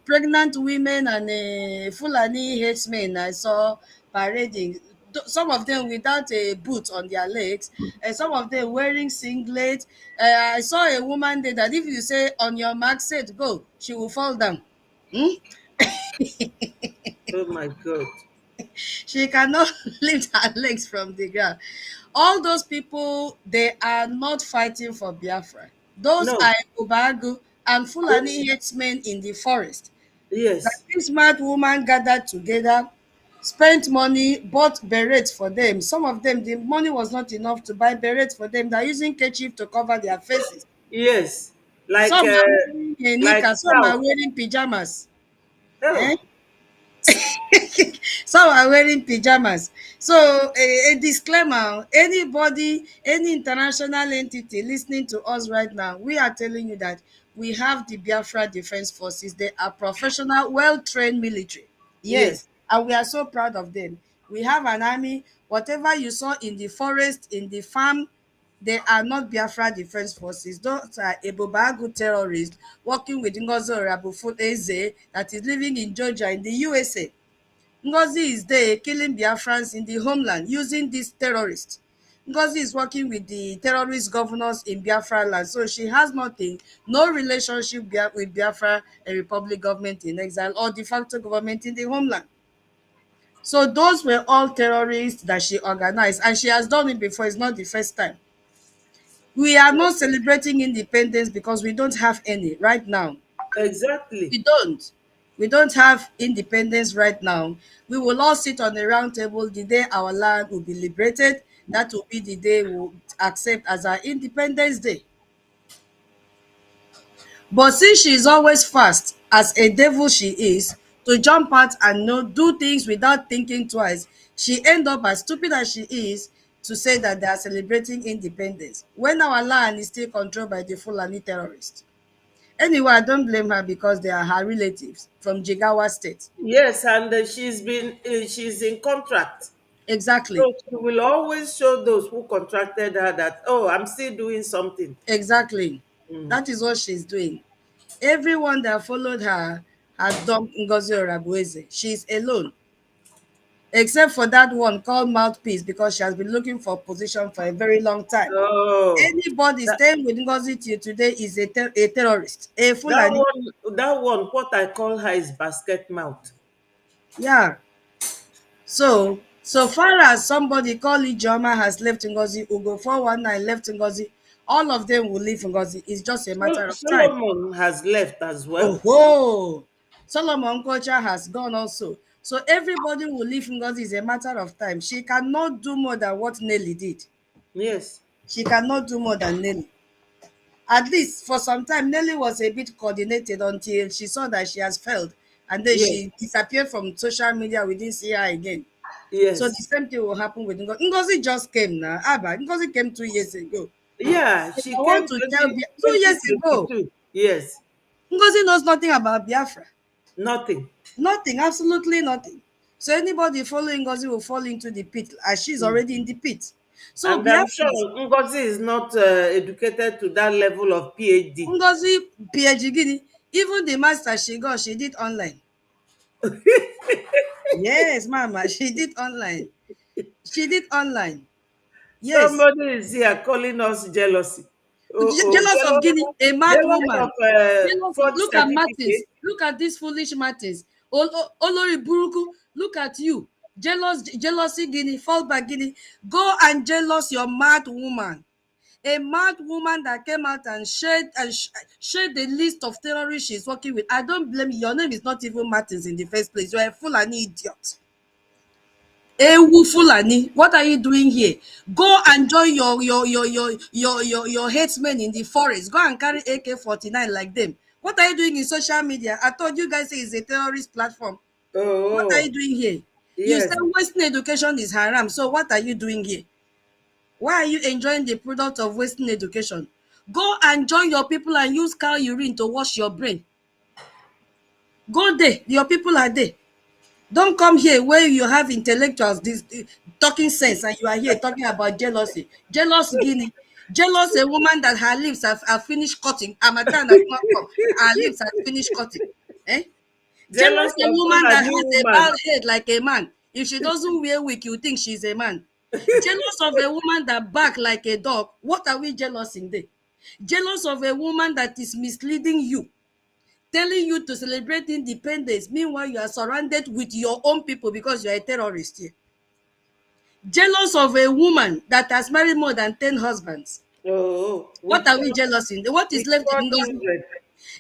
pregnant women and Fulani headsmen I saw parading. Some of them without a boot on their legs, and some of them wearing singlet. I saw a woman there that if you say on your mark, set go, she will fall down. Hmm? Oh my God. She cannot lift her legs from the ground. All those people, they are not fighting for Biafra. Those No. are Obagu and It's, Fulani herdsmen in the forest. That yes. this mad woman gathered together, spent money, bought berets for them. Some of them, the money was not enough to buy berets for them. They're using kerchief to cover their faces. Yes. Like Some are wearing a like knicker, some are South. wearing pajamas. Oh. Eh? Some are wearing pajamas. So a disclaimer, anybody, any international entity listening to us right now, we are telling you that we have the Biafra Defense Forces. They are professional, well-trained military. Yes, Yes. and we are so proud of them. We have an army. Whatever you saw in the forest, in the farm, they are not Biafra Defense Forces. Those are Ebobagu terrorists working with Ngozi Orabufu Eze that is living in Georgia in the USA. Ngozi is there killing Biafrans in the homeland using these terrorists. Ngozi is working with the terrorist governors in Biafra land. So she has nothing, no relationship with Biafra, a republic government in exile, or de facto government in the homeland. So those were all terrorists that she organized, and she has done it before. It's not the first time. We are not celebrating independence because we don't have any right now. Exactly. We don't. We don't have independence right now. We will all sit on a round table the day our land will be liberated. That will be the day we'll accept as our Independence Day. But since she is always fast, as a devil she is, to jump out and do things without thinking twice, she end up, as stupid as she is, to say that they are celebrating independence when our land is still controlled by the Fulani terrorists. Anyway, I don't blame her because they are her relatives from Jigawa State. Yes, and she's in contract. Exactly. So she will always show those who contracted her that, oh, I'm still doing something. Exactly. Mm. That is what she's doing. Everyone that followed her has dumped Ngozi Orabueze. She's alone. Except for that one called Mouthpiece, because she has been looking for position for a very long time. Oh, Anybody that, staying with Ngozi till today is a terrorist, a that Fulani. one, what I call her is basket mouth. Yeah. So far as somebody called Ijoma has left Ngozi, Ugo 419 left Ngozi, all of them will leave Ngozi. It's just a matter of time. Solomon has left as well. Oh, Solomon Kocha has gone also. So everybody will leave Ngozi. Is a matter of time. She cannot do more than what Nelly did. Yes, She cannot do more than Nelly. At least for some time, Nelly was a bit coordinated until she saw that she has failed. And then yes, she disappeared from social media. We didn't see her again. So the yes. same thing will happen with Ngozi. Ngozi just came now. Abba, Ngozi came 2 years ago. Yeah, I she came want to tell 2 years ago. 2022. Yes, Ngozi knows nothing about Biafra. nothing. Nothing, absolutely nothing. So anybody following Ngozi will fall into the pit, as she's Mm. already in the pit. So And I'm sure Biafrans, Ngozi is not educated to that level of PhD. Ngozi PhD Guinea, even the master she got, she did online. Yes, mama, she did online. She did online. Yes. Somebody is here calling us jealousy. Oh, oh, Jealous of Guinea, a mad jealous of woman. Jealous of, forged look at Martins. certificate. Look at this foolish Martins. Olori Buruku, look at you. Jealousy Guinea, fall back Guinea. Go and jealous your mad woman. A mad woman that came out and shared the list of terrorists she's working with. I don't blame you. Your name is not even Martins in the first place. You're a Fulani idiot. Ewu Fulani, what are you doing here? Go and join your headsmen in the forest. Go and carry AK-49 like them. What are you doing in social media? I thought you guys say it's a terrorist platform. What are you Oh, doing here? You yes. said Western education is haram. So what are you doing here? Why are you enjoying the product of Western education? Go and join your people and use cow urine to wash your brain. Go there. Your people are there. Don't come here where you have intellectuals talking sense and you are here talking about jealousy. Jealous Guinea. Jealous a woman that her lips have finished cutting. Harmattan has not come. Her lips have finished cutting. Eh? Jealous Jealous a of woman that Fulani has a woman. bald head like a man. If she doesn't wear wig, you think she's a man. Jealous of a woman that bark like a dog. What are we jealous in there? Jealous of a woman that is misleading you, telling you to celebrate independence. Meanwhile, you are surrounded with your own people because you are a terrorist here. Jealous of a woman that has married more than 10 husbands. Oh, What are we jealous in? What is with left four in Ngozi? children.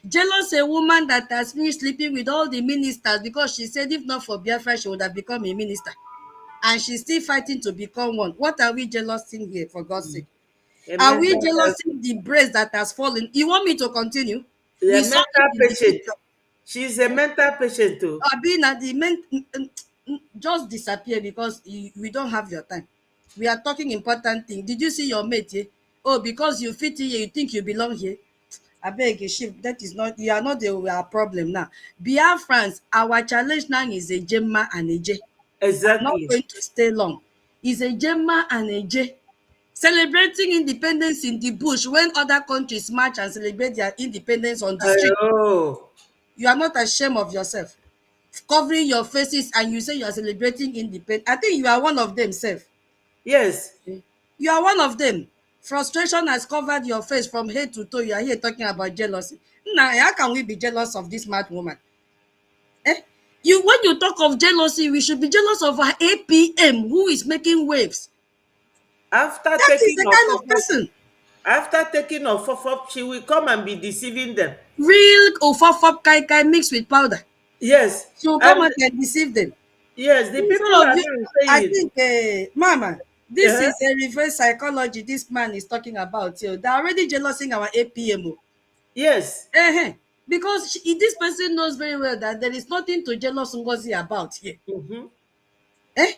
Jealous a woman that has finished sleeping with all the ministers because she said if not for Biafra, she would have become a minister. And she's still fighting to become one. What are we jealous in here, for God's sake? A Are we mental jealous health, in the breast that has fallen? You want me to continue? a We saw it mental in the patient. picture. She's a mental patient too. Being at the men, just disappear because we don't have your time. We are talking important thing. Did you see your mate here? Oh, because you fit here, you think you belong here. I beg you, ship. That is not, you are not our problem now. Biafrans, our challenge now is a Gemma and a J. I'm not Exactly. going to stay long. It's a Gemma and a J. Celebrating independence in the bush when other countries march and celebrate their independence on the street. Oh, You are not ashamed of yourself. Covering your faces and you say you are celebrating independence. I think you are one of them, self. yes. You are one of them. Frustration has covered your face from head to toe. You are here talking about jealousy. Now, how can we be jealous of this mad woman? Eh? When you talk of jealousy, we should be jealous of our APM who is making waves. After That is taking the off kind of of person. after taking off, she will come and be deceiving them. Real ofafop kai kai mixed with powder. Yes, She will come and out and deceive them. yes, the Instead people of are you, now I saying, think, Mama, this uh is a reverse psychology this man is talking about. They're already jealousing our APM. yes, Because this person knows very well that there is nothing to jealous Ngozi about here. mm-hmm. Eh?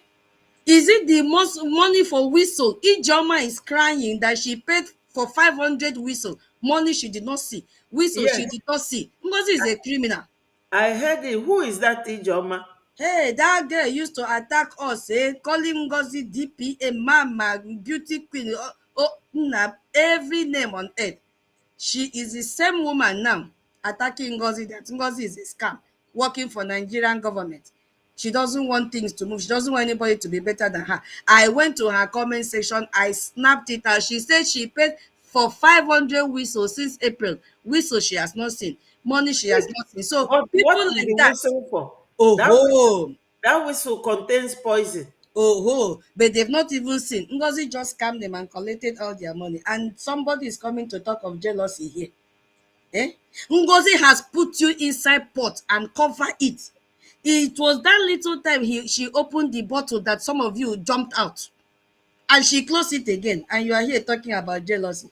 Is it the most money for whistle? Ijoma is crying that she paid for 500 whistle. Money she did not see. Whistle she Yes. did not see. Ngozi is a criminal. I heard it. Who is that Ijoma? Hey, that girl used to attack us, calling Ngozi DPA, Mama, Beauty Queen, every name on earth. She is the same woman now attacking Ngozi that Ngozi is a scam, working for Nigerian government. She doesn't want things to move. She doesn't want anybody to be better than her. I went to her comment section. I snapped it out. She said she paid for 500 whistles since April. Whistle she has not seen. Money she has not seen. So But people what is the like that. whistle for? Oh, That whistle, oh. that whistle contains poison. But they've not even seen. Ngozi just scammed them and collected all their money. And somebody is coming to talk of jealousy here. Ngozi has put you inside pot and cover it. It was that little time she opened the bottle that some of you jumped out. And she closed it again. And you are here talking about jealousy.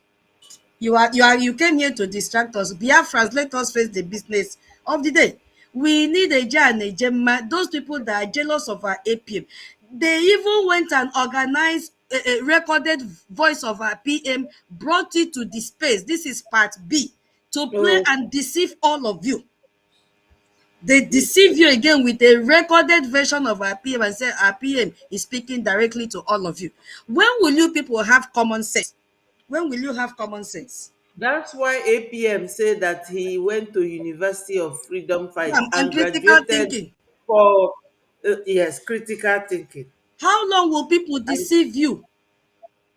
You came here to distract us. Biafrans, let us face the business of the day. We need a J and a Gemma. Those people that are jealous of our APM. They even went and organized a recorded voice of our PM, brought it to the space. This is part B, to play Oh, and deceive all of you. They deceive you again with a recorded version of our PM and say our PM is speaking directly to all of you. When will you people have common sense? When will you have common sense? that's why APM said that he went to University of Freedom Fight And and critical graduated thinking. for yes, critical thinking. How long will people And deceive you?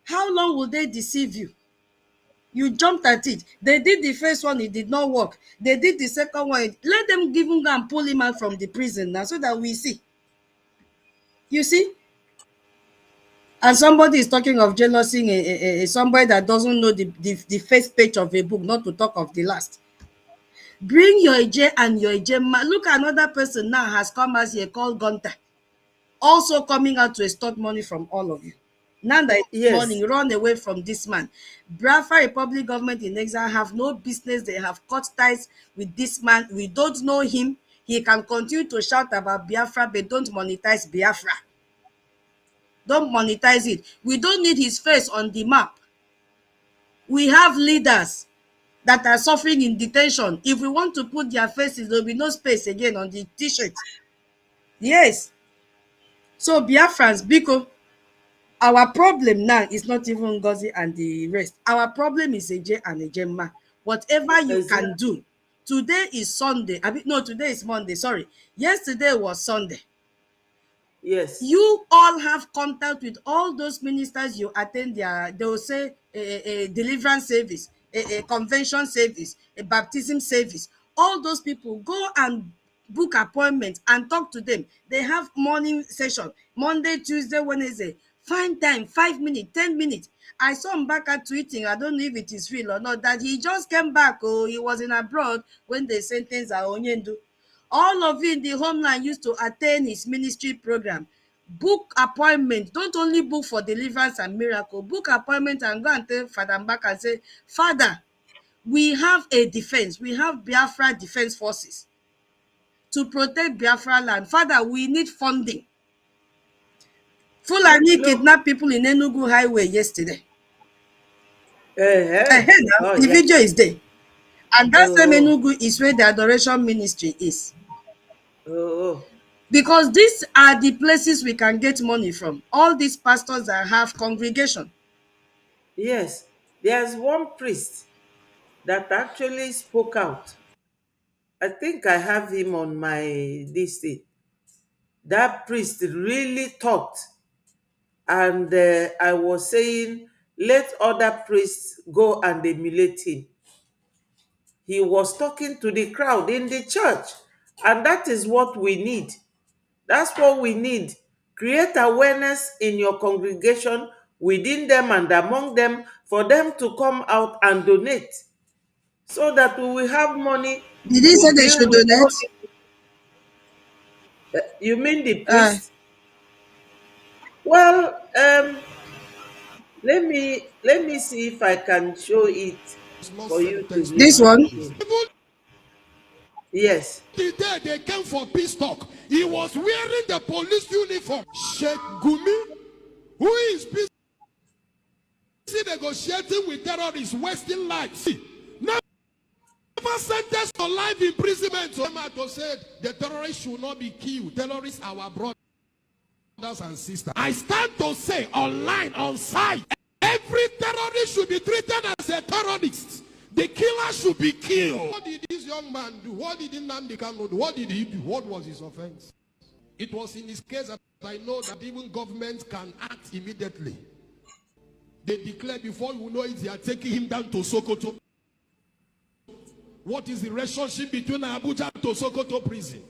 How long will they deceive you? You jumped at it. They did the first one, it did not work. They did the second one. Let them give him go and pull him out from the prison now so that we see. You see? And somebody is talking of jealousy, somebody that doesn't know the first page of a book, not to talk of the last. Bring your J and your J. Look, another person now has come as here called Gunter, also coming out to extort money from all of you. Now that this yes, morning, run away from this man. Biafra Republic government in exile have no business. They have cut ties with this man. We don't know him. He can continue to shout about Biafra, but don't monetize Biafra. Don't monetize it. We don't need his face on the map. We have leaders that are suffering in detention. If we want to put their faces, there will be no space again on the t-shirt. Yes. So Biafrans, Biko, our problem now is not even Ngozi and the rest. Our problem is AJ and Ejemma. Whatever you can exactly. do. Today is Sunday. No, today is Monday. Sorry. Yesterday was Sunday. Yes, You all have contact with all those ministers you attend their, they will say a deliverance service, a convention service, a baptism service. All those people, go and book appointments and talk to them. They have morning session, Monday, Tuesday, Wednesday. Find time, 5 minutes, 10 minutes. I saw Mbaka tweeting, I don't know if it is real or not, that he just came back. Oh, he was in abroad when they sentenced Onyendu. All of you in the homeland used to attend his ministry program. Book appointment. Don't only book for deliverance and miracle. Book appointment and go and tell Father Mbaka and say, Father, we have a defense. We have Biafra Defense Forces to protect Biafra land. Father, we need funding. Fulani look, kidnapped people in Enugu Highway yesterday. Now, oh the yeah, video is there. And that same oh, Enugu is where the adoration ministry is. oh, oh, Because these are the places we can get money from. All these pastors that have congregation. yes. There's one priest that actually spoke out. I think I have him on my this thing. That priest really talked, and I was saying, let other priests go and emulate him. He was talking to the crowd in the church, And that is what we need. That's what we need. Create awareness in your congregation, within them and among them, for them to come out and donate so that we will have money Did he say to they deal should with all donate? the, you mean the Uh, priest? Well, let me see if I can show it for you to be this able one? to. Yes. The day they came for peace talk, he was wearing the police uniform. Sheikh Gumi, who is busy negotiating with terrorists, wasting lives. Never sentenced to life imprisonment. So Mato said the terrorists should not be killed. Terrorists are our brothers and sisters. I stand to say online, on site, every terrorist should be treated as a terrorist. The killer should be killed. What did this young man do? What did Nnamdi Kanu do? What did he do? What was his offense? It was in his case that I know that even government can act immediately. They declare before you know it, they are taking him down to Sokoto. What is the relationship between Abuja to Sokoto prison?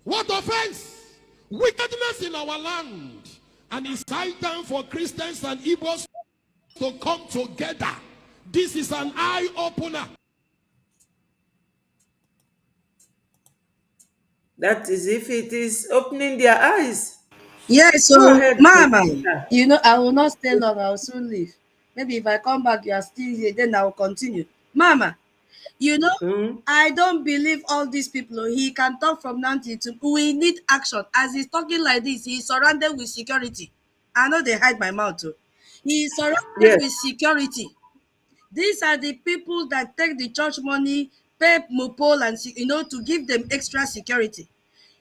What offense? Wickedness in our land. And it's high time for Christians and Igbos to come together. This is an eye-opener. That is if it is opening their eyes. Yeah, Go so ahead, my Mama, sister. you know, I will not stay long, I'll soon leave. Maybe if I come back, you are still here, then I'll continue. Mama, you know, Mm, I don't believe all these people. He can talk from now till to we need action. As he's talking like this, he's surrounded with security. I know they hide my mouth too. He is surrounded yes, with security. These are the people that take the church money, pay Mopol, and to give them extra security.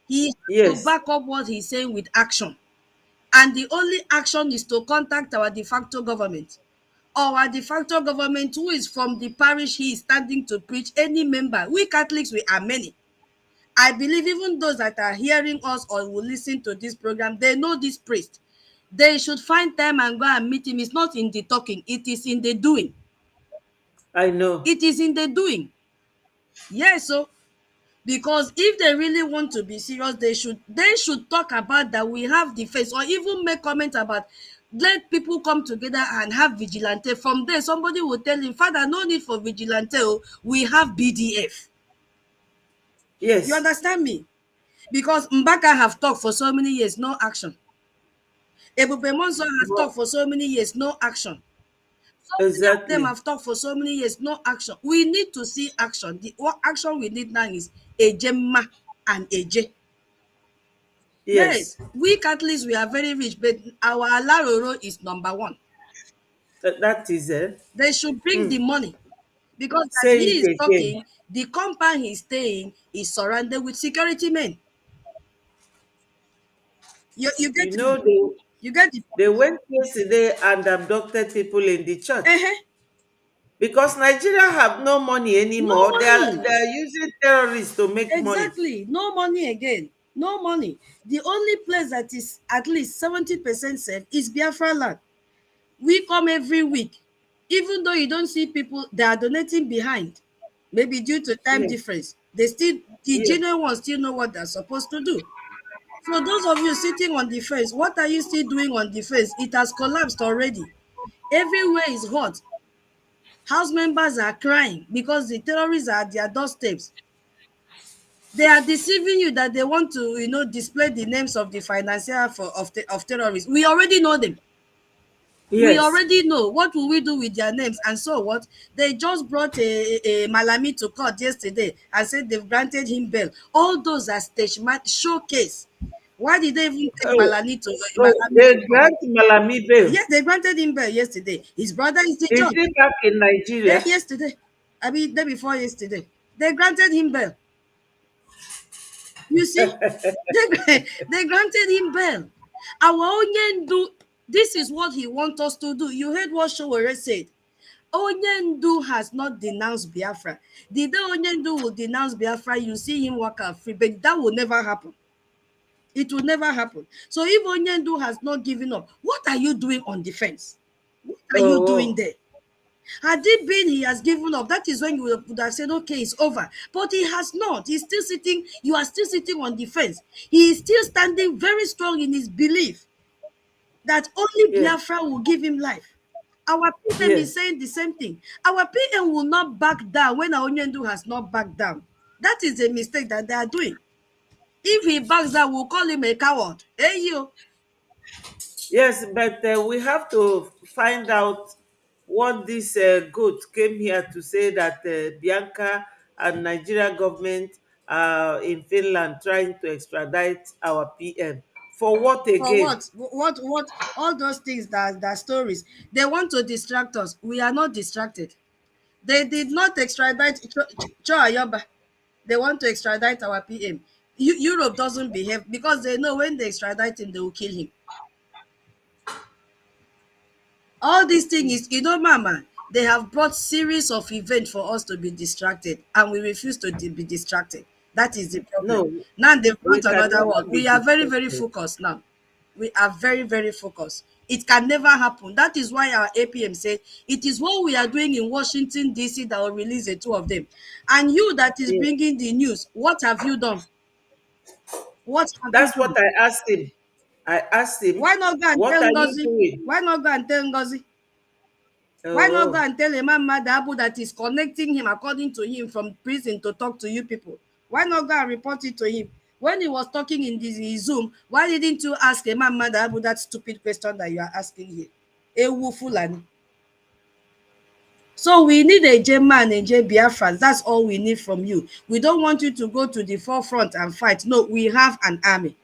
He has to yes, back up what he's saying with action. And the only action is to contact our de facto government. Our de facto government, who is from the parish he is standing to preach, any member. We Catholics, we are many. I believe even those that are hearing us or will listen to this program, they know this priest. They should find time and go and meet him. It's not in the talking, it is in the doing. I know. It is in the doing. Yes, so because if they really want to be serious, they should talk about that we have the face, or even make comment about let people come together and have vigilante. From there, somebody will tell him, Father, no need for vigilante. Oh, we have BDF. You Yes. understand me? Because Mbaka have talked for so many years, no action. Ebube Monson has Well, talked for so many years, no action. So many of them exactly. have talked for so many years, no action. We need to see action. The what action we need now is Ejema and Eje. Yes, Yes. we Catholics, we are very rich, but our Alaroro is number one. That is it. They should bring the Mm. money because as Say he it is again. talking, the compound he's staying is surrounded with security men. You get You know, it? You get it? they went yesterday and abducted people in the church Uh-huh. because Nigeria have no money No anymore. money. They are using terrorists to make money. Exactly. No money again. No money. The only place that is at least 70% safe is Biafra land. We come every week. Even though you don't see people, they are donating behind. Maybe due to time Yes. difference. The Yes. genuine ones still know what they're supposed to do. So those of you sitting on the fence, what are you still doing on the fence? It has collapsed already. Everywhere is hot. House members are crying because the terrorists are at their doorsteps. They are deceiving you that they want to, display the names of the financier of terrorists. We already know them. We Yes. already know. What will we do with their names? And so what? They just brought a Malami to court yesterday and said they've granted him bail. All those are showcase. Why did they even take Oh, Malami they to court? grant Malami bail. Yes, they granted him bail yesterday. His brother is the Is judge. he back in Nigeria? Yesterday. I mean, day before yesterday. They granted him bail. You see, they granted him bail. Our Onyendu, this is what he wants us to do. You heard what Showore said. Onyendu has not denounced Biafra. The day Onyendu will denounce Biafra, you see him walk out free, but that will never happen. It will never happen. So if Onyendu has not given up, what are you doing on defense? What are you doing Oh, there? Had it been he has given up, that is when you would have said, okay, it's over. But he has not. He's still sitting, you are still sitting on the fence. He is still standing very strong in his belief that only Yeah. Biafra will give him life. Our PM Yeah. is saying the same thing. Our PM will not back down when Onyendu has not backed down. That is a mistake that they are doing. If he backs down, we'll call him a coward. Hey, you. Yes, but we have to find out what this goat came here to say, that Bianca and Nigeria government are in Finland trying to extradite our PM. For what For again? what? What? All those things, that stories. They want to distract us. We are not distracted. They did not extradite Cho Ayoba. They want to extradite our PM. Europe doesn't behave because they know when they extradite him, they will kill him. All these things is, Mama, they have brought series of events for us to be distracted, and we refuse to be distracted. That is the problem. No, Now they've we brought can another never one. be We are very, very distracted. focused now. We are very, very focused. It can never happen. That is why our APM said it is what we are doing in Washington, D.C. that will release the two of them. And you that is Yeah. bringing the news, what have you done? What have you That's what done? I asked him. I asked him, Why not go and what tell are you Ngozi? doing? Why not go and tell Ngozi? Why not go Oh, and tell a man Madabu that is connecting him according to him from prison to talk to you people? Why not go and report it to him? When he was talking in this Zoom, why didn't you ask a man Madabu that stupid question that you are asking here? Ewu Fulani. So we need a J man and J Biafrans. That's all we need from you. We don't want you to go to the forefront and fight. No, we have an army.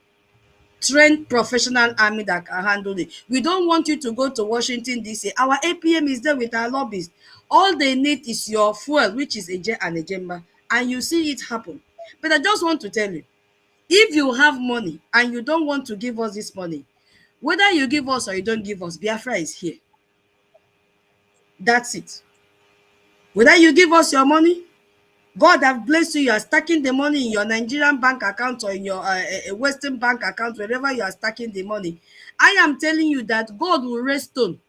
Trained professional army that can handle it. We don't want you to go to Washington, D.C. Our APM is there with our lobbyists. All they need is your fuel, which is a J and a Jemba, and you see it happen. But I just want to tell you, if you have money and you don't want to give us this money, whether you give us or you don't give us, Biafra is here. That's it. Whether you give us your money, God have blessed you. You are stacking the money in your Nigerian bank account or in your Western bank account, wherever you are stacking the money. I am telling you that God will raise stone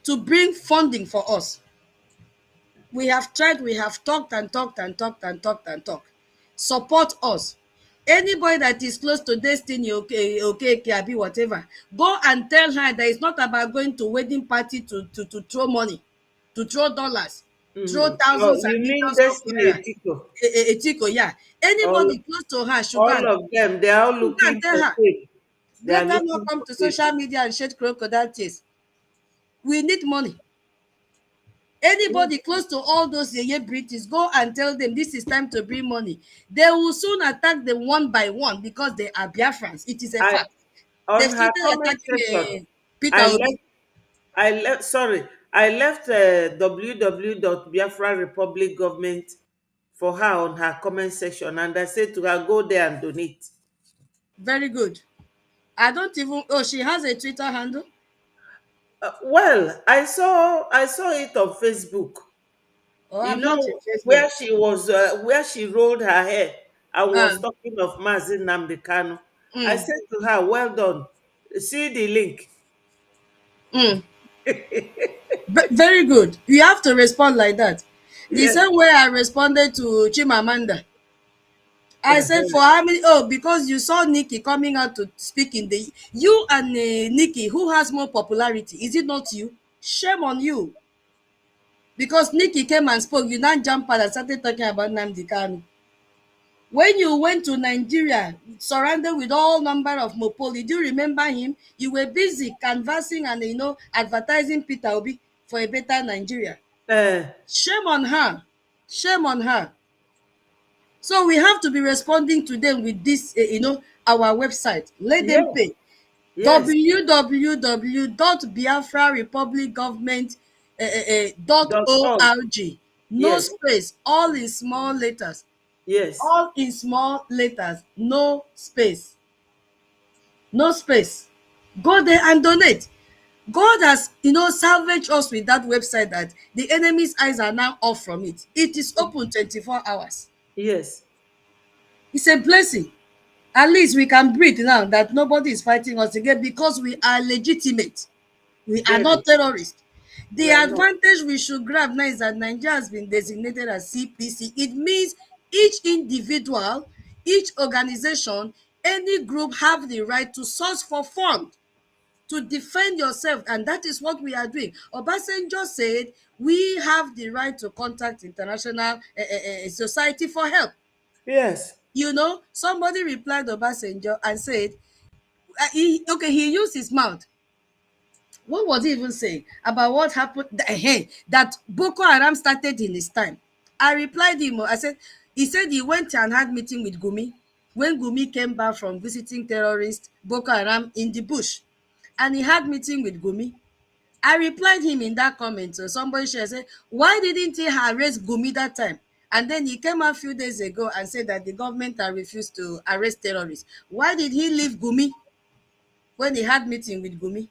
to bring funding for us. We have tried, we have talked and talked and talked and talked and talked. Support us. Anybody that is close to Destiny, okay, Kiabi, whatever, go and tell her that it's not about going to wedding party to throw money, to throw dollars, throw oh, thousands and you mean millions of Destiny naira. Etiko? Etiko, yeah. All, Anybody close to her should go all and of them, they are all looking tell for her. fame. They are Let her not looking come for to fame. social media and shed crocodile tears. We need money. Anybody close to all those Yeye British, go and tell them this is time to bring money. They will soon attack them one by one because they are Biafrans. It is a I fact. They've On her started comment attacking section, Peter I Obi. left I left www.biafra republic government for her on her comment section, and I said to her, go there and donate. Very good. I don't even, oh, she has a Twitter handle. Well, I saw it on Facebook. Oh, You I'm not in know Facebook. where she rolled her hair and Uh, was talking of Mazin Namdekano. I mm, said to her, well done. See the link. mm. Very good. You have to respond like that. The Yes. same way I responded to Chimamanda. I said, Uh-huh. for how many? Oh, because you saw Nikki coming out to speak in the. You and Nikki, who has more popularity? Is it not you? Shame on you. Because Nikki came and spoke, you now jump out and started talking about Nnamdi Kanu. When you went to Nigeria, surrounded with all number of Mopoli, do you remember him? You were busy canvassing and advertising Peter Obi for a better Nigeria. Uh, Shame on her. Shame on her. So we have to be responding to them with this, our website. Let them yes, pay. yes. Dot org. www.biafrarepublicgovernment.org. No Yes, space, all in small letters. yes. All in small letters, no space. No space. Go there and donate. God has, salvaged us with that website that the enemy's eyes are now off from it. It is open 24 hours. Yes. It's a blessing. At least we can breathe now that nobody is fighting us again because we are legitimate. We are Very. not terrorists. The We are not. advantage we should grab now is that Nigeria has been designated as CPC. It means each individual, each organization, any group have the right to source for fund to defend yourself, and that is what we are doing. Obasanjo said we have the right to contact international society for help. Yes. You know, somebody replied Obasanjo and said, he used his mouth. What was he even saying about what happened? That Boko Haram started in his time. I replied him. I said, he said he went and had meeting with Gumi when Gumi came back from visiting terrorists Boko Haram in the bush, and he had meeting with Gumi. I replied him in that comment. So somebody should say, why didn't he arrest Gumi that time? And then he came a few days ago and said that the government had refused to arrest terrorists. Why did he leave Gumi when he had meeting with Gumi?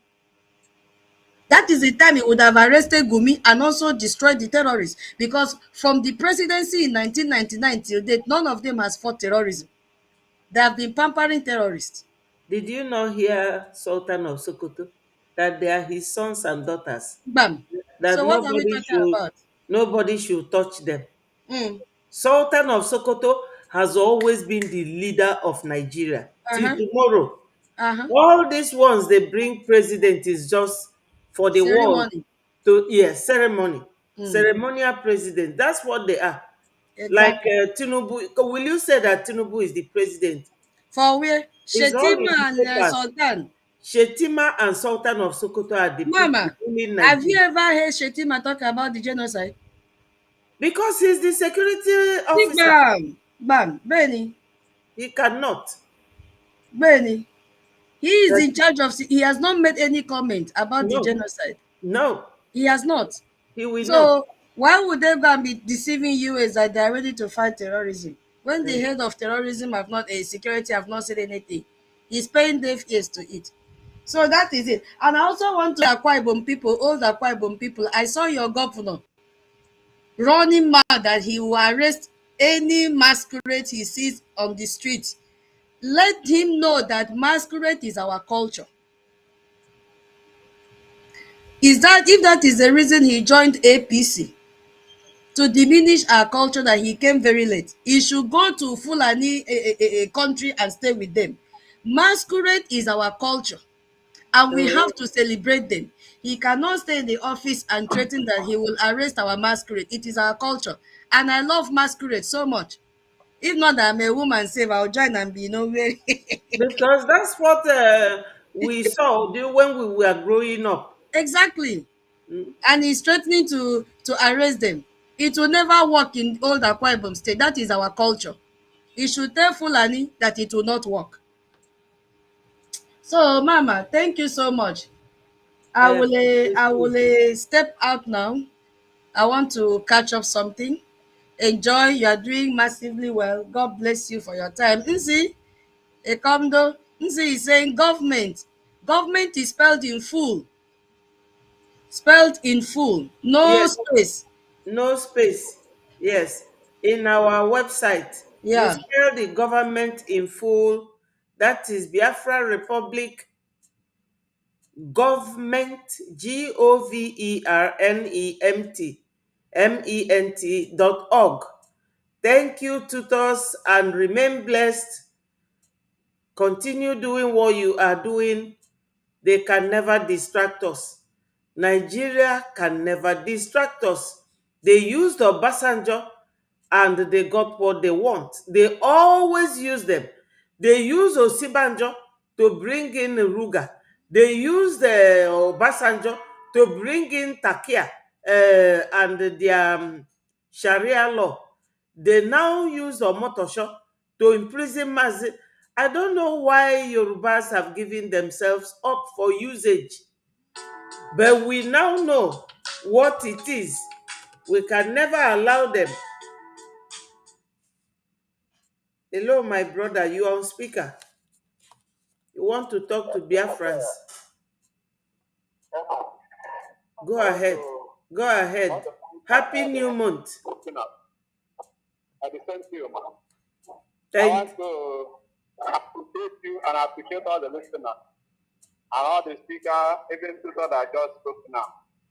That is the time he would have arrested Gumi and also destroyed the terrorists. Because from the presidency in 1999 till date, none of them has fought terrorism. They have been pampering terrorists. Did you not hear Sultan of Sokoto? That they are his sons and daughters. Bam. That So what are we talking about? nobody should touch them. Mm. Sultan of Sokoto has always been the leader of Nigeria till Uh-huh. tomorrow. Uh-huh. All these ones they bring president is just for the world Ceremony. to, yes, ceremony, Mm. ceremonial president. That's what they are. Like Exactly. Tinubu, will you say that Tinubu is the president? For where? It's all Shetima in the and papers. Sultan. Shetima and Sultan of Sokoto are the people Mama, ruling have you Nigeria ever heard Shetima talk about the genocide? because he's the security Big officer. bam. Bam. Benny. He cannot. Benny. He is That- in charge of, he has not made any comment about the No, genocide. no, He has not. he will not. So why would they go and be deceiving you as that they are ready to fight terrorism? When the head of terrorism have not, a security have not said anything, he's paying deaf ears to it. So that is it. And I also want to Akwa Ibom people, old Akwa Ibom people. I saw your governor running mad that he will arrest any masquerade he sees on the street. Let him know that masquerade is our culture. Is that if that is the reason he joined APC to diminish our culture that he came very late, he should go to Fulani a country and stay with them. Masquerade is our culture and we have to celebrate them. He cannot stay in the office and threaten that he will arrest our masquerade. It is our culture. And I love masquerade so much. If not that I'm a woman safe, I'll join and be nowhere. Because that's what we saw when we were growing up. Exactly. Mm. And he's threatening to arrest them. It will never work in old Akwa Ibom state. That is our culture. He should tell Fulani that it will not work. So, Mama, thank you so much. I appreciate I you. will step out now. I want to catch up something. Enjoy. You are doing massively well. God bless you for your time. Nzi, Ekamdo, Nzi is saying government. Government is spelled in full. Spelled in full. No Yes, space. no space. Yes, in our website, you Yeah. spell the government in full. That is Biafra Republic Government, GOVERNEMT.org. Thank you, tutors, and remain blessed. Continue doing what you are doing. They can never distract us. Nigeria can never distract us. They used Obasanjo and they got what they want. They always use them. They use Osibanjo to bring in Ruga. They used Obasanjo to bring in Takia and their Sharia law. They now use Omotosho to imprison Mazi. I don't know why Yorubas have given themselves up for usage, but we now know what it is. We can never allow them. Hello, my brother, you are on speaker. You want to talk to Biafrans? Go ahead. Go ahead. Happy new month. I sent you, man. I Thank want to appreciate you and appreciate all the listeners. all the speakers, even people that just spoke now.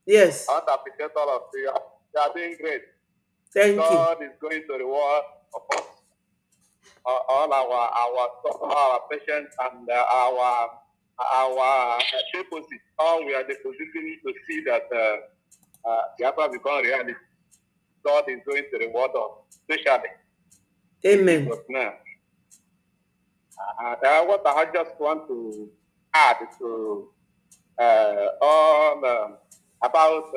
Yes. I want to appreciate all of you. You are doing great. Thank you. God is going to reward of us. All our patients and our deposit. All we are depositing to see that Biafra become reality. God is going to reward us, especially. Amen. What I just want to add to all about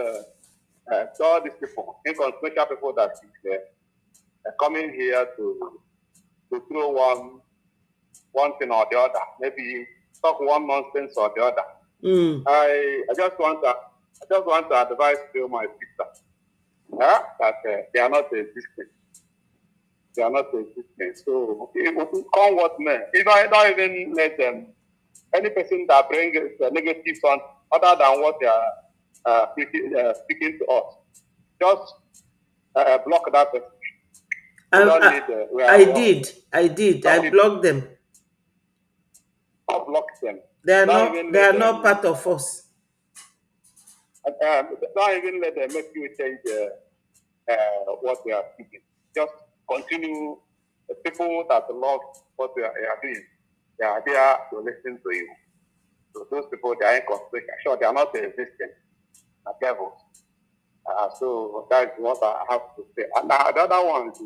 all these people, inconsequential people that is coming here to throw one thing or the other, maybe talk one nonsense or the other. I just want to advise to my sister that they are not existing. They are not existing. So come what may. Don't even let them. Any person that brings negative on other than what they are speaking to us, just block that person. I did. I blocked them. Block them. They are not part of us. Don't even let them make you change what they are speaking. Just continue. The people that love what they are doing, they are there to listen to you. So those people, they are inconsequential. Sure, they are not existing at devils. So that's what I have to say. And the other one is,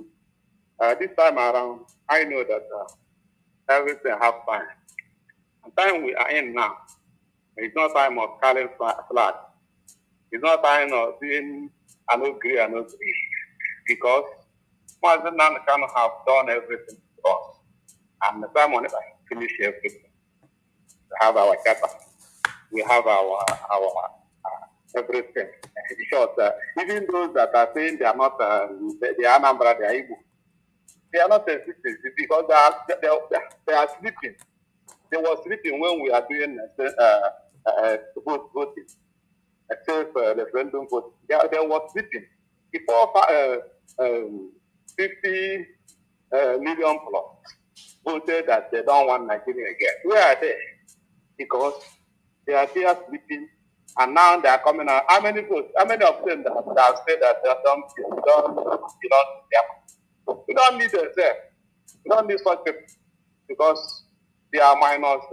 this time around, I know that everything has time. The time we are in now, it's not time of carrying flag. It's not time of doing an agree. Because Msen can have done everything to us. And the time when I finish everything, we have our charter, we have our everything. In short, even those that are saying they are not, they are Anambra, they are Igbo, they are not existing because they are sleeping. They were sleeping when we are doing voting, except referendum voting. They were sleeping before 50 million plus voted that they don't want Nigeria again. Where are they? Because they are there sleeping, and now they are coming out. How many votes? How many of them that have said that they don't belong to them? We don't need them. We don't need such people because they are minus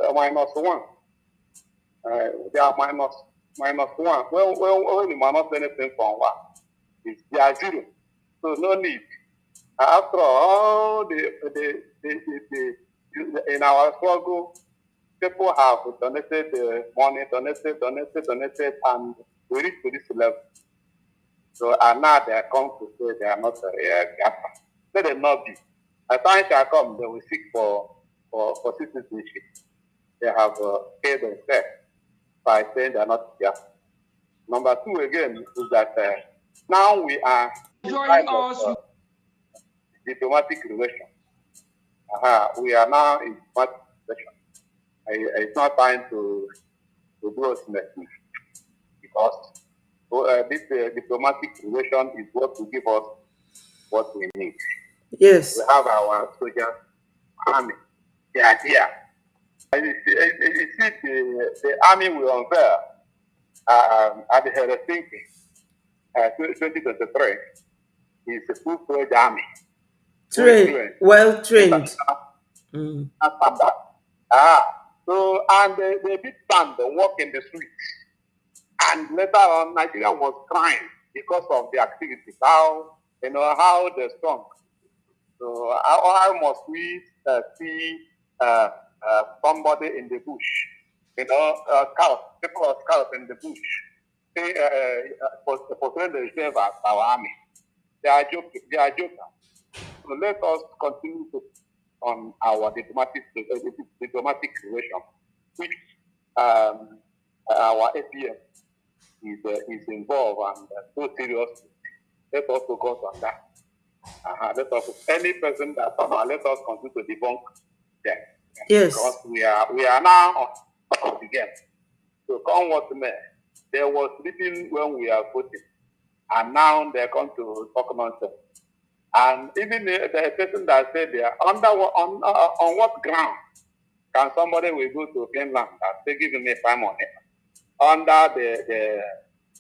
one. They are minus one. When you minus anything from one, they are zero. So no need. After all, in our struggle, people have donated money, donated, and we reach to this level. So, and now they are come to say they are not Biafran. Let them not be. As time shall come, they will seek for citizenship. They have paid themselves by saying they are not Biafran. Number two again is that now we are kind of diplomatic relation. We are now in diplomatic relation. It's not time to do us next because this diplomatic relation is what will give us what we need. Yes. We have our soldiers, army. They are here. You see, the army will unveil at the Helsinki 2023 is a full-fledged army. Well trained. So, and they did stand and walk in the streets. And later on, Nigeria was crying because of the activities, how they're strong. So how must we see somebody in the bush, scouts, people are scouts in the bush, portraying themselves as our army. They are jokers. So let us continue on our diplomatic relation, which our APM is involved and so seriously. Let us focus on that. Let us, any person that let us continue to debunk them. Yes. Because we are now on the game. So come what may. They were sleeping when we are voting, and now they come to talk nonsense. And even the person that said they are on what ground? Can somebody will go to Finland and say, give me 5 money under the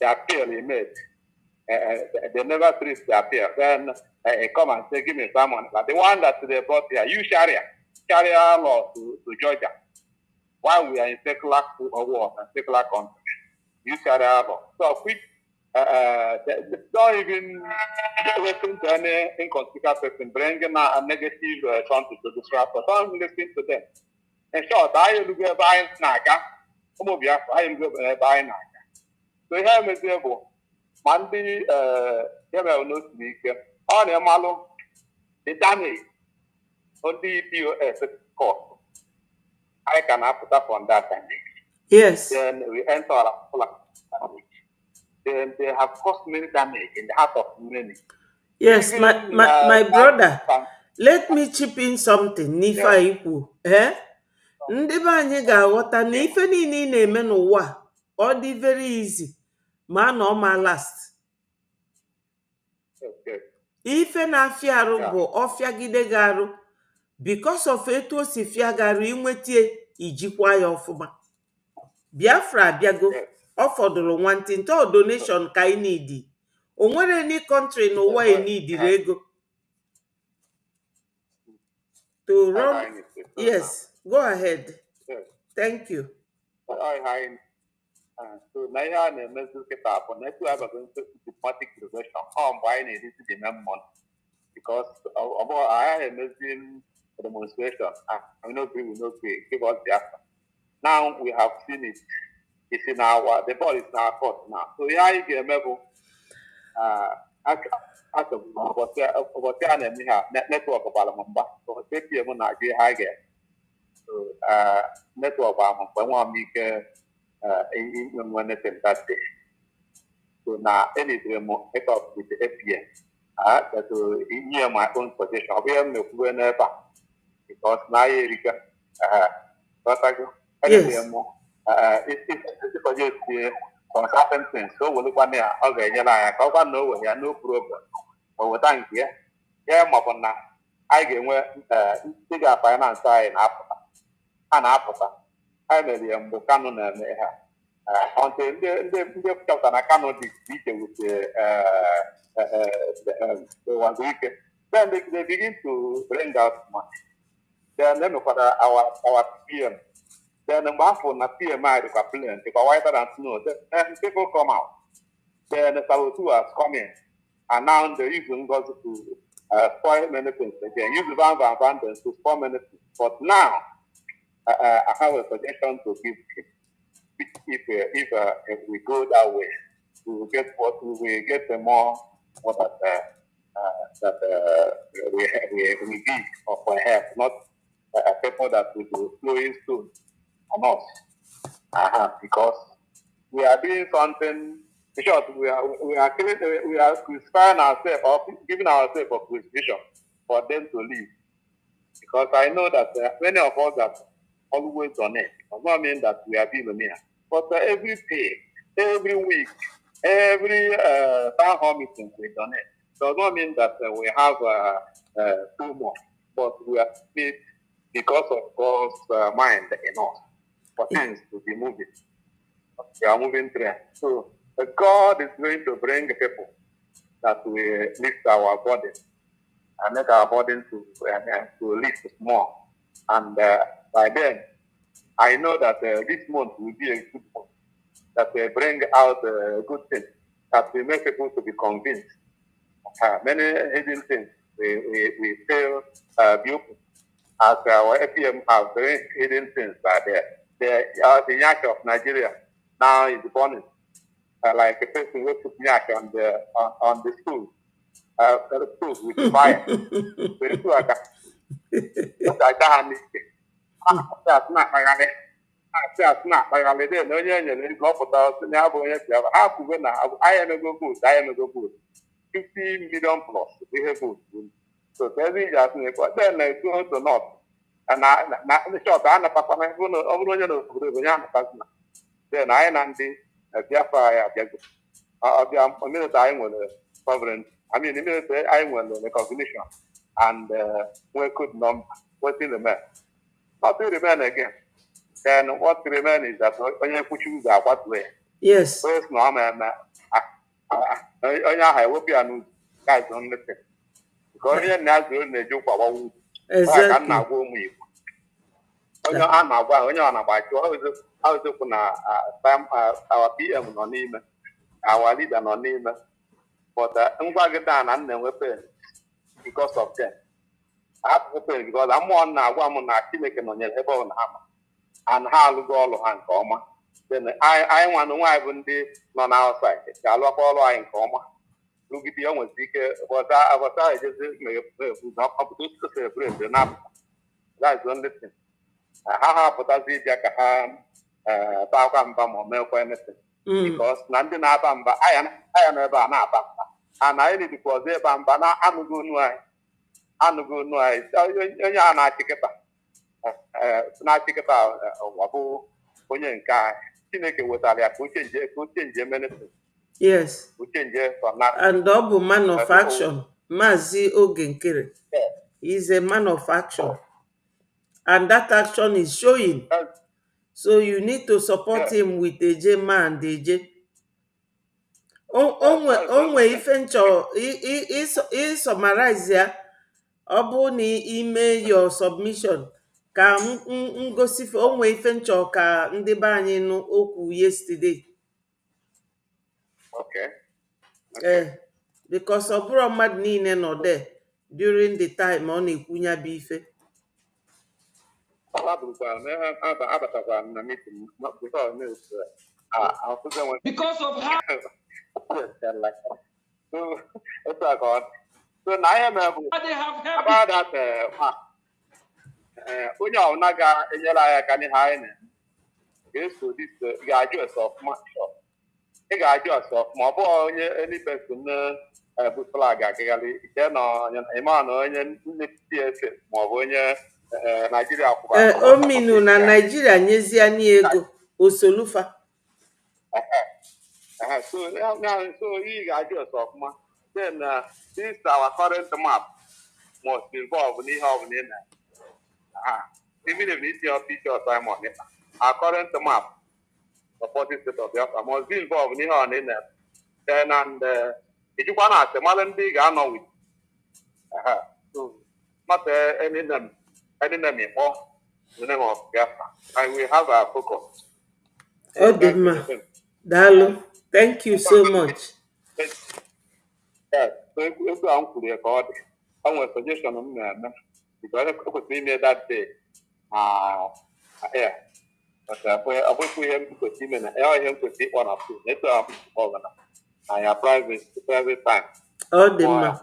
appeal he made? They never treat the appeal. Then he come and say, give me 5 money. But the one that they brought here, use Sharia law to Georgia. While we are in secular war and secular country, use Sharia law. So which don't even listen to any inconsequent person bringing a negative something to disrupt. Don't listen to them. In short, I will go buy Naga. I will go buy Naga. So here is the able. Monday, here will not speak. On a malo, the damage on the POS cost. I can put up on that damage. Yes. Then we enter a damage. Then they have caused many damage in the heart of many. Yes, my brother, let me chip in something n'ife ikwu. Ndị be anyị ga-aghọta na ife niile ị na-eme n'ụwa ọ dị very easy ma na ọ ma last. Ife na-afịa arụ bụ ọfịagide gị arụ because of etu o si fịa gị arụ inwetie ijikwa ya ọfụma. Biafra abịago ọ fọdụrụ nwantịntị ọ donation ka anyị need. O nwere any country n'ụwa e neediri ego to run. Yes, go ahead. Thank you. So now you are in a for next to have a diplomatic relation. Why need to be money? Because I am missing demonstration. I know we will not give us the answer. Now we have seen it. It's in our the ball is in our court now. So yeah, you get a level. Network of Alamamba. So take your money high again. So network of one make when that day. So now any more pick up with the FPN. That will near my own position. We have no never because now you can but I go it's consultant things. So we'll look on there. Okay, yeah, I can't know we have no problem. But what I'm here, yeah, Mapona, I get where bigger finance in Africa and Africa. I made the canon and until the and I cannot be with the 1 week. Then they begin to bring out money. Then for our PM. Then the baffle na PMI the complaint, if I wipe and snow, then people come out. Then the saboteurs come in. And now the reason goes to spoil many things again. Use the van abandons to spoil many things. But now I have a suggestion to give him. If we go that way, we will get more what we give or for help, not people that will do flowing soon on us. Because we are doing something. In short, we are crucifying ourselves or giving ourselves a crucifixion for them to live. Because I know that many of us that always donate. It does not mean that we are billionaires. But every day, every week, every town hall meeting we donate. It does not mean that we have too much. But we are paid because of God's mind in us for things to be moving. We are moving through. So God is going to bring people that we lift our body and make our body to lift more. And by then, I know that this month will be a good month, that will bring out good things, that will make people to be convinced. Many hidden things we fail beautiful. As our APM have very hidden things are there. The Nyash of Nigeria now is burning. Like a person who put Nyash on the stool. The stool with fire. So it's like that's not like they no you go for that have I am a go good. 50 million plus we have good. So there's just but then I go to north. And I the short and papa then I and the Biafra a minute I will sovereign. I mean the minute I will recognition and we could number what's in the map. nothing remain again. Then what remain is that onye kwuchi ụzọ akwatu ya. Yes. Onye si na ọ ma-eme onye ahụ ewepụ ya n'ụzọ guys don't listen. Because onye na-azụ olu na-eji ụkwa gbawa ụzọ. Ọ ka m na-agwa ụmụ Igbo. Onye a na-agwa onye ọ na-agbachi ọzọkwu na our PM nọ n'ime, our leader nọ n'ime. But ngwa gị taa na m na-enwe pain because of them. I have to pain because mmụọ na-agwa m na Chineke nọnyere ebe ọ na-ama. And ha alụgo ọlụ ha nke ọma. Then anyị nwa na nwaanyị bụ ndị nọ na outside ga-alụkwa ọlụ anyị nke ọma. Rugide ya nwere ike ọbọta ejezi na ọpụta osisi celebrate na-apụta. That's the only thing. Ha hapụtazi ịbịa ka ha baakwa mba ma ọ meekwa anything. Because na ndị na-aba mba anya n'ebe a na-aba mba. A na anyị dịkwa ọzọ ịba mba na-anụgo onu anyị. Anụgo onu anyị. Onye a na-achịkịta bụ onye nke anyị. Chineke wetara ya ka uche nje menete. Yes. Uche nje from that. And ọ bụ man of action. Maazị Oge Nkere. He's a man of action. And that action is showing. So you need to support him with Eje man, Eje. Onwe ife nchọ summarize ya. Ọ bụ na ime your submission ka ngosife onwe ife nchọ ka ndị be anyị nụ okwu yesterday. Okay. Because ọ bụrụ mmadụ niile nọ there during the time ọ na-ekwunya bụ ife. Because of how so now I am they have helped about that onye ọbụla ga-enyere anyị aka n'ihe anyị na ga-eso this ị ga-ajụ ese ọfụma ị ga-ajụ ese ọfụma ọ bụghị onye any person bụ flag agagharị ike na ịma na onye nne TSS ma ọ bụ onye Nigeria kwụba ominu na Nigeria nyezie anyị ego osolufa. So ị ga-ajụ ese ọfụma. Then this our current map must involve in even if it's your picture or time on it. Our current map supporting state of Biafra must be involved in it. Then and if you want to say big I know with so not any name or the name of Biafra. And we have our focus. Dalo, thank you so much. Yes, so if I'm clear about it, I want a suggestion on because I could be made that day. Yeah, but I wish we have to see me. I have to see one of two. Let's organize. I have private time. All the man.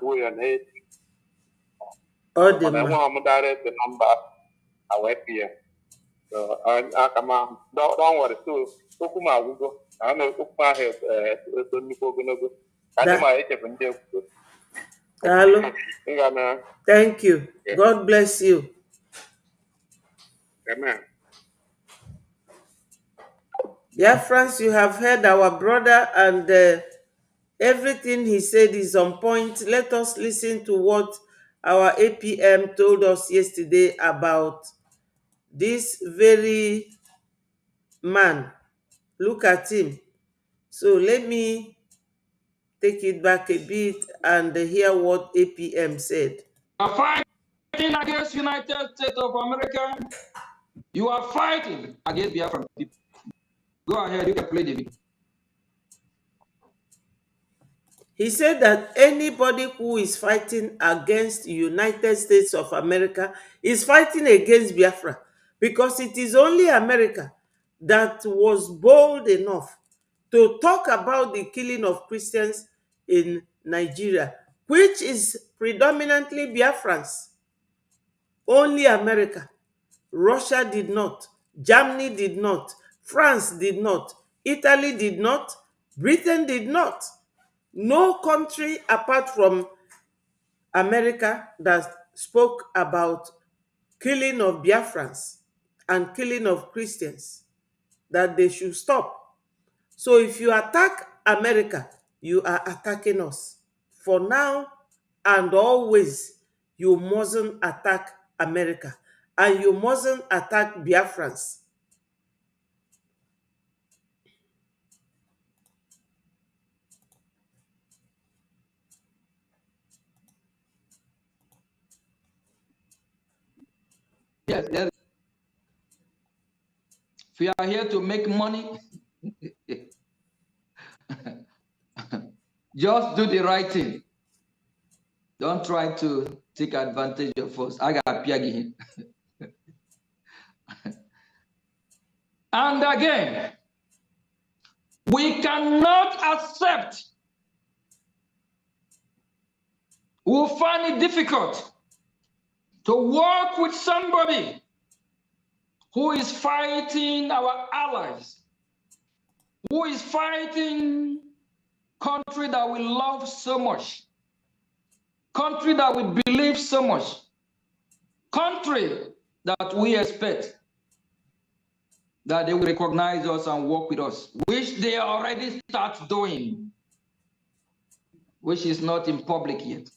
All the man. I want to direct the number. I wait here. So I come on. Don't worry. So Okuma will go. I know Okuma has to Hello. Thank you. God bless you. Amen. Biafrans, you have heard our brother, and everything he said is on point. Let us listen to what our APM told us yesterday about this very man. Look at him. So let me take it back a bit and hear what APM said. You are fighting against United States of America. You are fighting against Biafran people. Go ahead, you can play the video. He said that anybody who is fighting against the United States of America is fighting against Biafra, because it is only America that was bold enough to talk about the killing of Christians in Nigeria, which is predominantly Biafrans. Only America. Russia did not. Germany did not. France did not. Italy did not. Britain did not. No country apart from America that spoke about killing of Biafrans and killing of Christians, that they should stop. So if you attack America, you are attacking us. For now and always, you mustn't attack America. and you mustn't attack Biafrans. Yes, yes. If we are here to make money, just do the right thing. Don't try to take advantage of us. I got Piagi. And again, we cannot accept, we'll find it difficult to work with somebody who is fighting our allies, who is fighting country that we love so much, country that we believe so much, country that we expect that they will recognize us and work with us, which they already start doing, which is not in public yet.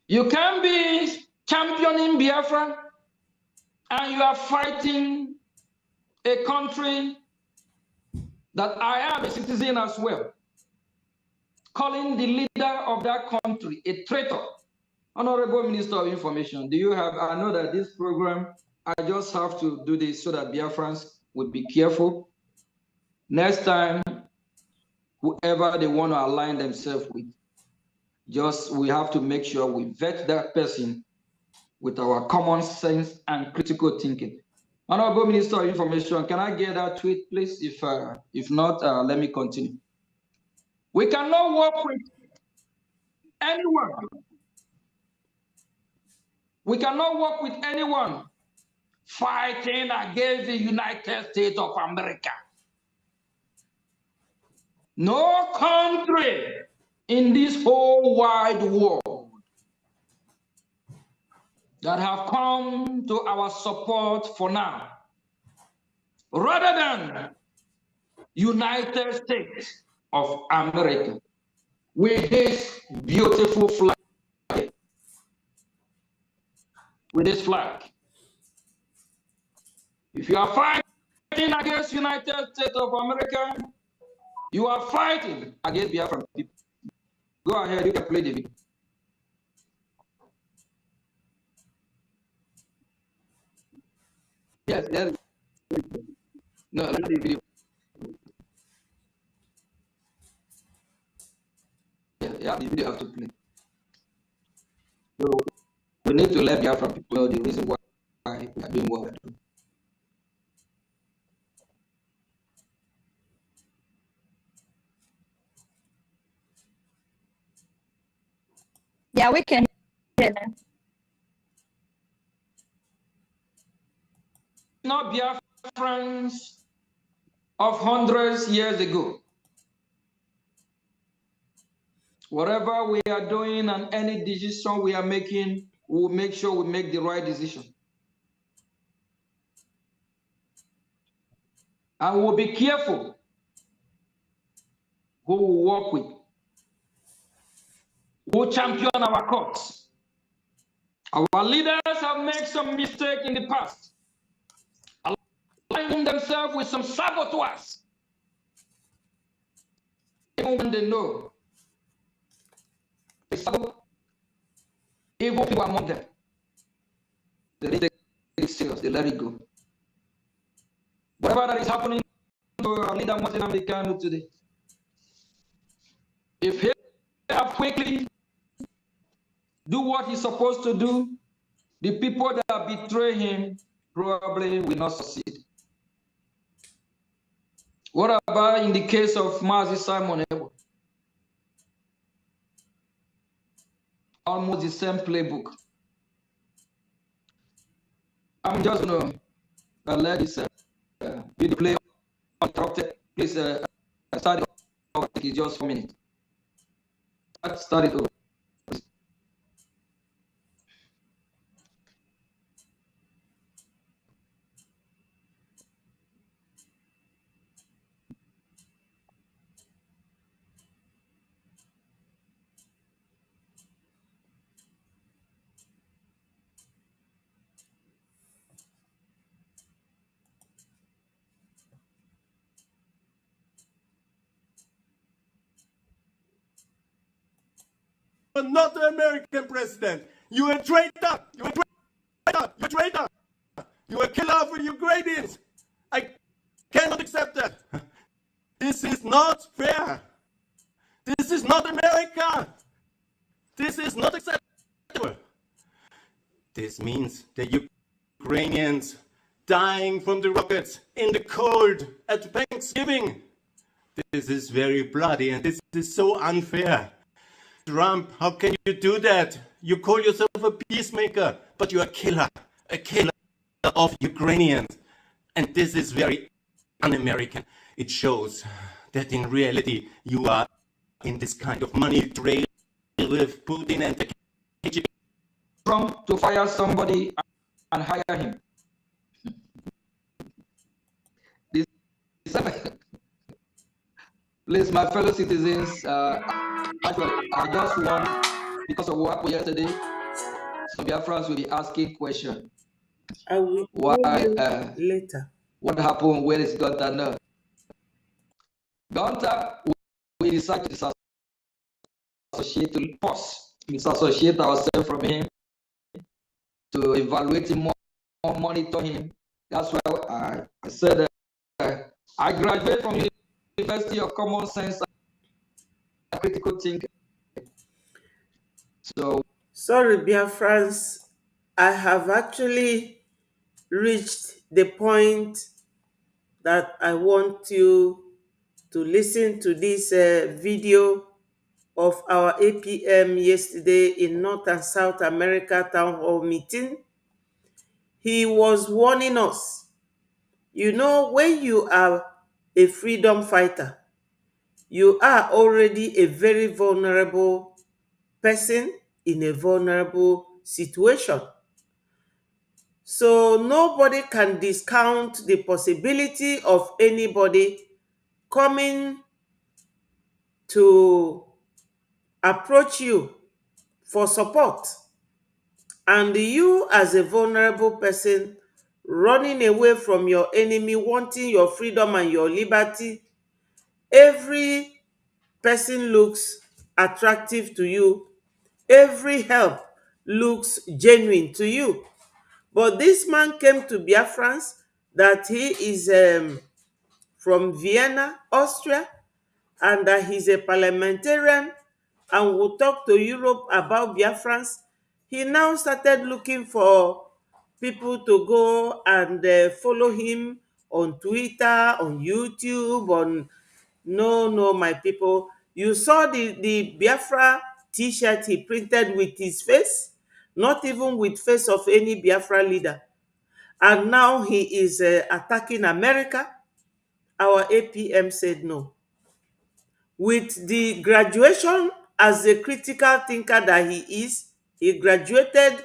You can be championing Biafra and you are fighting a country that I am a citizen as well, calling the leader of that country a traitor. Honorable Minister of Information, do you have, I know that this program, I just have to do this so that Biafrans would be careful. Next time, whoever they want to align themselves with, we have to make sure we vet that person with our common sense and critical thinking. Honorable Minister of Information, can I get that tweet, please? If not, let me continue. We cannot work with anyone. We cannot work with anyone fighting against the United States of America. No country in this whole wide world that have come to our support for now, rather than United States of America, with this beautiful flag, with this flag. If you are fighting against United States of America, you are fighting against Biafran people. Go ahead, you can play the video. Yes, yes. No, let the video. Yeah, the video have to play. So we need to let Biafran people know the reason why we are doing what we're doing. Yeah, we can hear them. Not Biafrans of hundreds years ago. Whatever we are doing and any decision we are making, we'll make sure we make the right decision. And we'll be careful who we work with, who champion our cause. Our leaders have made some mistake in the past, aligning themselves with some saboteurs, even when they know evil people among them. They take it serious, they let it go. Whatever that is happening to our leader Msen today, if he have quickly do what he's supposed to do, the people that betray him probably will not succeed. What about in the case of Mazi Simon Ebo? Almost the same playbook. I'm just going to let this video play uninterrupted. Please start it over. It's just 4 minutes. Start it over. not an American president. You a traitor. You a traitor. You a traitor. You a killer for Ukrainians. I cannot accept that. This is not fair. This is not America. This is not acceptable. This means the Ukrainians dying from the rockets in the cold at Thanksgiving. This is very bloody and this is so unfair. Trump, how can you do that? You call yourself a peacemaker, but you're a killer of Ukrainians. And this is very un-American. It shows that in reality you are in this kind of money trail with Putin and the KGB. Trump to fire somebody and hire him. Please, my fellow citizens, actually, I just want, because of what happened yesterday, some Biafrans will be asking questions. I will why later. What happened? Where is Gunter now? Gunter, we decided to disassociate ourselves from him, to evaluate him more, monitor him. That's why I said I graduated from University of Common Sense and Critical Thinking. So sorry, Biafrans, I have actually reached the point that I want you to listen to this video of our APM yesterday in North and South America town hall meeting. He was warning us, you know, when you are a freedom fighter, you are already a very vulnerable person in a vulnerable situation. So nobody can discount the possibility of anybody coming to approach you for support. And you, as a vulnerable person, running away from your enemy, wanting your freedom and your liberty, every person looks attractive to you. Every help looks genuine to you. But this man came to Biafrans that he is from Vienna, Austria, and that he's a parliamentarian and will talk to Europe about Biafrans. He now started looking for people to go and follow him on Twitter, on YouTube, on... No, my people. You saw the Biafra t-shirt he printed with his face, not even with face of any Biafra leader. And now he is attacking America. Our APM said no. With the graduation as a critical thinker that he is, he graduated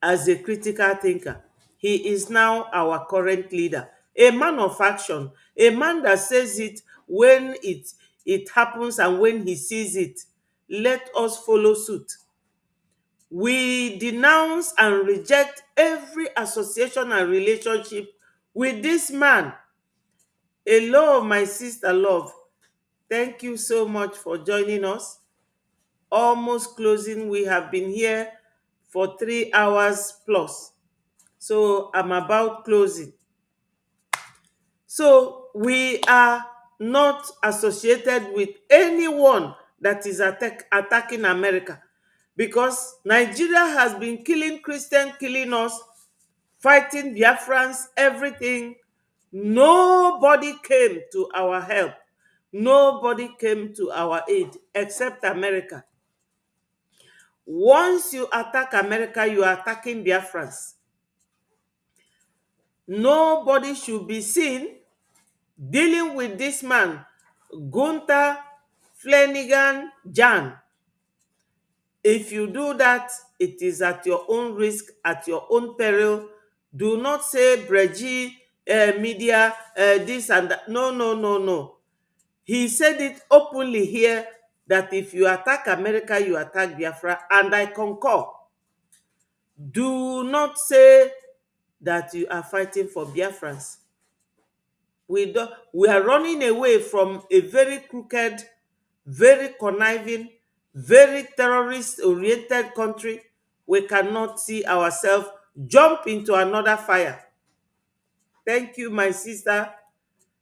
as a critical thinker. He is now our current leader, a man of action, a man that says it when it happens and when he sees it. Let us follow suit. We denounce and reject every association and relationship with this man. Hello, my sister love. Thank you so much for joining us. Almost closing. We have been here for 3 hours plus. So I'm about closing. So we are not associated with anyone that is attacking America, because Nigeria has been killing Christians, killing us, fighting Biafrans, everything. Nobody came to our help. Nobody came to our aid except America. Once you attack America, you are attacking Biafrans. Nobody should be seen dealing with this man, Gunther Flanagan Jan. If you do that, it is at your own risk, at your own peril. Do not say Breji media, this and that. No. He said it openly here that if you attack America, you attack Biafra, and I concur. Do not say that you are fighting for Biafrans. We are running away from a very crooked, very conniving, very terrorist-oriented country, we cannot see ourselves jump into another fire. Thank you, my sister.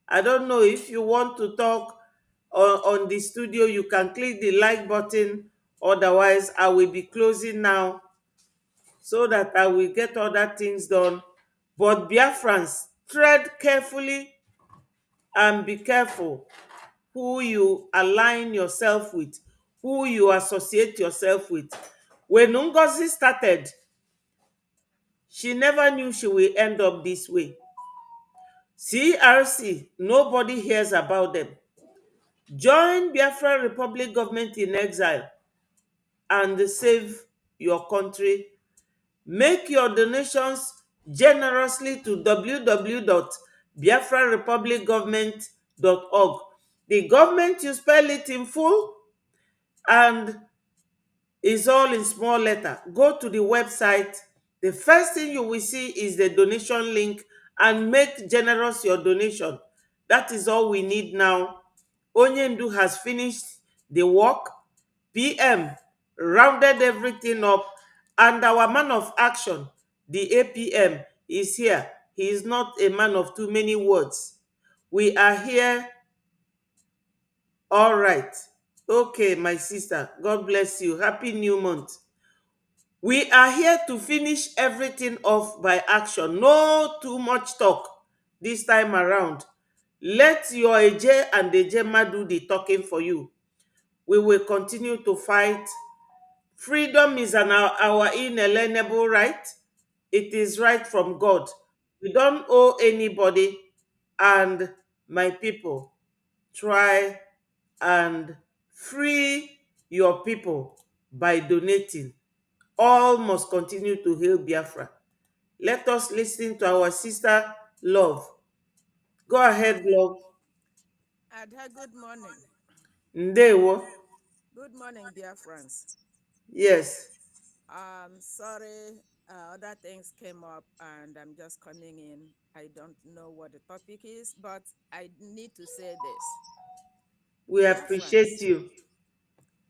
I don't know if you want to talk on the studio, you can click the like button. Otherwise, I will be closing now so that I will get other things done. But Biafrans, tread carefully and be careful who you align yourself with, who you associate yourself with. When Ngozi started, she never knew she will end up this way. CRC, nobody hears about them. Join Biafra Republic government in exile and save your country. Make your donations generously to www.biafrarepublicgovernment.org. The government, you spell it in full and is all in small letter. Go to the website. The first thing you will see is the donation link, and make generous your donation. That is all we need now. Onyendu has finished the work. PM rounded everything up, and our man of action, the APM, is here. He is not a man of too many words. We are here. All right. Okay, my sister. God bless you. Happy new month. We are here to finish everything off by action. No too much talk this time around. Let your Eje and Ejema do the talking for you. We will continue to fight. Freedom is our inalienable right. It is right from God. We don't owe anybody. And my people, try and free your people by donating. All must continue to hail Biafra. Let us listen to our sister, Love. Go ahead, Love. Ada, good morning. Ndewo. Good morning, dear friends. Yes. Sorry, other things came up and I'm just coming in. I don't know what the topic is, but I need to say this. We Dear appreciate friends, you.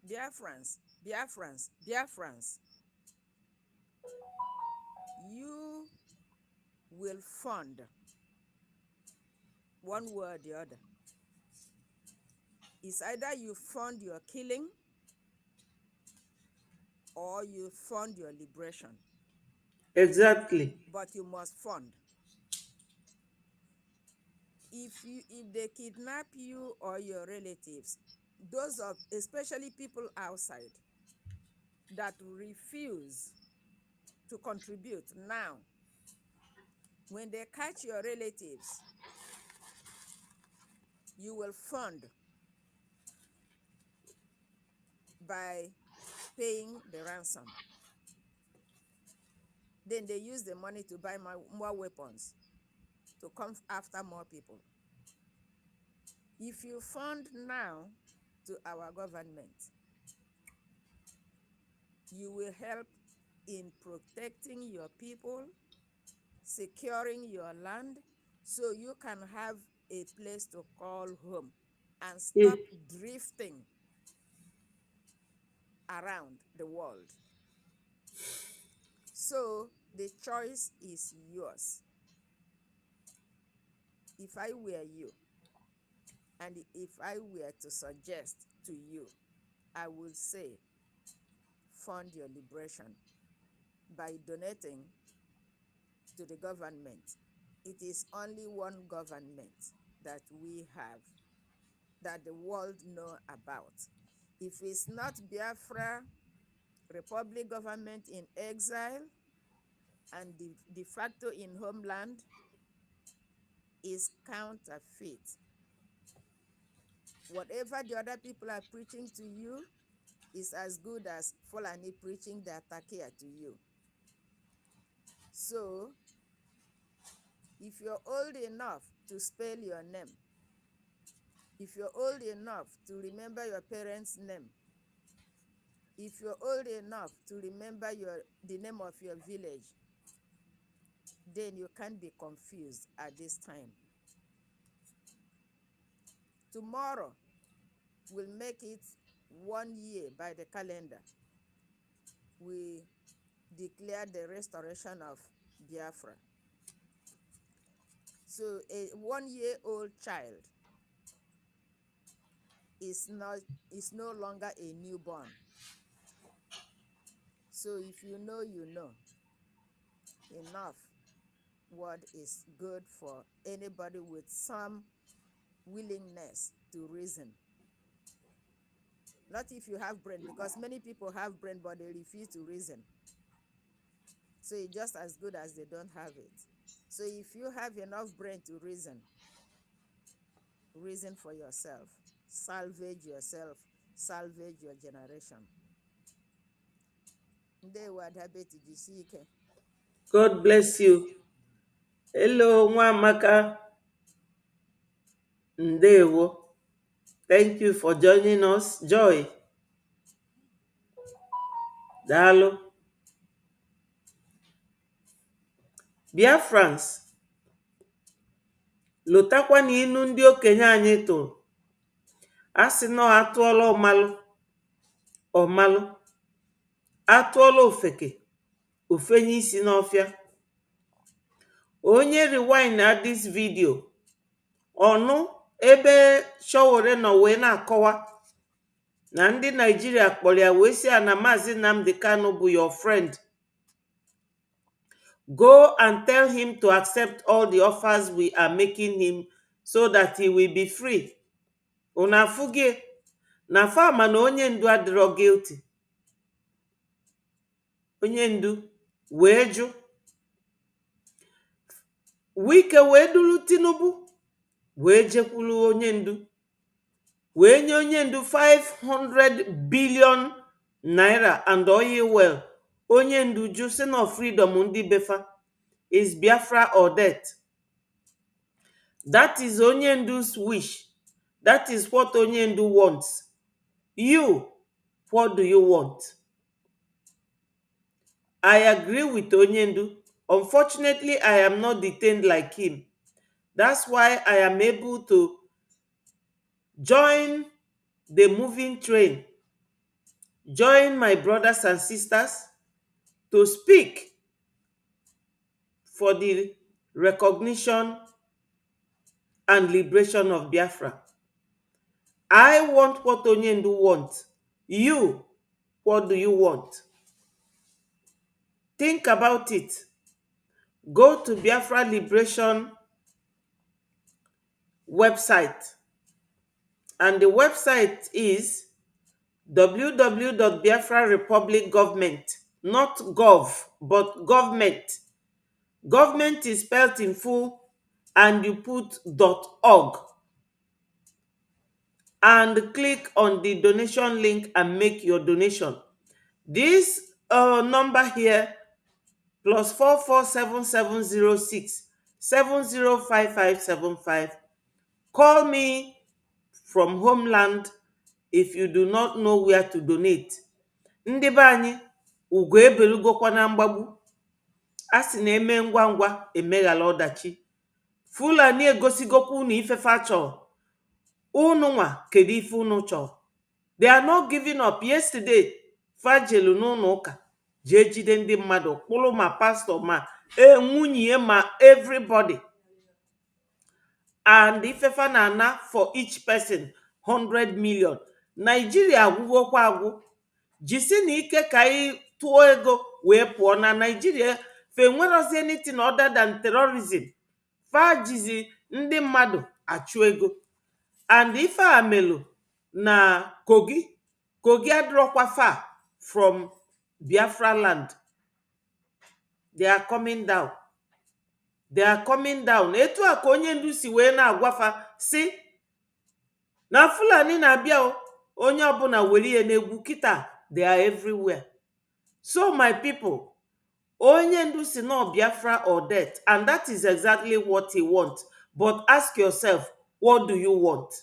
dear friends, dear friends, dear friends, you will fund one way or the other. It's either you fund your killing or you fund your liberation. Exactly. But you must fund. If they kidnap you or your relatives, those of especially people outside that refuse to contribute now, when they catch your relatives, you will fund by paying the ransom. Then they use the money to buy more weapons to come after more people. If you fund now to our government, you will help in protecting your people, securing your land, so you can have a place to call home and stop drifting around the world. So the choice is yours. If I were you, and if I were to suggest to you, I would say fund your liberation by donating to the government. It is only one government that we have, that the world know about. If it's not Biafra Republic government in exile and de facto in homeland, is counterfeit. Whatever the other people are preaching to you is as good as Fulani preaching the Atakia to you. So, if you're old enough to spell your name, if you're old enough to remember your parents' name, if you're old enough to remember the name of your village, then you can't be confused at this time. Tomorrow will make it 1 year by the calendar, we declare the restoration of Biafra. So a 1-year-old child is no longer a newborn. So if you know, you know. Enough word is good for anybody with some willingness to reason. Not if you have brain, because many people have brain but they refuse to reason. So it's just as good as they don't have it. So if you have enough brain to reason for yourself, salvage yourself, salvage your generation. God bless you. Hello, Nwamaka. Ndewo. Thank you for joining us. Joy. Dalo. Biafrans. Lotakwa na inu ndị okenye anyị tụrụ. A sị nọ atụọla ọmalụ. Ọmalụ. Atụọla ofeke. Ofenye isi n'ọfịa. Onye rewind na this video. Ọnụ ebe Showore nọ wee na-akọwa na ndị Nigeria kpọrọ ya wee sị ya na Maazị Nnamdi Kanu bụ your friend. Go and tell him to accept all the offers we are making him so that he will be free. Una afụgie na fama na onye ndu adịrọ guilty. Onye ndu wee jụ. Wike wee duru Tinubu wee jekwulu onye ndu. Wee nye onye ndu 500 billion naira and oil well. Onye ndu jụ sị na freedom ndị befa is Biafra or death. That is onye ndu's wish. That is what onye ndu wants. You, what do you want? I agree with onye ndu. Unfortunately, I am not detained like him. That's why I am able to join the moving train, join my brothers and sisters to speak for the recognition and liberation of Biafra. I want what Onyendu wants. You, what do you want? Think about it. Go to Biafra Liberation website. And the website is www.biafrarepublicgovernment, not gov, but government. Government is spelled in full and you put .org. And click on the donation link and make your donation. This number here +447706 705575. Call me from homeland if you do not know where to donate. Ndị be anyị ugo ebelugokwa na mgbagbu. A sị na eme ngwa ngwa emeghala ọdachi. Fulani egosigokwa unu ifefe achọrọ. Unu nwa kedu ife unu chọrọ. They are not giving up. Yesterday, fajelu n'ụlọ ụka jee jide ndị mmadụ kpụrụ ma pastor ma nwunye ma everybody. And ifefa na ana for each person 100 million. Nigeria agwụgokwa agwụ. Jisi na ike ka anyị tụọ ego wee pụọ na Nigeria fe nwerozi anything other than terrorism. Fa jizi ndị mmadụ achụ ego. And ife a melu na Kogi adịrọkwa far from Biafra land. They are coming down. They are coming down. Etu a ka onye ndu si wee na-agwafa si na Fulani na-abịa o, onye ọbụla were ihe n'egwu kịta. They are everywhere. So my people, onye ndu si no Biafra or death, and that is exactly what he wants. But ask yourself, what do you want?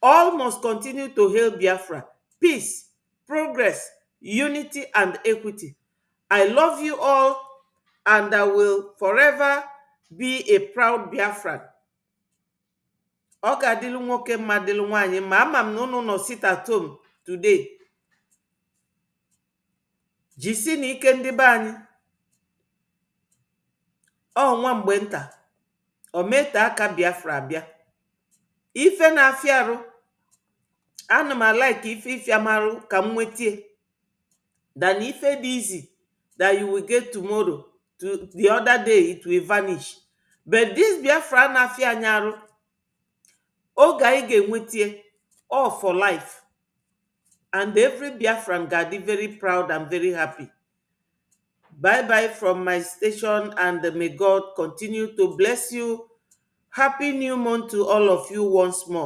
All must continue to hail Biafra. Peace, progress, unity, and equity. I love you all, and I will forever be a proud Biafran. Ọ ga-adịlụ nwoke mma dịlụ nwaanyị ma ama m na unu nọ sit at home today. Jisi na ike ndị be anyị. Ọ nwa mgbe nta, o mete aka Biafra abịa. Ife na-afịa arụ, ana m like ife ifiamarụ ka m nwetie than ife dị easy that you will get tomorrow, to the other day it will vanish. But this Biafra na-afịa anyị arụ, oge anyị ga-enwetie all for life, and every Biafran ga-adị very proud and very happy. Bye bye from my station, and may God continue to bless you. Happy new month to all of you once more.